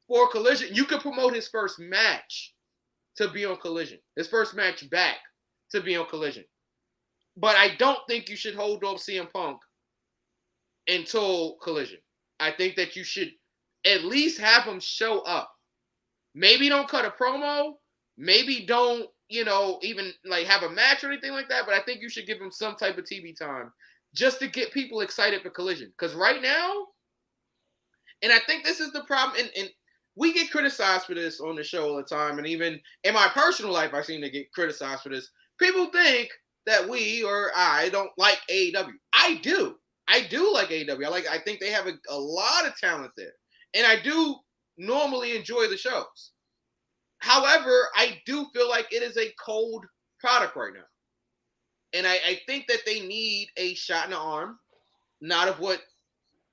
for Collision? You could promote his first match to be on Collision. His first match back to be on Collision. But I don't think you should hold off CM Punk until Collision. I think that you should at least have him show up. Maybe don't cut a promo. Maybe don't, even like have a match or anything like that. But I think you should give him some type of TV time just to get people excited for Collision. Because right now, and I think this is the problem, and we get criticized for this on the show all the time, and even in my personal life, I seem to get criticized for this. People think that we or I don't like AEW. I do. I do like AEW. I think they have a lot of talent there. And I do normally enjoy the shows. However, I do feel like it is a cold product right now. And I think that they need a shot in the arm, not of what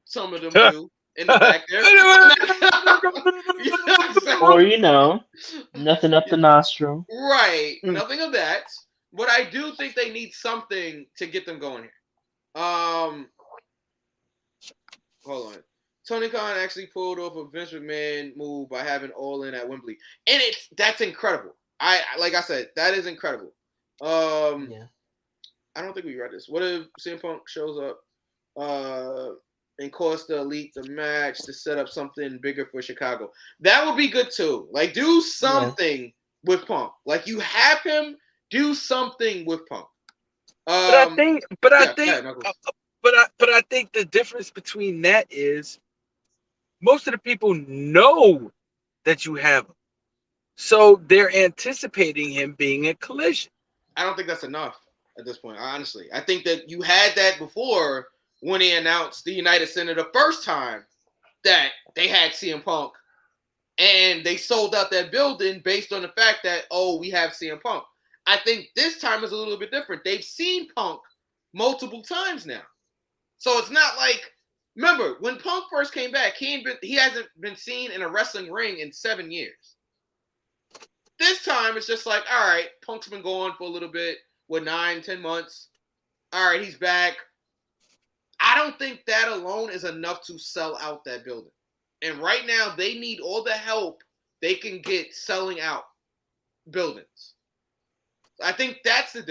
some of them do in the back there. Or, nothing up the nostril. Right. Nothing of that. But I do think they need something to get them going here. Hold on. Tony Khan actually pulled off a Vince McMahon move by having All In at Wembley. And that's incredible. Like I said, that is incredible. I don't think we read this. What if CM Punk shows up and cost the Elite the match to set up something bigger for Chicago? That would be good too. Like, do something with Punk. Like, you have him do something with Punk. I think the difference between that is most of the people know that you have him, so they're anticipating him being a Collision. I don't think that's enough at this point, honestly. I think that you had that before when he announced the United Center the first time that they had CM Punk, and they sold out that building based on the fact that, we have CM Punk. I think this time is a little bit different. They've seen Punk multiple times now. So it's not like, remember, when Punk first came back, he hasn't been seen in a wrestling ring in 7 years. This time, it's just like, all right, Punk's been gone for a little bit, 9-10 months. All right, he's back. I don't think that alone is enough to sell out that building. And right now, they need all the help they can get selling out buildings. I think that's the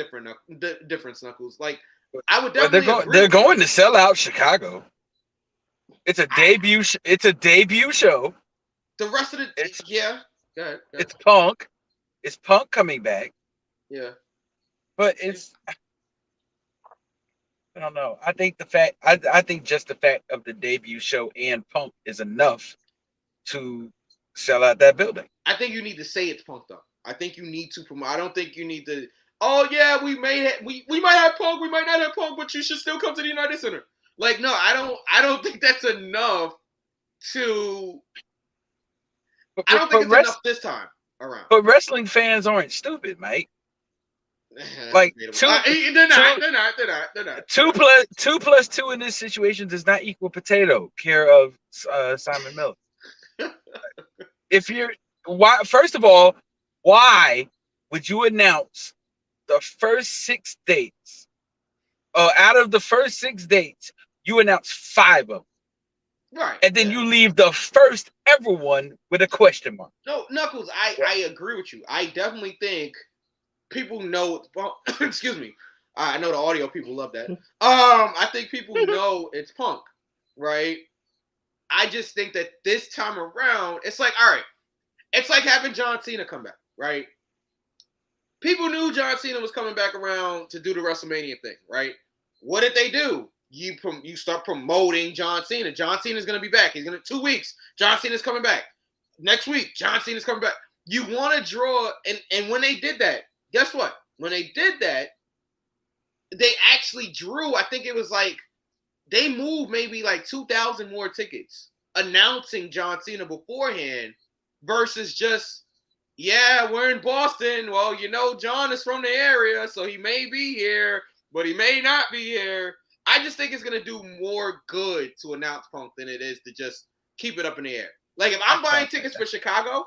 difference, Knuckles. Like, I would definitely they're going to sell out Chicago. It's a debut. It's a debut show. The rest of the go ahead. It's Punk. It's Punk coming back. Yeah, but I don't know. I think I think just the fact of the debut show and Punk is enough to sell out that building. I think you need to say it's Punk though. I think you need to promote. I don't think you need to. Oh yeah, we might have Punk, we might not have Punk, but you should still come to the United Center. Like, no, I don't think that's enough to. I don't think it's enough this time around. But wrestling fans aren't stupid, Mike. Like they're not. 2 plus 2 in this situation does not equal potato. Care of Simon Miller. If you're first of all, why would you announce the first 6 dates? Out of the first 6 dates, you announce 5 of them. Right. And then you leave the first ever one with a question mark. No, Knuckles, I agree with you. I definitely think people know it's Punk. Excuse me. I know the audio people love that. I think people know it's Punk, right? I just think that this time around, it's like, all right, it's like having John Cena come back, right? People knew John Cena was coming back around to do the WrestleMania thing, right? What did they do? You start promoting John Cena. John Cena's going to be back. He's going to 2 weeks. John Cena's coming back. Next week, John Cena's coming back. You want to draw, and when they did that, guess what? When they did that, they actually drew, I think it was like, they moved maybe like 2,000 more tickets announcing John Cena beforehand versus just, yeah, we're in Boston. Well, John is from the area, so he may be here, but he may not be here. I just think it's going to do more good to announce Punk than it is to just keep it up in the air. Like, if I'm buying tickets for Chicago,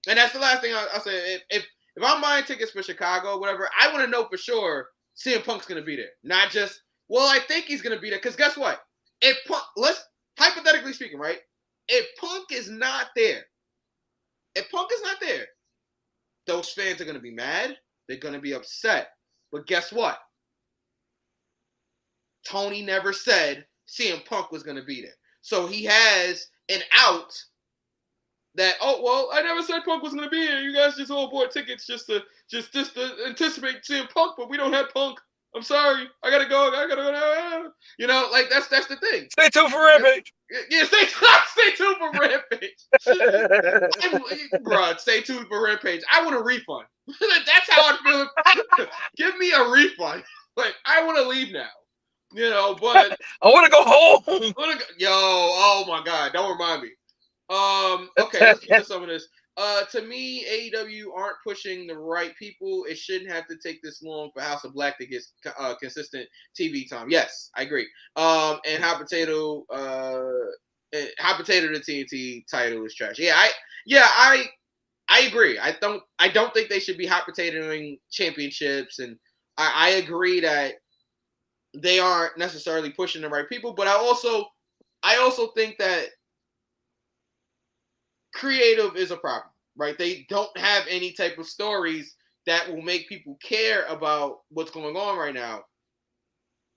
And that's the last thing I'll say. If I'm buying tickets for Chicago or whatever, I want to know for sure CM Punk's going to be there. Not just, well, I think he's going to be there. Because guess what? If Punk, let's, hypothetically speaking, right? If Punk is not there, those fans are going to be mad. They're going to be upset. But guess what? Tony never said CM Punk was going to be there. So he has an out that, oh, well, I never said Punk was going to be here. You guys just all bought tickets just to anticipate CM Punk, but we don't have Punk. I'm sorry. I got to go. You know, like, that's the thing. Stay tuned for Rampage. Yeah, stay tuned for Rampage. Bro, stay tuned for Rampage. I want a refund. That's how I feel. Give me a refund. Like, I want to leave now. You know, but I want to go home. Oh my God, don't remind me. Okay, let's get to some of this. To me, AEW aren't pushing the right people. It shouldn't have to take this long for House of Black to get consistent TV time. Yes, I agree. And Hot Potato the TNT title is trash. I agree. I don't think they should be hot potatoing championships, and I agree that they aren't necessarily pushing the right people. But I also think that creative is a problem, right? They don't have any type of stories that will make people care about what's going on right now.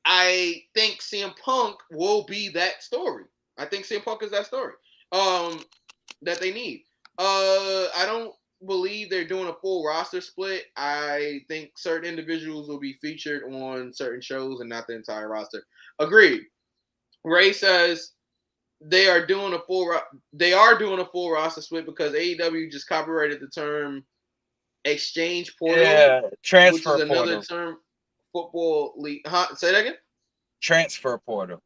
I think CM Punk will be that story. I think CM Punk is that story that they need. I don't believe they're doing a full roster split. I think certain individuals will be featured on certain shows and not the entire roster. Agreed. Ray says they are doing a full roster split because AEW just copyrighted the term exchange portal. Yeah, transfer which is portal. another term football league. Say that again? Transfer portal.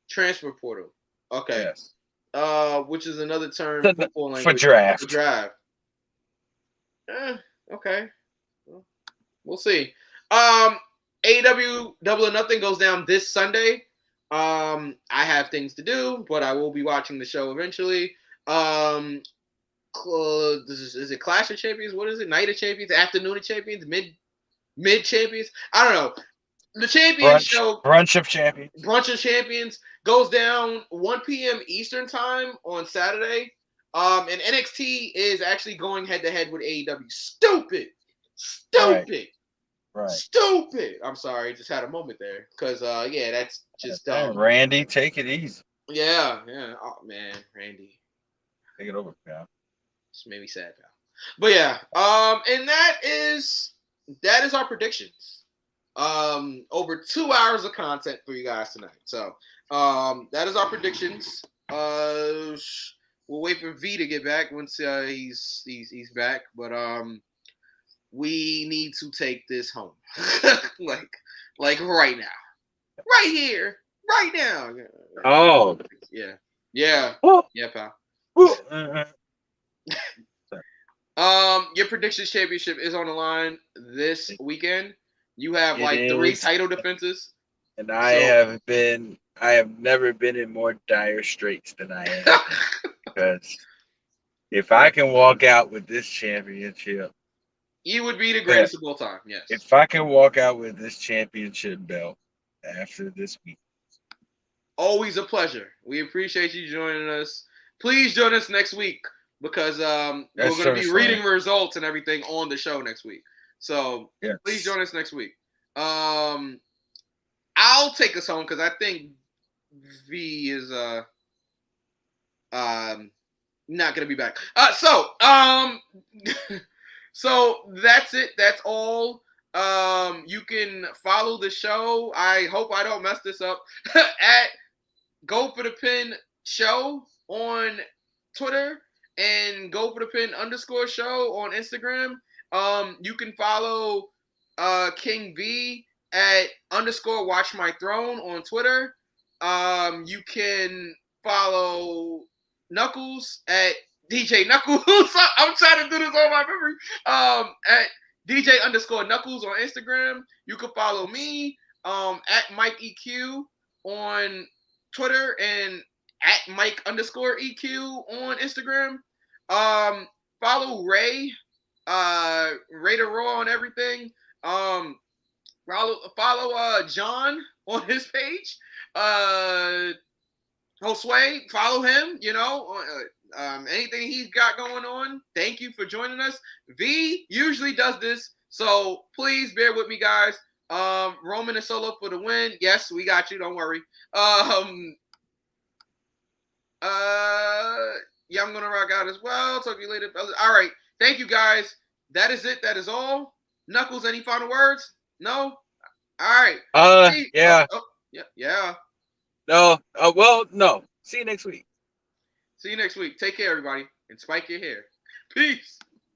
Transfer portal. Okay. Yes. Which is another term football language for draft. For draft. Okay. We'll see. AEW Double or Nothing goes down this Sunday. I have things to do, but I will be watching the show eventually. Is it Clash of Champions? What is it? Night of Champions? Afternoon of Champions? Mid Champions? I don't know. The Champions show. Brunch of Champions. Brunch of Champions goes down 1 p.m. Eastern time on Saturday. And NXT is actually going head to head with AEW. Stupid. Right. Stupid. I'm sorry, just had a moment there. Because that's just dumb. Randy, take it easy. Yeah. Oh man, Randy. Take it over, pal. Just made me sad, pal. But yeah, and that is our predictions. Over 2 hours of content for you guys tonight. So that is our predictions. We'll wait for V to get back once he's back. But we need to take this home, like right now, right here, right now. Oh, yeah, Woo. yeah, pal. Woo. Your predictions championship is on the line this weekend. You have It 3 is. title defenses. And I have never been in more dire straits than I am. Because if I can walk out with this championship, you would be the greatest of all time. Yes. if I can walk out with this championship belt after this week. Always a pleasure. We appreciate you joining us. Please join us next week because we're going to be reading results and everything on the show next week. So Please join us next week. I'll take us home because I think V is not going to be back. So that's it. That's all. You can follow the show. I hope I don't mess this up at Go For The Pin Show on Twitter and Go For The Pin _show on Instagram. You can follow King V at _Watch My Throne on Twitter. You can follow Knuckles at DJ Knuckles. I'm trying to do this on my memory. At DJ _Knuckles on Instagram. You can follow me at Mike EQ on Twitter and at Mike _EQ on Instagram. Follow Ray. Ray the Raw on everything. Follow John on his page. Josue, follow him. You know, anything he's got going on. Thank you for joining us. V usually does this, so please bear with me, guys. Roman and Solo for the win. Yes, we got you. Don't worry. Yeah, I'm gonna rock out as well. Talk to you later, fellas. All right. Thank you, guys. That is it. That is all. Knuckles, any final words? No? All right. Yeah. Yeah. No. Well, no. See you next week. See you next week. Take care, everybody. And spike your hair. Peace.